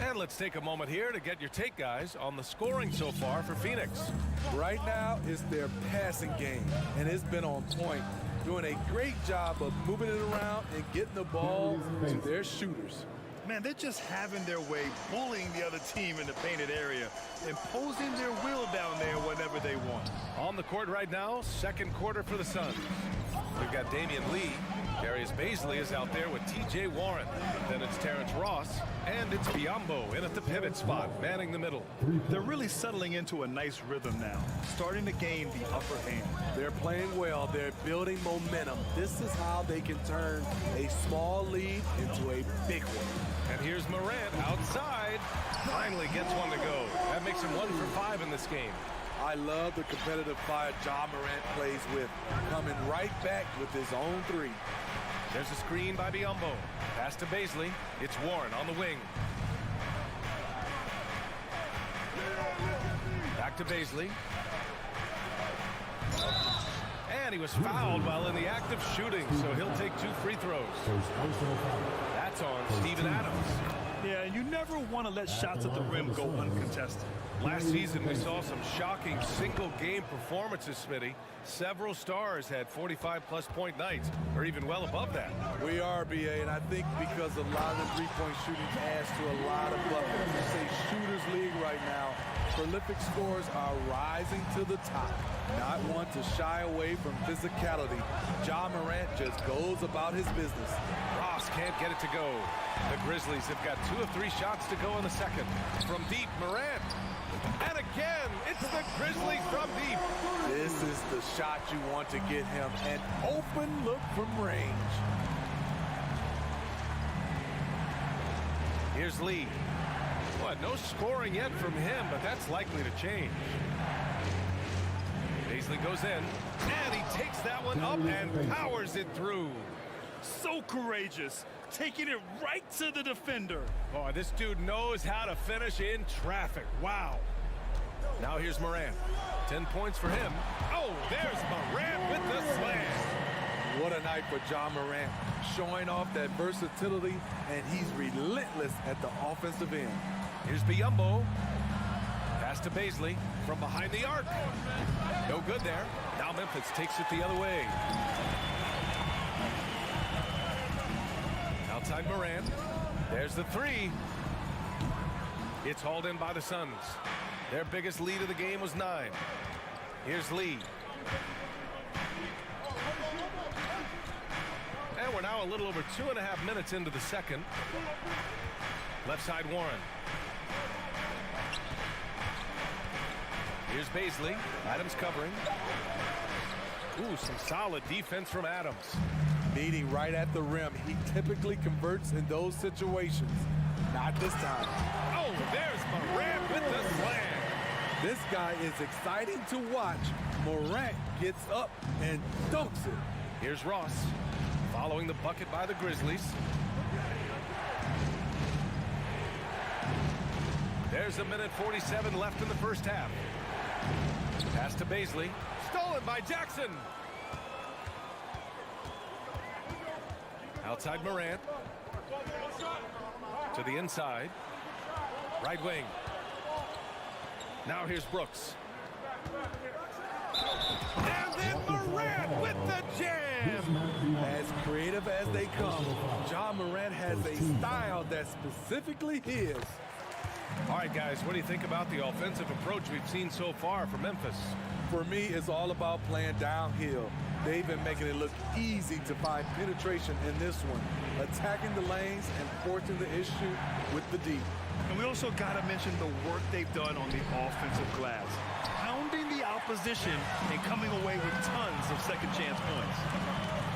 And let's take a moment here to get your take, guys, on the scoring so far for Phoenix. Right now, it's their passing game, and it's been on point, doing a great job of moving it around and getting the ball to their shooters. Man, they're just having their way, bullying the other team in the painted area, imposing their will down there whenever they want. On the court right now, second quarter for the Suns. We've got Damian Lee. Darius Baisley is out there with T.J. Warren. Then it's Terrence Ross, and it's Biyombo in at the pivot spot, manning the middle. They're really settling into a nice rhythm now, starting to gain the upper hand. They're playing well. They're building momentum. This is how they can turn a small lead into a big one. And here's Morant outside. Finally gets one to go. That makes him 1 for 5 in this game. I love the competitive fire Ja Morant plays with, coming right back with his own 3. There's a screen by Biyombo. Pass to Baisley. It's Warren on the wing. Back to Baisley. And he was fouled while in the act of shooting, so he'll take 2 free throws. That's on Steven Adams. Yeah, you never want to let shots at the rim go uncontested. Last season, we saw some shocking single-game performances, Smitty. Several stars had 45-plus point nights, or even well above that. We are, B.A., and I think because a lot of the three-point shooting adds to a lot of buckets. It's a shooter's league right now. Prolific scorers are rising to the top. Not one to shy away from physicality. Ja Morant just goes about his business. Ross can't get it to go. The Grizzlies have got 2 of 3 shots to go in the second. From deep, Morant. And again, it's the Grizzlies from deep. This is the shot you want to get him. An open look from range. Here's Lee. What, no scoring yet from him, but that's likely to change. Baisley goes in, and he takes that one up and powers it through. So courageous, taking it right to the defender. Boy, this dude knows how to finish in traffic. Wow. Now here's Morant. 10 points for him. Oh, there's Morant with the slam. What a night for Ja Morant, showing off that versatility, and he's relentless at the offensive end. Here's Biyombo. Pass to Baisley from behind the arc. No good there. Now Memphis takes it the other way. Outside Morant. There's the 3. It's hauled in by the Suns. Their biggest lead of the game was 9. Here's Lee. And we're now a little over 2.5 minutes into the second. Left side Warren. Here's Baisley. Adams covering. Ooh, some solid defense from Adams. Meeting right at the rim. He typically converts in those situations. Not this time. Oh, there's Morant with the slam. This guy is exciting to watch. Morant gets up and dunks it. Here's Ross. Following the bucket by the Grizzlies. There's 1:47 left in the first half. Pass to Baisley. Stolen by Jackson. Outside Morant. To the inside. Right wing. Now here's Brooks. And then Morant with the jam. As creative as they come, Ja Morant has a style that's specifically his. All right, guys, what do you think about the offensive approach we've seen so far from Memphis? For me, it's all about playing downhill. They've been making it look easy to find penetration in this one, attacking the lanes and forcing the issue with the D. And we also got to mention the work they've done on the offensive glass, pounding the opposition and coming away with tons of second chance points.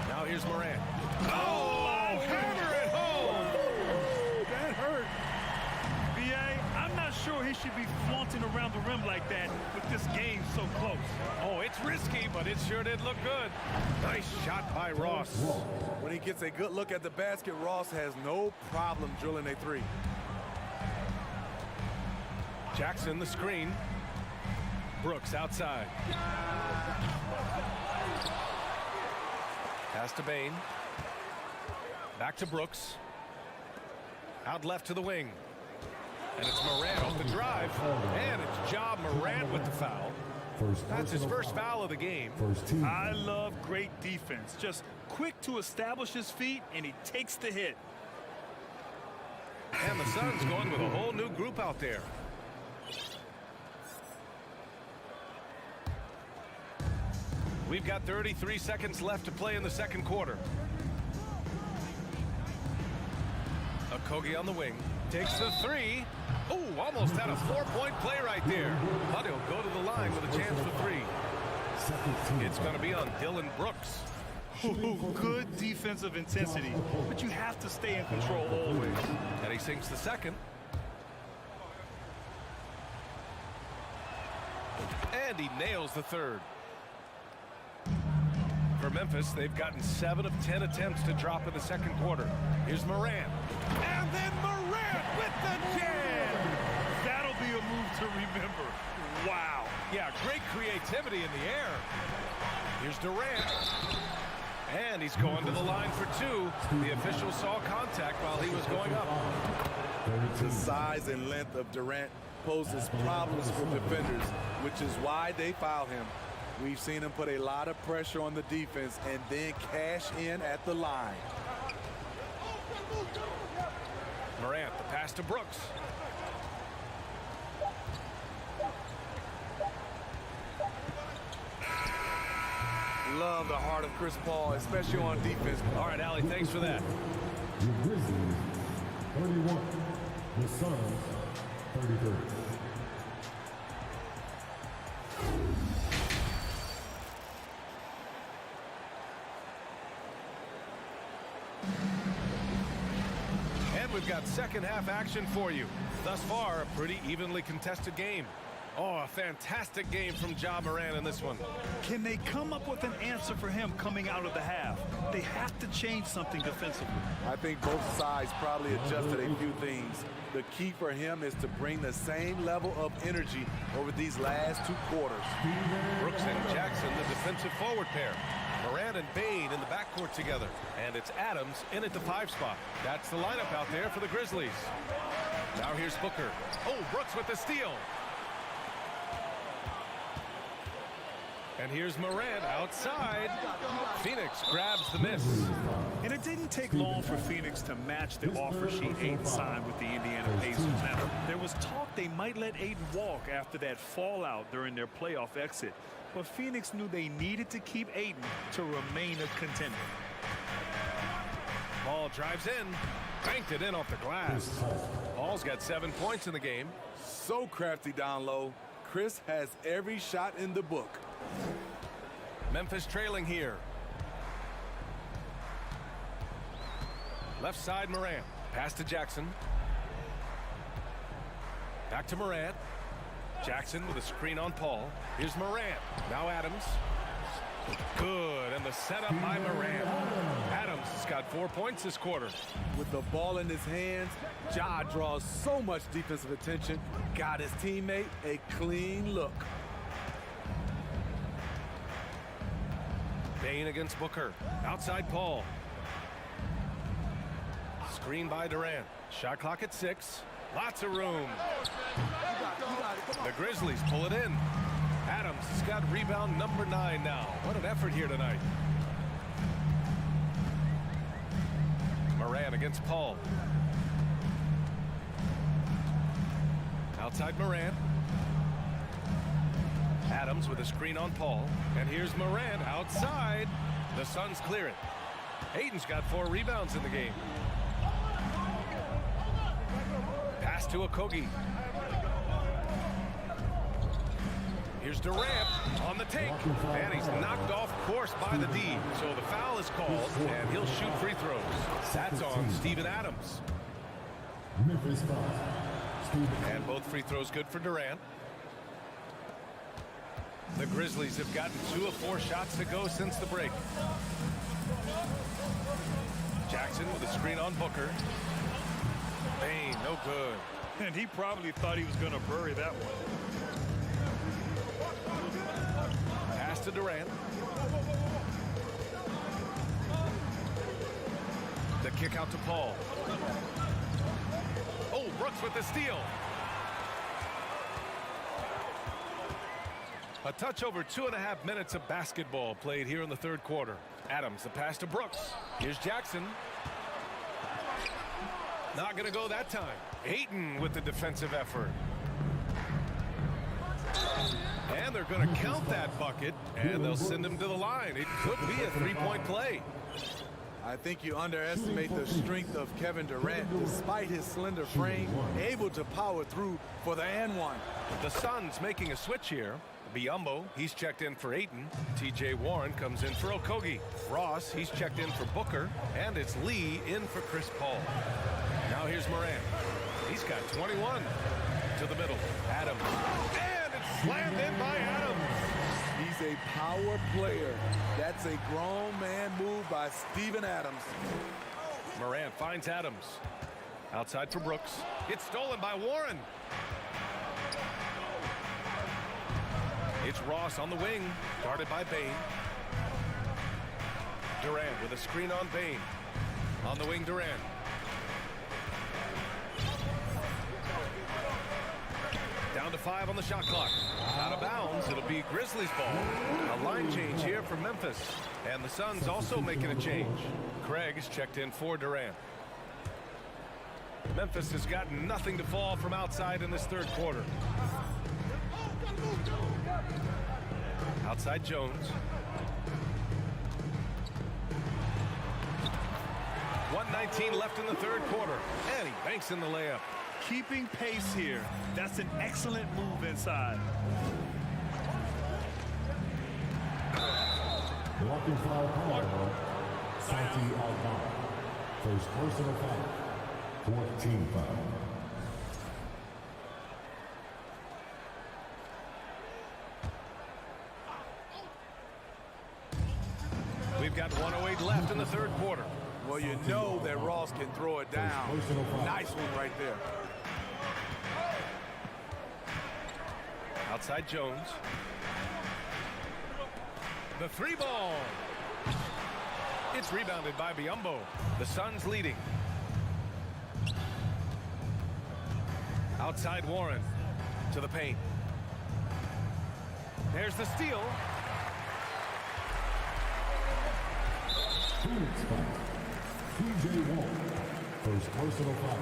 Now here's Morant. Oh, hammer it home! That hurt. BA, I'm not sure he should be flaunting around the rim like that with this game so close. Oh, it's risky, but it sure did look good. Nice shot by Ross. When he gets a good look at the basket, Ross has no problem drilling a three. Jackson, the screen. Brooks outside. Pass to Bain. Back to Brooks. Out left to the wing. And it's Morant off the drive. And it's Ja Morant with the foul. That's his first foul of the game. I love great defense. Just quick to establish his feet, and he takes the hit. And the Suns going with a whole new group out there. We've got 33 seconds left to play in the second quarter. Okogie on the wing. Takes the three. Oh, almost had a 4-point play right there. But he'll go to the line with a chance for three. It's going to be on Dylan Brooks. Good defensive intensity, but you have to stay in control always. And he sinks the second. And he nails the third. For Memphis, they've gotten 7 of 10 attempts to drop in the second quarter. Here's Morant. And then Morant with the jam! That'll be a move to remember. Wow. Yeah, great creativity in the air. Here's Durant. And he's going to the line for two. The official saw contact while he was going up. The size and length of Durant poses problems for defenders, which is why they foul him. We've seen him put a lot of pressure on the defense and then cash in at the line. Morant, the pass to Brooks. Love the heart of Chris Paul, especially on defense. All right, Allie, thanks for that. The Grizzlies, 31. The Suns, 33. And we've got second half action for you. Thus far, a pretty evenly contested game. Oh, a fantastic game from Ja Morant in this one. Can they come up with an answer for him coming out of the half? They have to change something defensively. I think both sides probably adjusted a few things. The key for him is to bring the same level of energy over these last two quarters. Brooks and Jackson, the defensive forward pair. Morant and Bain in the backcourt together. And it's Adams in at the 5 spot. That's the lineup out there for the Grizzlies. Now here's Booker. Oh, Brooks with the steal. And here's Morant outside. Phoenix grabs the miss. And it didn't take long for Phoenix to match the offer sheet Ayton signed with the Indiana Pacers. Now, there was talk they might let Ayton walk after that fallout during their playoff exit. But Phoenix knew they needed to keep Ayton to remain a contender. Ball drives in. Banked it in off the glass. Paul's got 7 points in the game. So crafty down low. Chris has every shot in the book. Memphis trailing here. Left side Morant. Pass to Jackson. Back to Morant. Jackson with a screen on Paul. Here's Morant. Now Adams. Good. And the setup by Morant. Adams has got 4 points this quarter. With the ball in his hands, Ja draws so much defensive attention. Got his teammate a clean look. Bain against Booker. Outside Paul. Screen by Durant. Shot clock at 6. Lots of room. The Grizzlies pull it in. Adams has got rebound number 9 now. What an effort here tonight. Moran against Paul. Outside Moran. Adams with a screen on Paul. And here's Moran outside. The Suns clear it. Hayden's got 4 rebounds in the game. Pass to Okogie. Here's Durant on the take. And he's knocked off course by the D. So the foul is called, and he'll shoot free throws. That's on Steven Adams. Memphis foul. And both free throws good for Durant. The Grizzlies have gotten 2 of 4 shots to go since the break. Jackson with a screen on Booker. Bain, no good. And he probably thought he was going to bury that one. Pass to Durant. The kick out to Paul. Oh, Brooks with the steal. A touch over 2.5 minutes of basketball played here in the third quarter. Adams, the pass to Brooks. Here's Jackson. Not going to go that time. Ayton with the defensive effort. And they're going to count that bucket, and they'll send him to the line. It could be a 3-point play. I think you underestimate the strength of Kevin Durant. Despite his slender frame, able to power through for the and one. The Suns making a switch here. Biyombo, he's checked in for Ayton. TJ Warren comes in for Okogie. Ross, he's checked in for Booker. And it's Lee in for Chris Paul. Now here's Moran. He's got 21. To the middle. Adams. And it's slammed in by Adams. He's a power player. That's a grown man move by Steven Adams. Moran finds Adams. Outside for Brooks. It's stolen by Warren. It's Ross on the wing. Guarded by Bain. Durant with a screen on Bain. On the wing, Durant. Down to 5 on the shot clock. Out of bounds. It'll be Grizzlies ball. A line change here for Memphis. And the Suns also making a change. Craig is checked in for Durant. Memphis has got nothing to fall from outside in this third quarter. Outside Jones. 1:19 left in the third quarter. And he banks in the layup. Keeping pace here. That's an excellent move inside. Blocking foul called. Santi Aldama. First personal foul. 14 foul. We've got 1:08 left in the third quarter. Well, you know that Ross can throw it down. Nice one right there. Outside Jones. The 3 ball. It's rebounded by Biyombo. The Suns leading. Outside Warren. To the paint. There's the steal. Phoenix foul. TJ Warren. First personal foul.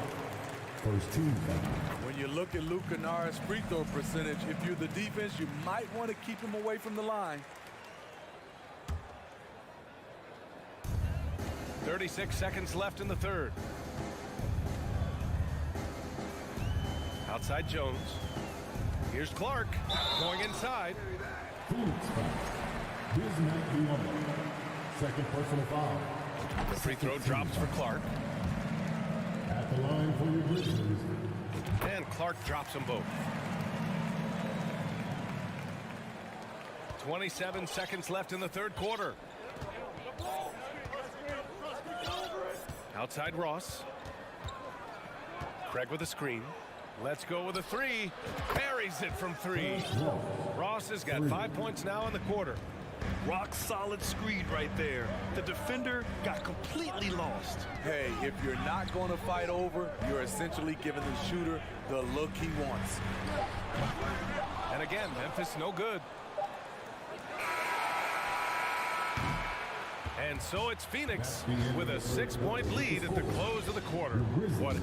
First team foul. When you look at Luke Kennard's free throw percentage, if you're the defense, you might want to keep him away from the line. 36 seconds left in the third. Outside Jones. Here's Clark going inside. Phoenix foul. Bismack Biyombo. Second personal foul. The free throw drops for Clark. At the line for your Grizzlies. And Clark drops them both. 27 seconds left in the third quarter. Outside Ross. Craig with a screen. Let's go with a 3. Buries it from 3. Ross has got 5 points now in the quarter. Rock solid screen right there. The defender got completely lost. Hey, if you're not going to fight over, you're essentially giving the shooter the look he wants. And again, Memphis no good. And so it's Phoenix with a 6-point lead at the close of the quarter. What?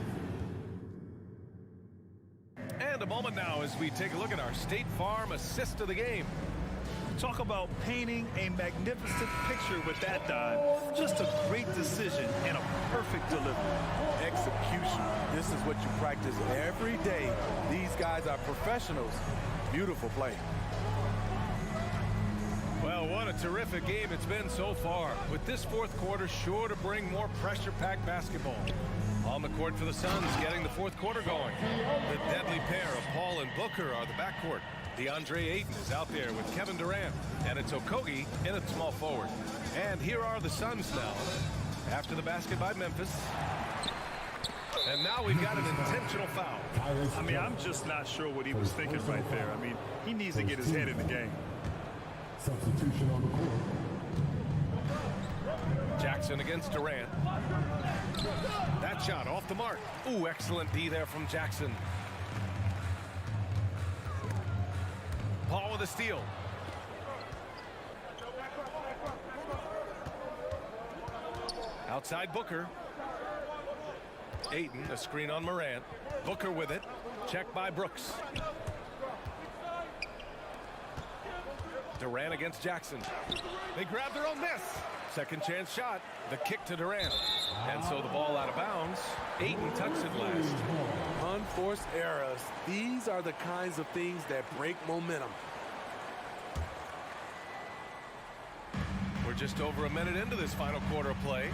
And a moment now as we take a look at our State Farm assist of the game. Talk about painting a magnificent picture with that dive. Just a great decision and a perfect delivery. Execution. This is what you practice every day. These guys are professionals. Beautiful play. Well, what a terrific game it's been so far, with this fourth quarter sure to bring more pressure-packed basketball. On the court for the Suns, getting the fourth quarter going. The deadly pair of Paul and Booker are the backcourt. DeAndre Ayton is out there with Kevin Durant, and it's Okogie in at small forward. And here are the Suns now, after the basket by Memphis. And now we've got an intentional foul. I mean, I'm just not sure what he was thinking right there. I mean, he needs to get his head in the game. Substitution on the court. Jackson against Durant. That shot off the mark. Ooh, excellent D there from Jackson. Paul with a steal. Outside Booker. Ayton, a screen on Morant. Booker with it. Checked by Brooks. Durant against Jackson. They grab their own miss. Second chance shot. The kick to Durant. And so the ball out of bounds. Ayton touched it last. Unforced errors. These are the kinds of things that break momentum. We're just over a minute into this final quarter of play.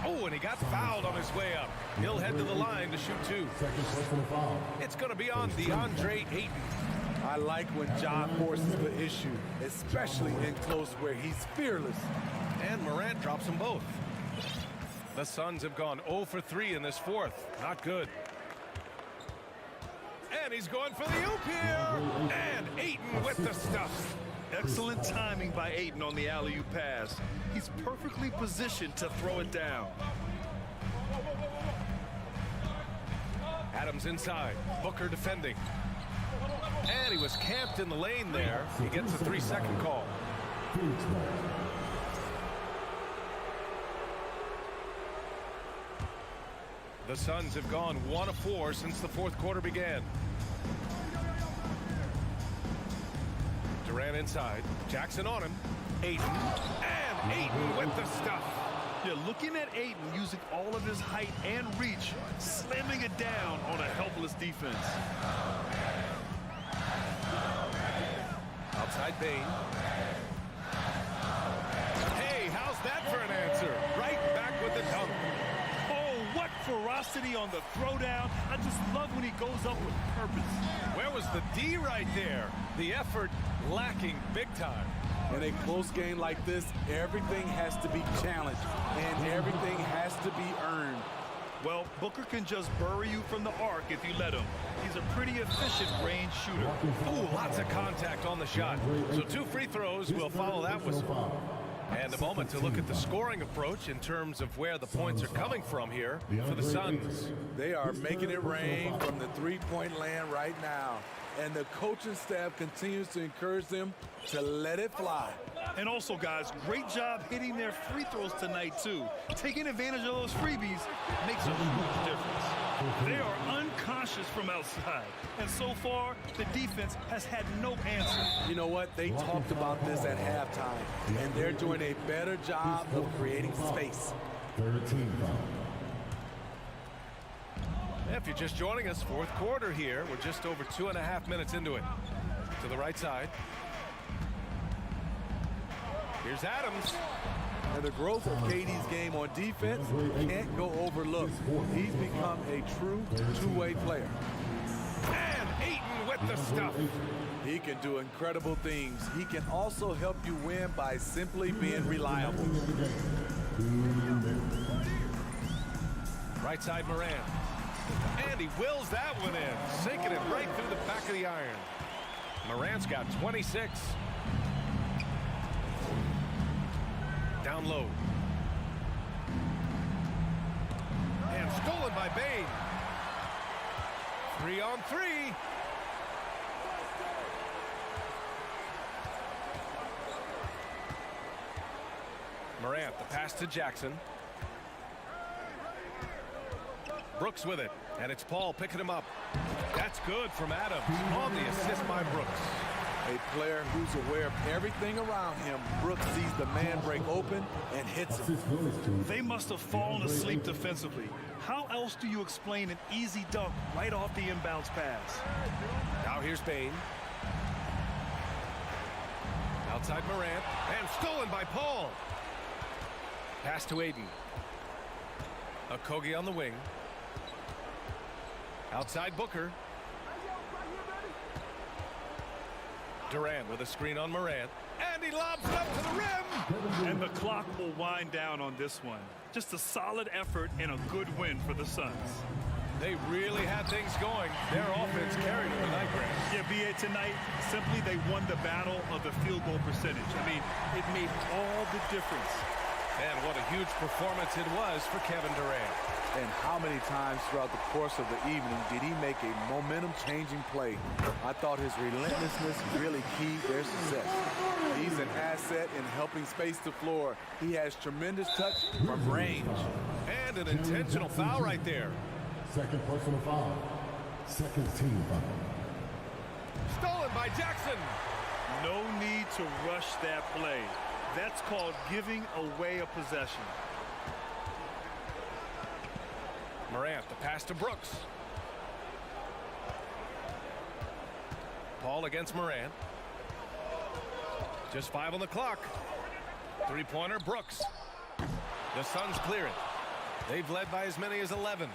Oh, and he got fouled on his way up. He'll head to the line to shoot two. It's going to be on DeAndre Ayton. I like when John forces the issue, especially in close where he's fearless. And Morant drops them both. The Suns have gone 0 for 3 in this fourth. Not good. And he's going for the oop here. And Ayton with the stuff. Excellent timing by Ayton on the alley-oop pass. He's perfectly positioned to throw it down. Adams inside. Booker defending. And he was camped in the lane there. He gets a 3-second call. The Suns have gone 1 of 4 since the fourth quarter began. Durant inside. Jackson on him. Ayton. And Ayton with the stuff. Yeah, looking at Ayton using all of his height and reach, slamming it down on a helpless defense. Outside Bain. Hey, how's that for an answer? Right back with the dunk. Oh, what ferocity on the throwdown. I just love when he goes up with purpose. Where was the D right there? The effort lacking big time. In a close game like this, everything has to be challenged, and everything has to be earned. Well, Booker can just bury you from the arc if you let him. He's a pretty efficient range shooter. Ooh, lots of contact on the shot. So 2 free throws will follow that whistle. And a moment to look at the scoring approach in terms of where the points are coming from here for the Suns. They are making it rain from the three-point land right now. And the coaching staff continues to encourage them to let it fly. And also, guys, great job hitting their free throws tonight, too. Taking advantage of those freebies makes a huge difference. They are unconscious from outside. And so far, the defense has had no answer. You know what? They talked about this at halftime, and they're doing a better job of creating space. 13 foul. If you're just joining us, fourth quarter here. We're just over 2.5 minutes into it. To the right side. Here's Adams. And the growth of KD's game on defense can't go overlooked. He's become a true two-way player. And Ayton with the stuff. He can do incredible things. He can also help you win by simply being reliable. Right side Morant. And he wills that one in, sinking it right through the back of the iron. Morant's got 26. Down low. And stolen by Bain. 3-on-3. Morant, the pass to Jackson. Brooks with it, and it's Paul picking him up. That's good from Adams on the assist by Brooks. A player who's aware of everything around him. Brooks sees the man break open and hits him. They must have fallen asleep defensively. How else do you explain an easy dunk right off the inbounds pass? Now here's Bain. Outside Morant, and stolen by Paul. Pass to Aiden. Okogie on the wing. Outside Booker. Durant with a screen on Morant. And he lobs it up to the rim. And the clock will wind down on this one. Just a solid effort and a good win for the Suns. They really had things going. Their offense carried them tonight, Grant. Yeah, BA, tonight, simply they won the battle of the field goal percentage. I mean, it made all the difference. And what a huge performance it was for Kevin Durant. And how many times throughout the course of the evening did he make a momentum-changing play? I thought his relentlessness really keyed their success. He's an asset in helping space the floor. He has tremendous touch from range. And an intentional foul right there. Second personal foul. Second team foul. Stolen by Jackson. No need to rush that play. That's called giving away a possession. Morant, the pass to Brooks. Paul against Morant. Just 5 on the clock. Three-pointer, Brooks. The Suns clear it. They've led by as many as 11.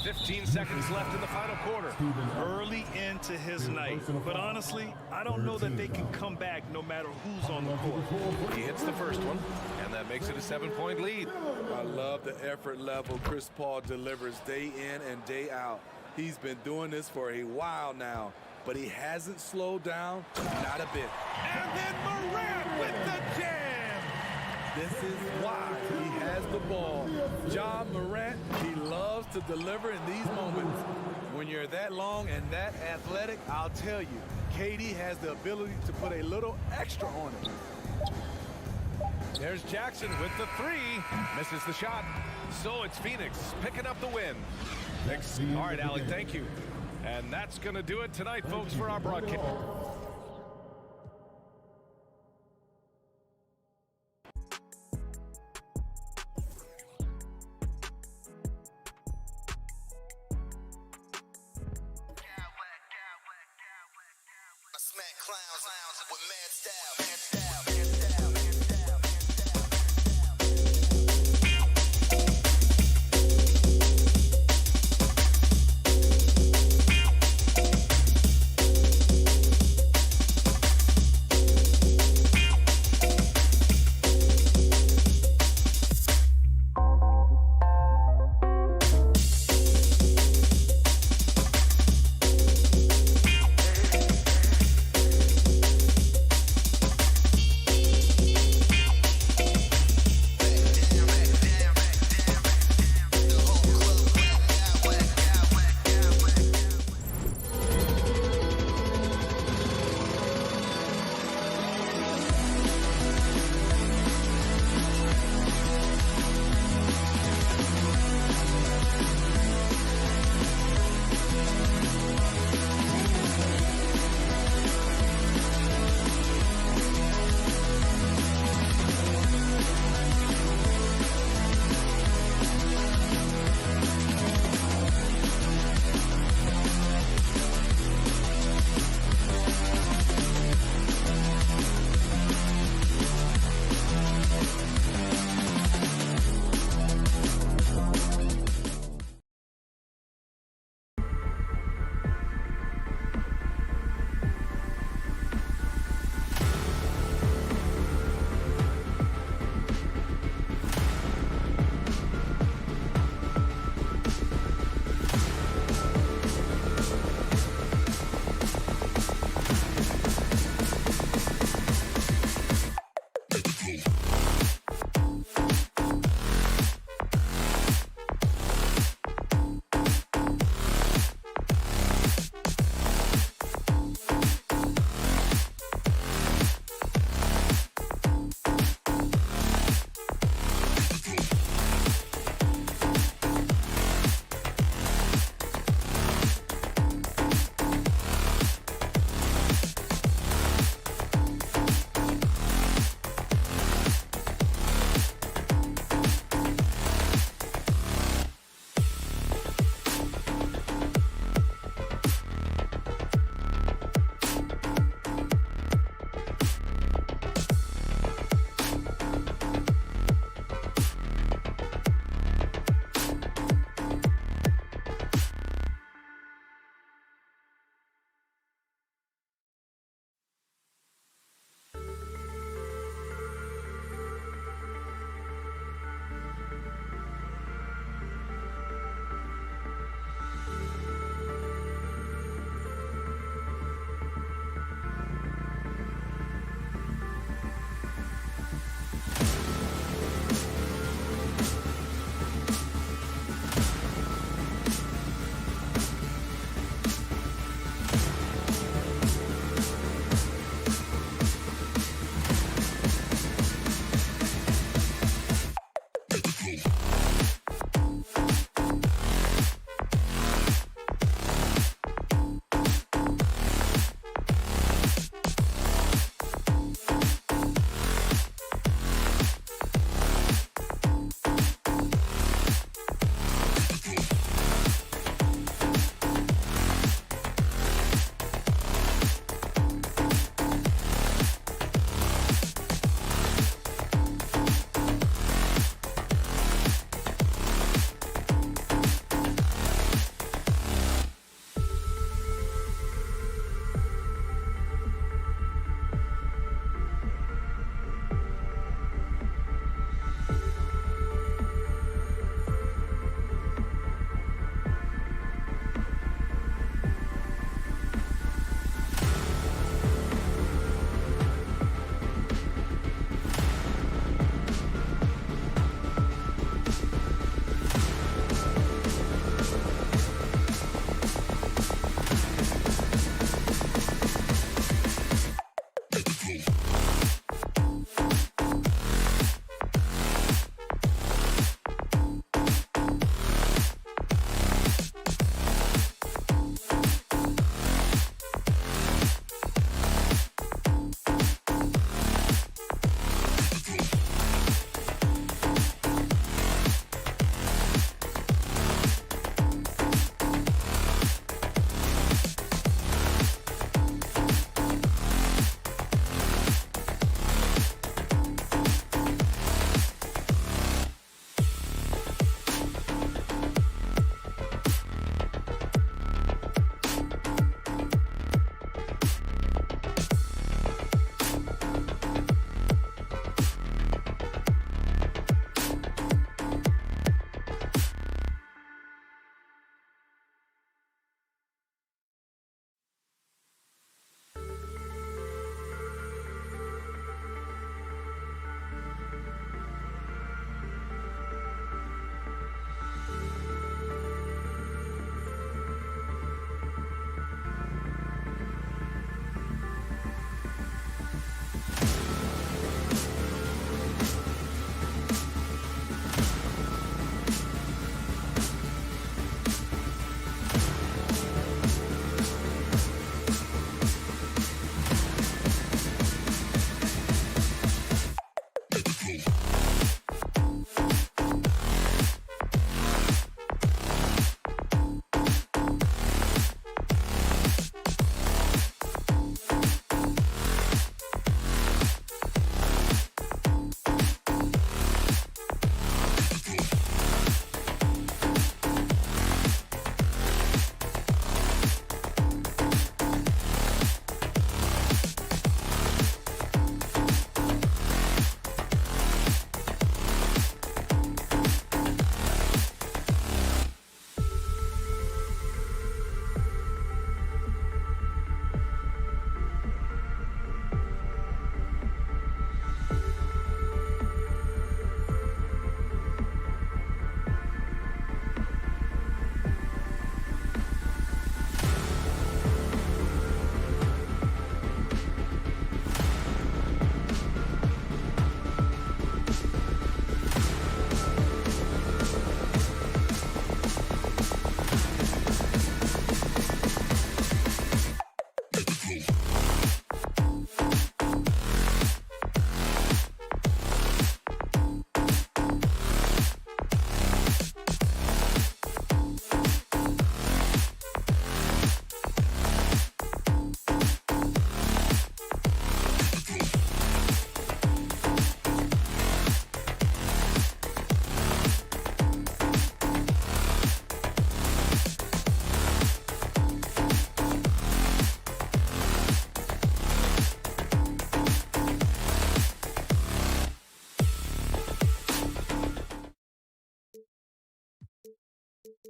15 seconds left in the final quarter. Early into his night. But honestly, I don't know that they can come back no matter who's on the court. He hits the first one, and that makes it a 7-point lead. I love the effort level Chris Paul delivers day in and day out. He's been doing this for a while now, but he hasn't slowed down, not a bit. And then Morant with the jam. This is why he has the ball. John Morant, he loves to deliver in these moments. When you're that long and that athletic, I'll tell you, KD has the ability to put a little extra on it. There's Jackson with the 3. Misses the shot. So it's Phoenix picking up the win. All right, Alec, thank you. And that's going to do it tonight, folks, for our broadcast. Smack clowns with mad style.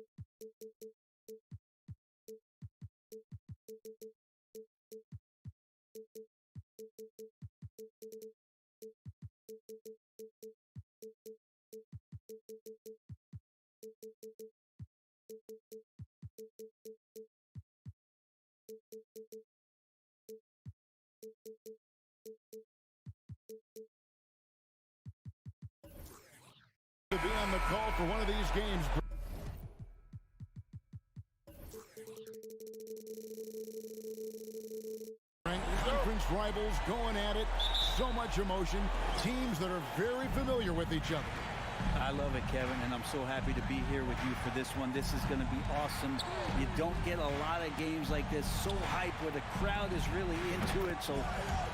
To be on the call for one of these games. Conference rivals going at it. So much emotion. Teams that are very familiar with each other. I love it, Kevin, and I'm so happy to be here with you for this one. This is going to be awesome. You don't get a lot of games like this, so hype, where the crowd is really into it. So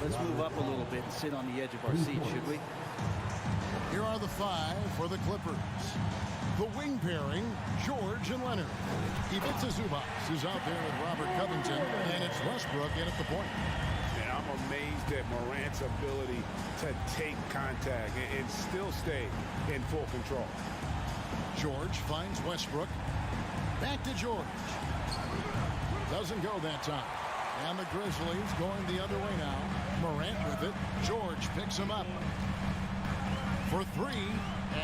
let's move up a little bit and sit on the edge of our seat, should we? Here are the 5 for the Clippers. The wing pairing, George and Leonard. Ivica Zubac is out there with Robert Covington, and it's Westbrook in at the point. Yeah, I'm amazed at Morant's ability to take contact and still stay in full control. George finds Westbrook. Back to George. Doesn't go that time. And the Grizzlies going the other way now. Morant with it. George picks him up. For 3,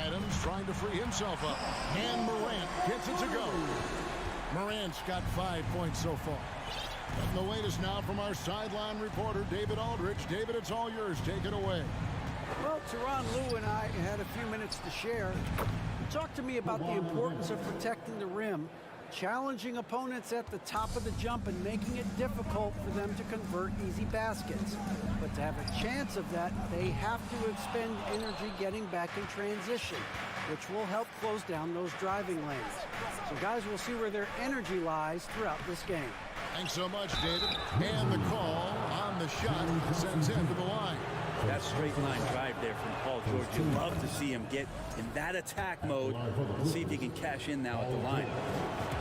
Adams trying to free himself up. And Morant gets it to go. Morant's got 5 points so far. And the latest now from our sideline reporter, David Aldridge. David, it's all yours. Take it away. Well, Tyronn Lue and I had a few minutes to share. Talk to me about the importance of protecting the rim, challenging opponents at the top of the jump and making it difficult for them to convert easy baskets. But to have a chance of that, they have to expend energy getting back in transition, which will help close down those driving lanes. So guys, we'll see where their energy lies throughout this game. Thanks so much, David. And the call on the shot sends him to the line. That straight line drive there from Paul George. You love to see him get in that attack mode. See if he can cash in now at the line.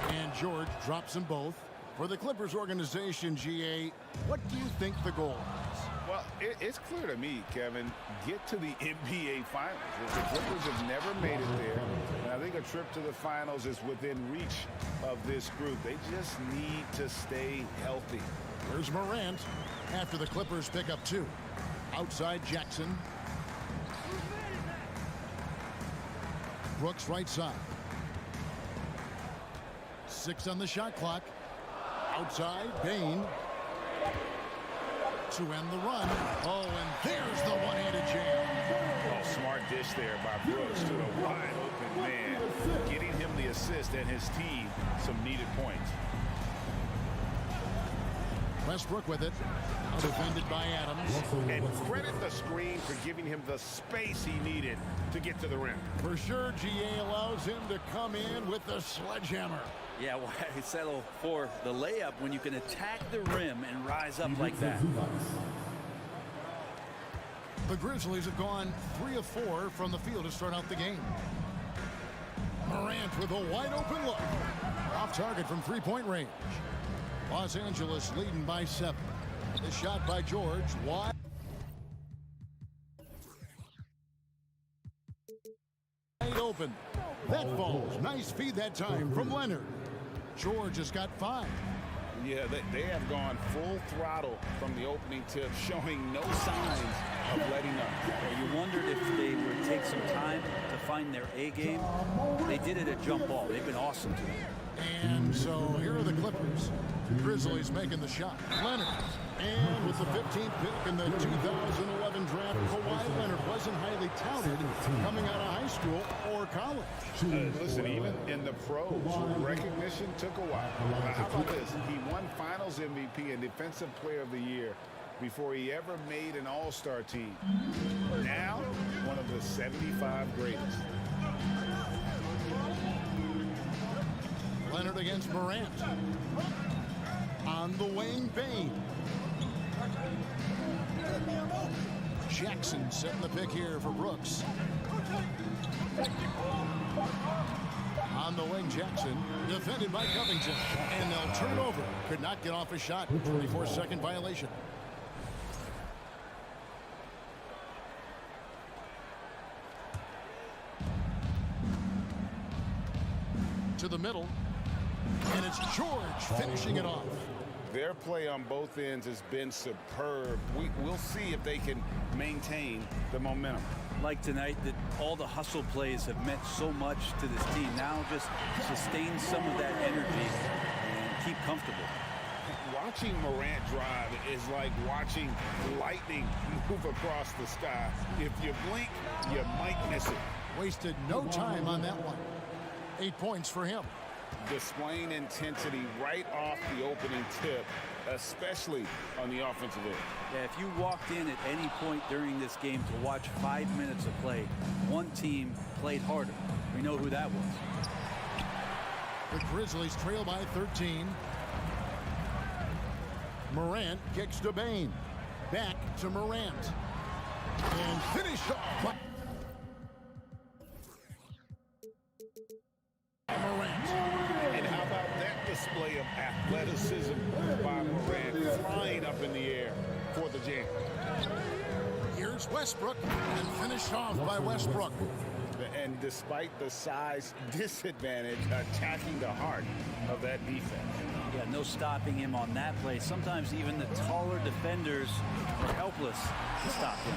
And George drops them both. For the Clippers organization, GA, what do you think the goal is? Well, it's clear to me, Kevin, get to the NBA Finals. The Clippers have never made it there. And I think a trip to the Finals is within reach of this group. They just need to stay healthy. There's Morant after the Clippers pick up 2. Outside Jackson. Brooks right side. 6 on the shot clock. Outside, Bain. To end the run. Oh, and there's the one-handed jam. Oh, smart dish there by Brooks to a wide open man, getting him the assist and his team some needed points. Westbrook with it. Defended by Adams. And credit the screen for giving him the space he needed to get to the rim. For sure, GA allows him to come in with the sledgehammer. Yeah, why settle for the layup when you can attack the rim and rise up like that? The Grizzlies have gone 3 of 4 from the field to start out the game. Morant with a wide open look. Off target from 3-point range. Los Angeles leading by 7. The shot by George. Wide open. That falls. Nice feed that time from Leonard. George has got 5. Yeah, they have gone full throttle from the opening tip, showing no signs of letting up. You wondered if they would take some time to find their A game. They did it at jump ball. They've been awesome today. And so here are the Clippers. Grizzlies making the shot. Leonard. And with the 15th pick in the 2011 draft, Kawhi Leonard wasn't highly touted coming out of high school or college. Listen, even in the pros, recognition took a while. How about this? He won Finals MVP and Defensive Player of the Year before he ever made an All-Star team. Now, one of the 75 greatest. Leonard against Morant. On the wing, Bain. Jackson setting the pick here for Brooks. On the wing, Jackson, defended by Covington. And they'll turn it over. Could not get off a shot. 24-second violation. to the middle. And it's George finishing it off. Their play on both ends has been superb. We'll see if they can maintain the momentum. Like tonight, that all the hustle plays have meant so much to this team. Now just sustain some of that energy and keep comfortable. Watching Morant drive is like watching lightning move across the sky. If you blink, you might miss it. Wasted no time on that one. 8 points for him. Displaying intensity right off the opening tip, especially on the offensive end. Yeah, if you walked in at any point during this game to watch 5 minutes of play, one team played harder. We know who that was. The Grizzlies trail by 13. Morant kicks to Bain. Back to Morant. And finish off. Morant. And how about that display of athleticism by Morant, flying up in the air for the jam. Here's Westbrook, and finished off by Westbrook. And despite the size disadvantage, attacking the heart of that defense. Yeah, no stopping him on that play. Sometimes even the taller defenders are helpless to stop him.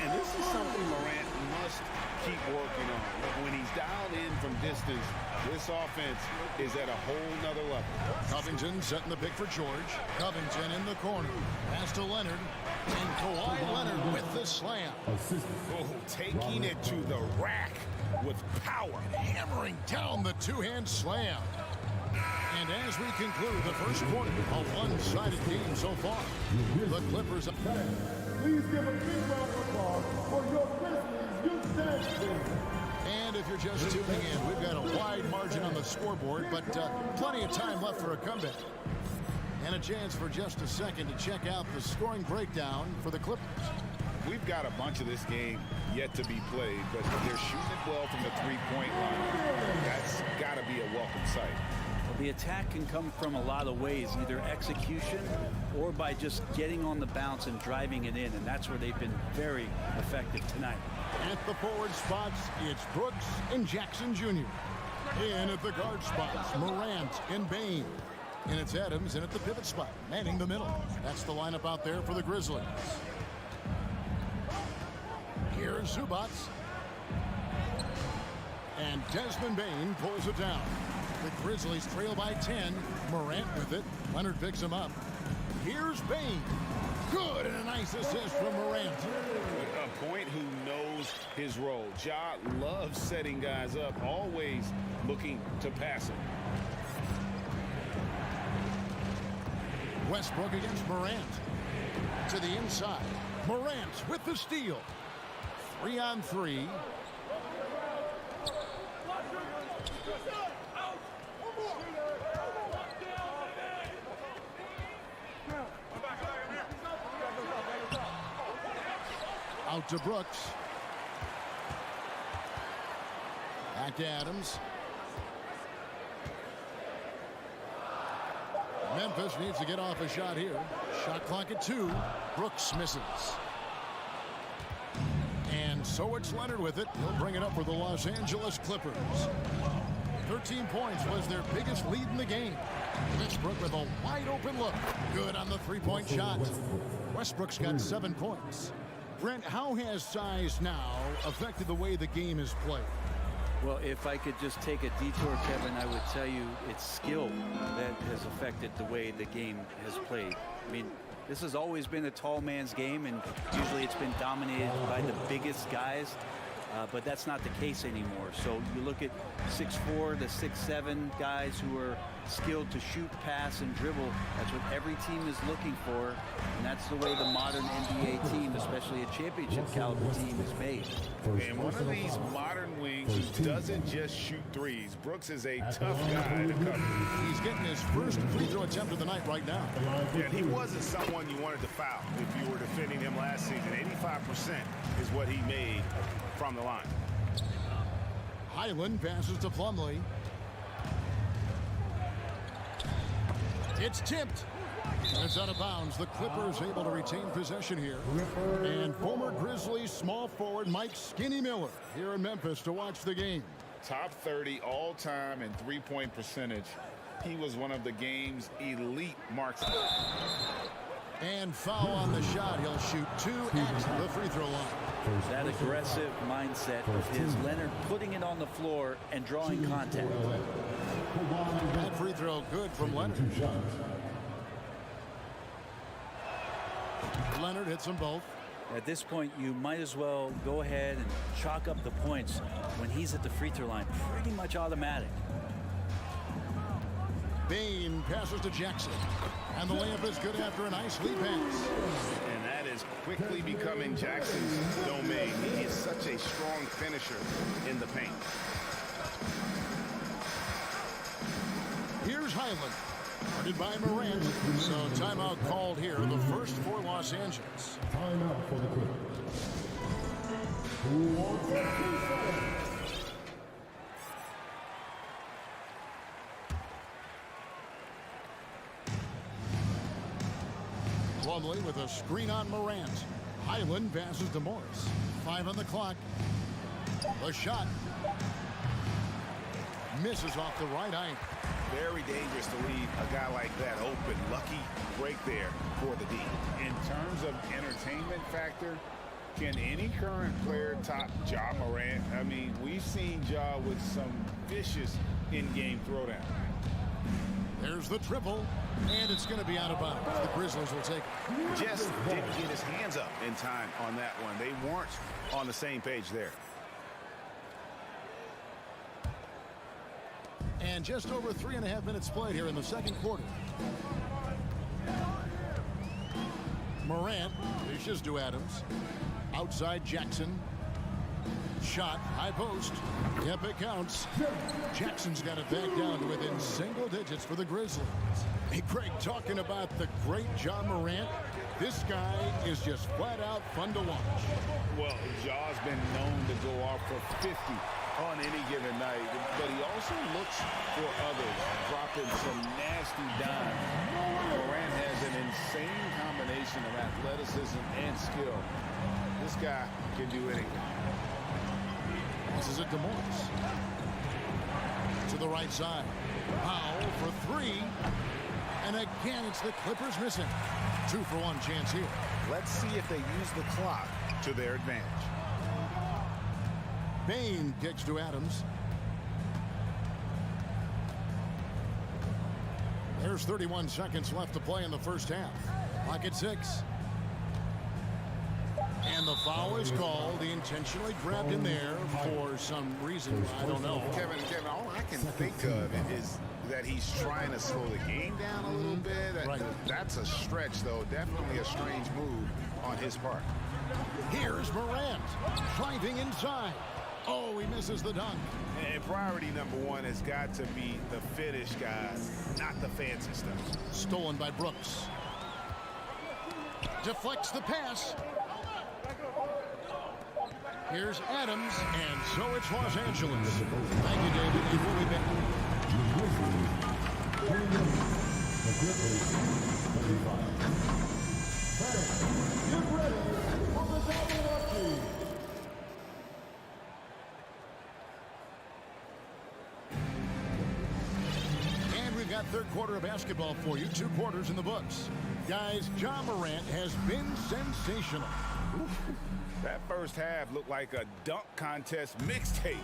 And this is something Morant must keep working on. When he's dialed in from distance, this offense is at a whole nother level. Covington setting the pick for George. Covington in the corner. Pass to Leonard. And Kawhi Leonard with the slam. Oh, taking it to the rack with power. Hammering down the two-hand slam. And as we conclude the first quarter, a one-sided game so far. The Clippers. Please give a big round of applause for your Grizzlies youth dance team. And if you're just tuning in, we've got a wide margin on the scoreboard, but plenty of time left for a comeback. And a chance for just a second to check out the scoring breakdown for the Clippers. We've got a bunch of this game yet to be played, but they're shooting it well from the three-point line. That's got to be a welcome sight. Well, the attack can come from a lot of ways, either execution or by just getting on the bounce and driving it in, and that's where they've been very effective tonight. At the forward spots, it's Brooks and Jackson Jr. In at the guard spots, Morant and Bain. And it's Adams in at the pivot spot, manning the middle. That's the lineup out there for the Grizzlies. Here's Zubac. And Desmond Bain pulls it down. The Grizzlies trail by 10. Morant with it. Leonard picks him up. Here's Bain. Good, and a nice assist from Morant. A point who knows his role. Ja loves setting guys up, always looking to pass it. Westbrook against Morant. To the inside. Morant with the steal. 3-on-3. Out to Brooks. Back to Adams. Memphis needs to get off a shot here. Shot clock at 2. Brooks misses. And so it's Leonard with it. He'll bring it up for the Los Angeles Clippers. 13 points was their biggest lead in the game. Westbrook with a wide open look. Good on the three-point shot. Westbrook's got 7 points. Brent, how has size now affected the way the game is played? Well, if I could just take a detour, Kevin, I would tell you it's skill that has affected the way the game has played. I mean, this has always been a tall man's game, and usually it's been dominated by the biggest guys, but that's not the case anymore. So you look at 6'4" to 6'7" guys who are skilled to shoot, pass, and dribble. That's what every team is looking for, and that's the way the modern NBA team, especially a championship caliber team, is made. And one of these modern wings who doesn't just shoot threes. Brooks is a tough guy to cover. He's getting his first free throw attempt of the night right now. Yeah, he wasn't someone you wanted to foul if you were defending him last season. 85% is what he made from the line. Highland passes to Plumlee. It's tipped. And it's out of bounds. The Clippers able to retain possession here. And former Grizzlies small forward Mike Skinny Miller here in Memphis to watch the game. top 30 all-time in three-point percentage. He was one of the game's elite marksmen. And foul on the shot. He'll shoot 2 at the free throw line. That aggressive mindset of his, Leonard putting it on the floor and drawing contact. That free throw good from Leonard. Leonard hits them both. At this point, you might as well go ahead and chalk up the points when he's at the free throw line. Pretty much automatic. Bain passes to Jackson. And the layup is good after a nice lead pass. And that is quickly becoming Jackson's domain. He is such a strong finisher in the paint. Here's Highland. Guarded by Morant. So timeout called here. The first for Los Angeles. Timeout for the Clippers. Who wants it? Plumlee with a screen on Morant. Highland passes to Morris. 5 on the clock. A shot. Misses off the right eye. Very dangerous to leave a guy like that open. Lucky break there for the D. In terms of entertainment factor, can any current player top Ja Morant? I mean, we've seen Ja with some vicious in-game throwdown. There's the triple, and it's going to be out of bounds. The Grizzlies will take it. Just didn't get his hands up in time on that one. They weren't on the same page there. And just over 3.5 minutes played here in the second quarter. Morant dishes to Adams. Outside Jackson. Shot, high post. Yep, it counts. Jackson's got it back down to within single digits for the Grizzlies. Hey, Craig, talking about the great Ja Morant, this guy is just flat out fun to watch. Well, Ja's been known to go off for 50 on any given night, but he also looks for others, dropping some nasty dimes. Morant has an insane combination of athleticism and skill. This guy can do anything. This is it to Morris. To the right side. Powell for 3. And again, it's the Clippers missing. 2-for-1 chance here. Let's see if they use the clock to their advantage. Bain kicks to Adams. There's 31 seconds left to play in the first half. Clock at 6. And the foul is called. He intentionally grabbed him there for some reason. I don't know. Kevin, all I can think of is that he's trying to slow the game down a little bit. Right. That's a stretch, though. Definitely a strange move on his part. Here's Morant driving inside. Oh, he misses the dunk. And priority number 1 has got to be the finish, guys, not the fancy stuff. Stolen by Brooks. Deflects the pass. Here's Adams, and so it's Los Angeles. Thank you, David. And we'll be back. The Clippers, 35. Get ready for the double lucky. And we've got third quarter of basketball for you. 2 quarters in the books. Guys, Ja Morant has been sensational. That first half looked like a dunk contest mixtape.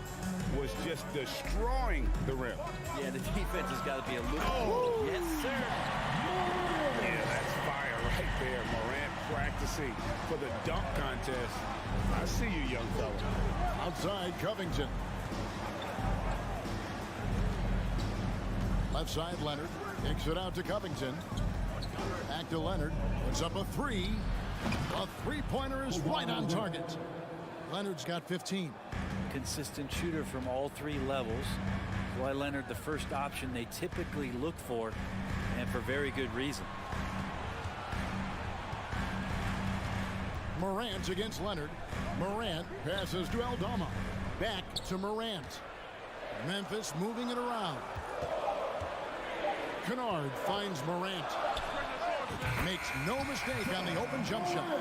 Was just destroying the rim. Yeah, the defense has got to be a little... Oh! Yes, sir. Yeah, that's fire right there. Morant practicing for the dunk contest. I see you, young fella. Outside Covington. Left side Leonard. Kicks it out to Covington. Back to Leonard. Puts up a 3. A 3-pointer is right on target. Leonard's got 15. Consistent shooter from all 3 levels. Kawhi Leonard, the first option they typically look for, and for very good reason. Morant against Leonard. Morant passes to Aldama. Back to Morant. Memphis moving it around. Kennard finds Morant. Makes no mistake on the open jump shot.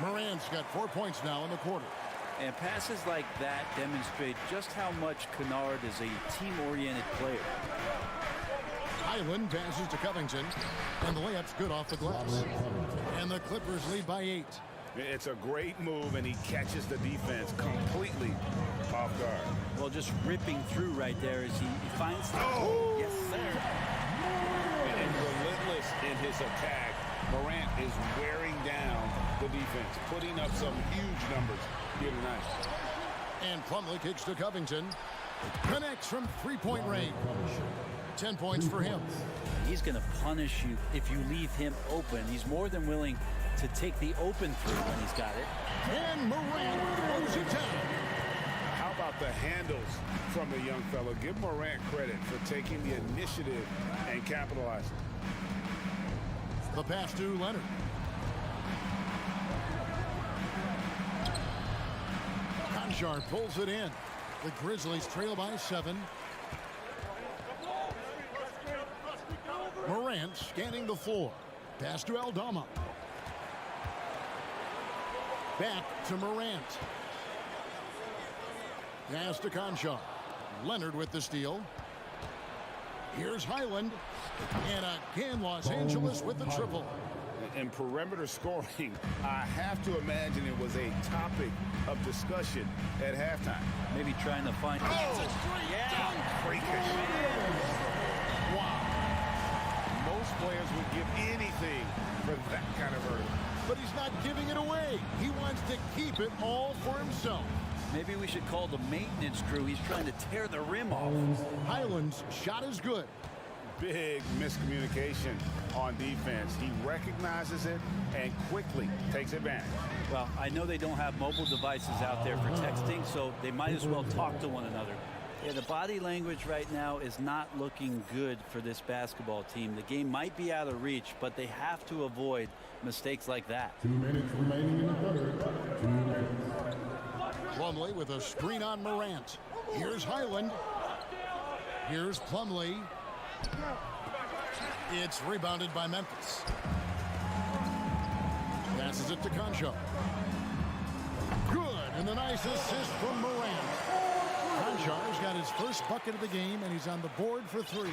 Morant's got 4 points now in the quarter. And passes like that demonstrate just how much Kennard is a team-oriented player. Highland passes to Covington, and the layup's good off the glass. And the Clippers lead by 8. It's a great move, and he catches the defense completely off guard. Well, just ripping through right there as he finds the... Oh! Yes, sir. And relentless in his attack. Morant is wearing down the defense, putting up some huge numbers here tonight. And Plumlee kicks to Covington. Connects from three-point range. 10 points for him. He's going to punish you if you leave him open. He's more than willing to take the open three when he's got it. And Morant throws it down. How about the handles from the young fellow? Give Morant credit for taking the initiative and capitalizing. The pass to Leonard. Conchar pulls it in. The Grizzlies trail by 7. Morant scanning the floor. Pass to Aldama. Back to Morant. Pass to Conchar. Leonard with the steal. Here's Highland. And again, Los Angeles with the triple. In perimeter scoring, I have to imagine it was a topic of discussion at halftime. Maybe trying to find... Oh! Yeah! Freakish. Wow. Most players would give anything for that kind of verdict. But he's not giving it away. He wants to keep it all for himself. Maybe we should call the maintenance crew. He's trying to tear the rim off. Highland's shot is good. Big miscommunication on defense. He recognizes it and quickly takes advantage. Well, I know they don't have mobile devices out there for texting, so they might as well talk to one another. Yeah, the body language right now is not looking good for this basketball team. The game might be out of reach, but they have to avoid mistakes like that. 2 minutes remaining in the third. 2 minutes. Plumlee with a screen on Morant. Here's Highland. Here's Plumlee. It's rebounded by Memphis. Passes it to Conchar. Good, and a nice assist from Morant. Conchar's got his first bucket of the game, and he's on the board for 3.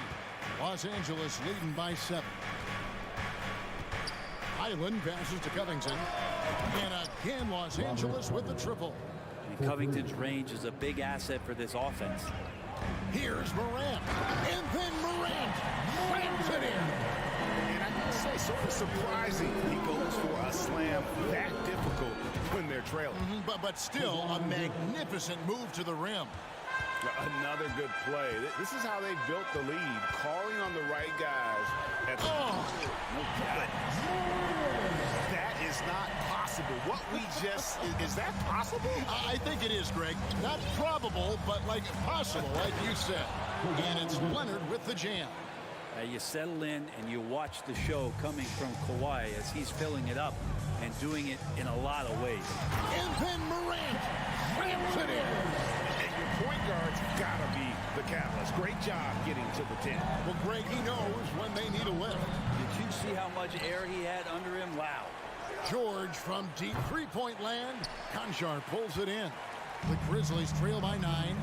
Los Angeles leading by 7. Highland passes to Covington. And again, Los Angeles with the triple. And Covington's range is a big asset for this offense. Here's Morant. And then Morant slams it in. And I gotta say, sort of surprising he goes for a slam that difficult when they're trailing. But still a magnificent move to the rim. Another good play. This is how they built the lead, calling on the right guys. At the That is not possible. What we just, is that possible? I think it is, Greg. Not probable, but like possible, like you said. And it's Leonard with the jam. You settle in and you watch the show coming from Kawhi as he's filling it up and doing it in a lot of ways. And then Morant slams it in. And your point guard's got to be the catalyst. Great job getting to the 10. Well, Greg, he knows when they need a lift. Did you see how much air he had under him? Wow. George from deep three-point land. Conchar pulls it in. The Grizzlies trail by 9.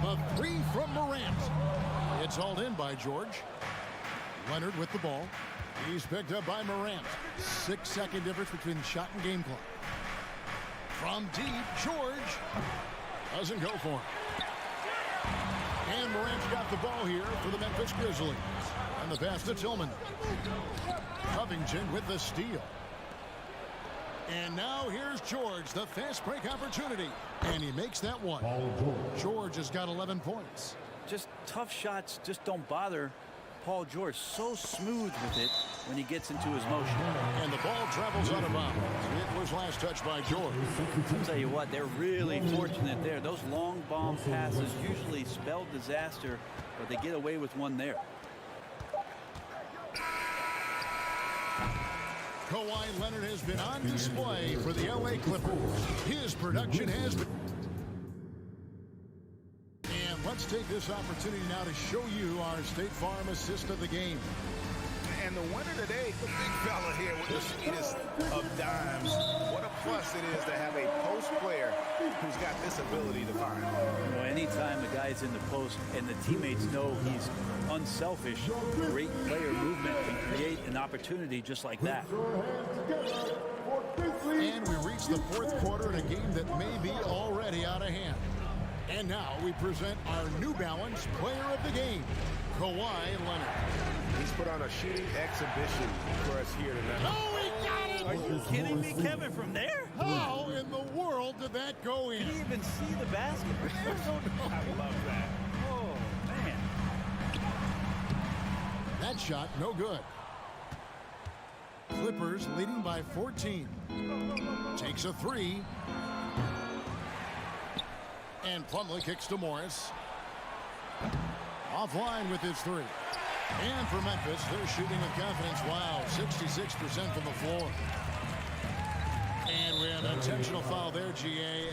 A 3 from Morant. It's hauled in by George. Leonard with the ball. He's picked up by Morant. 6-second difference between the shot and game clock. From deep, George doesn't go for him. And Morant's got the ball here for the Memphis Grizzlies. And the pass to Tillman. Covington with the steal. And now here's George, the fast break opportunity. And he makes that one. George has got 11 points. Just tough shots just don't bother Paul George. So smooth with it when he gets into his motion. And the ball travels out of bounds. It was last touched by George. I'll tell you what, they're really fortunate there. Those long bomb passes usually spell disaster, but they get away with one there. Kawhi Leonard has been on display for the LA Clippers. His production has been... And let's take this opportunity now to show you our State Farm assist of the game. And And the winner today, the big fella here with the sweetest of dimes. What a plus it is to have a post player who's got this ability to find. You know, anytime a guy's in the post and the teammates know he's unselfish, great player movement can create an opportunity just like that. And we reach the fourth quarter in a game that may be already out of hand. And now we present our New Balance Player of the Game, Kawhi Leonard. He's put on a shooting exhibition for us here tonight. Oh, he got it! Are you kidding me, Kevin, from there? How in the world did that go in? Did he even see the basket? I love that. Oh, man. That shot, no good. Clippers leading by 14. Takes a three. And Plumlee kicks to Morris. Offline with his three. And for Memphis, they're shooting with confidence. Wow, 66% from the floor. And we have an intentional foul there, GA.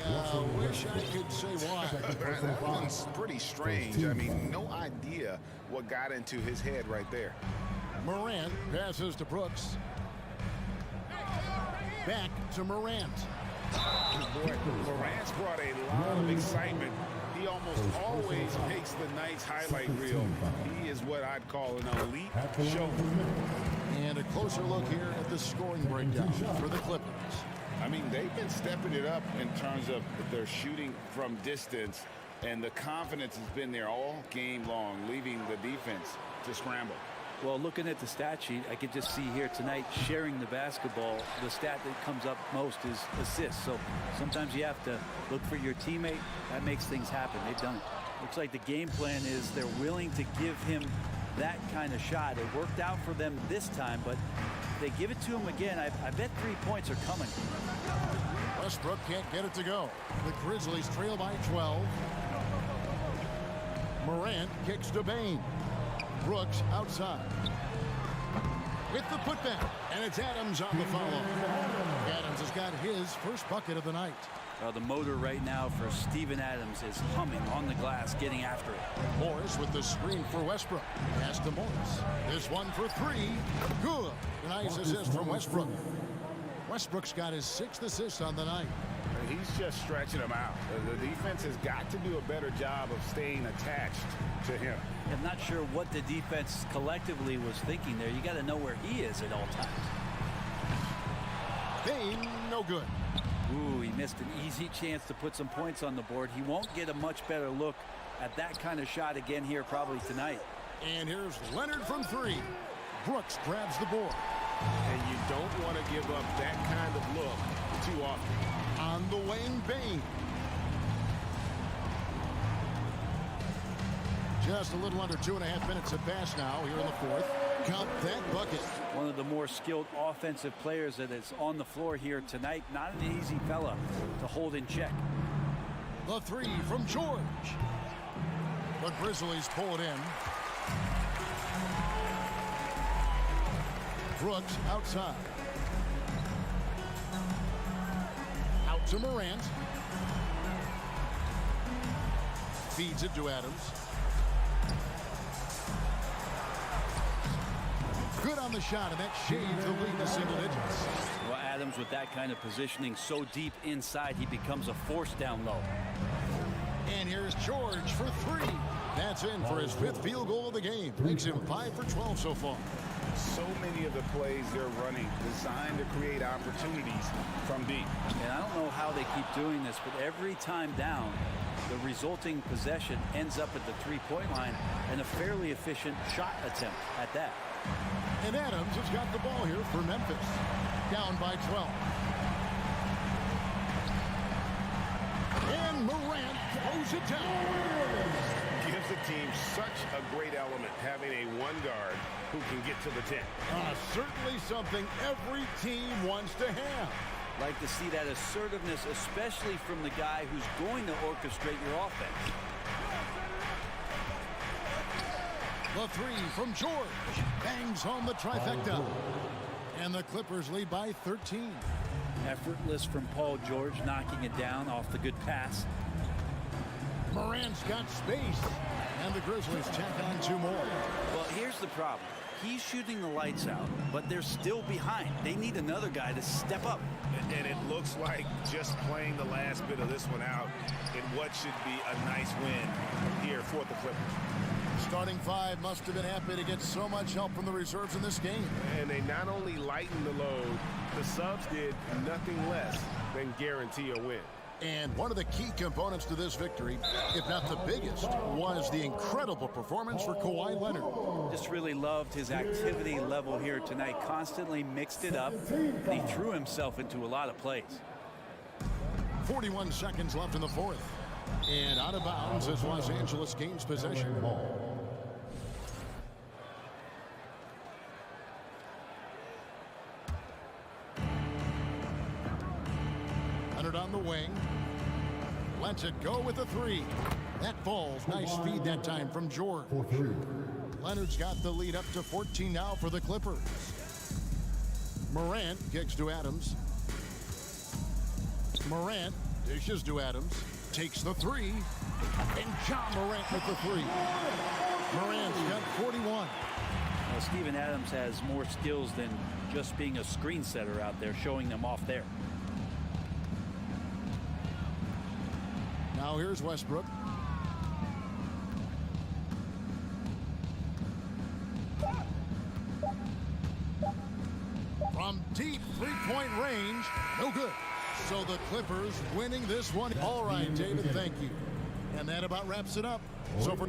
Wish I could say why. That one's pretty strange. I mean, no idea what got into his head right there. Morant passes to Brooks. Back to Morant. Boy, Morant's brought a lot of excitement. He almost always makes the night's highlight reel. He is what I'd call an elite showman. And a closer look here at the scoring breakdown for the Clippers. I mean, they've been stepping it up in terms of their shooting from distance, and the confidence has been there all game long, leaving the defense to scramble. Well, looking at the stat sheet, I could just see here tonight sharing the basketball. The stat that comes up most is assists. So sometimes you have to look for your teammate. That makes things happen. They've done it. Looks like the game plan is they're willing to give him that kind of shot. It worked out for them this time, but if they give it to him again, I bet 3 points are coming. Westbrook can't get it to go. The Grizzlies trail by 12. Morant kicks to Bane. Brooks outside. With the putback. And it's Adams on the follow. Adams has got his first bucket of the night. The motor right now for Steven Adams is humming on the glass, getting after it. Morris with the screen for Westbrook. Pass to Morris. This one for three. Good. Nice assist from Westbrook. Westbrook's got his 6th assist on the night. He's just stretching them out. The defense has got to do a better job of staying attached to him. I'm not sure what the defense collectively was thinking there. You got to know where he is at all times. Bane, no good. Ooh, he missed an easy chance to put some points on the board. He won't get a much better look at that kind of shot again here probably tonight. And here's Leonard from three. Brooks grabs the board. And you don't want to give up that kind of look too often. On the wing, Bane. Just a little under 2.5 minutes have passed now here in the fourth. Count that bucket. One of the more skilled offensive players that is on the floor here tonight. Not an easy fella to hold in check. The three from George. The Grizzlies pull it in. Brooks outside. Out to Morant. Feeds it to Adams. Good on the shot, and that shades the lead to single digits. Well, Adams with that kind of positioning so deep inside, he becomes a force down low. And here's George for three. That's in for his 5th field goal of the game. Makes him 5 for 12 so far. So many of the plays they're running designed to create opportunities from deep. And I don't know how they keep doing this, but every time down, the resulting possession ends up at the three-point line and a fairly efficient shot attempt at that. And Adams has got the ball here for Memphis. Down by 12. And Morant throws it down. Gives the team such a great element having a one guard who can get to the 10. Certainly something every team wants to have. Like to see that assertiveness, especially from the guy who's going to orchestrate your offense. The three from George. Bangs home the trifecta. And the Clippers lead by 13. Effortless from Paul George, knocking it down off the good pass. Morant's got space. And the Grizzlies tack on 2 more. Well, here's the problem. He's shooting the lights out, but they're still behind. They need another guy to step up. And it looks like just playing the last bit of this one out in what should be a nice win here for the Clippers. Starting 5 must have been happy to get so much help from the reserves in this game. And they not only lightened the load, the subs did nothing less than guarantee a win. And one of the key components to this victory, if not the biggest, was the incredible performance for Kawhi Leonard. Just really loved his activity level here tonight. Constantly mixed it up. And he threw himself into a lot of plays. 41 seconds left in the 4th. And out of bounds as Los Angeles gains possession. Leonard on the wing. Lets it go with a 3. That falls. Nice feed that time from George. Leonard's got the lead up to 14 now for the Clippers. Morant kicks to Adams. Morant dishes to Adams. Takes the 3. And John Morant with the 3. Morant's got 41. Well, Steven Adams has more skills than just being a screen setter out there, showing them off there. Now here's Westbrook. From deep 3-point range, no good. So the Clippers winning this one. All right, David, thank you. And that about wraps it up. So for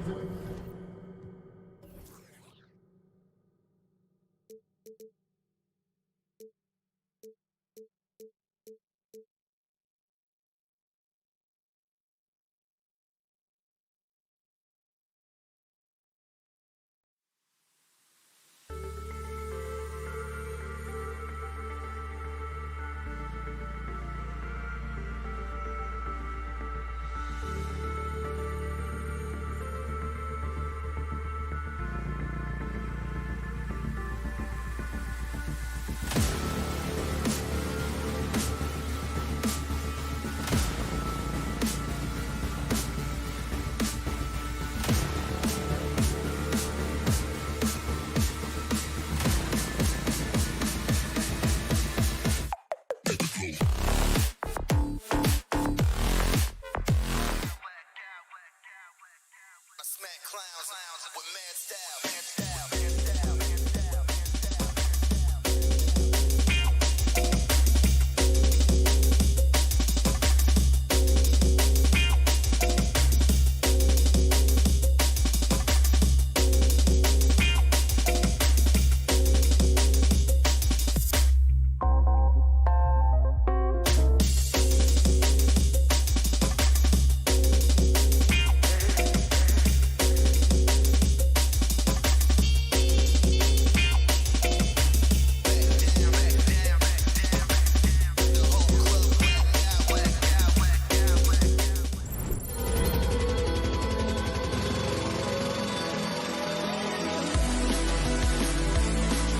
Smack clowns with mad style.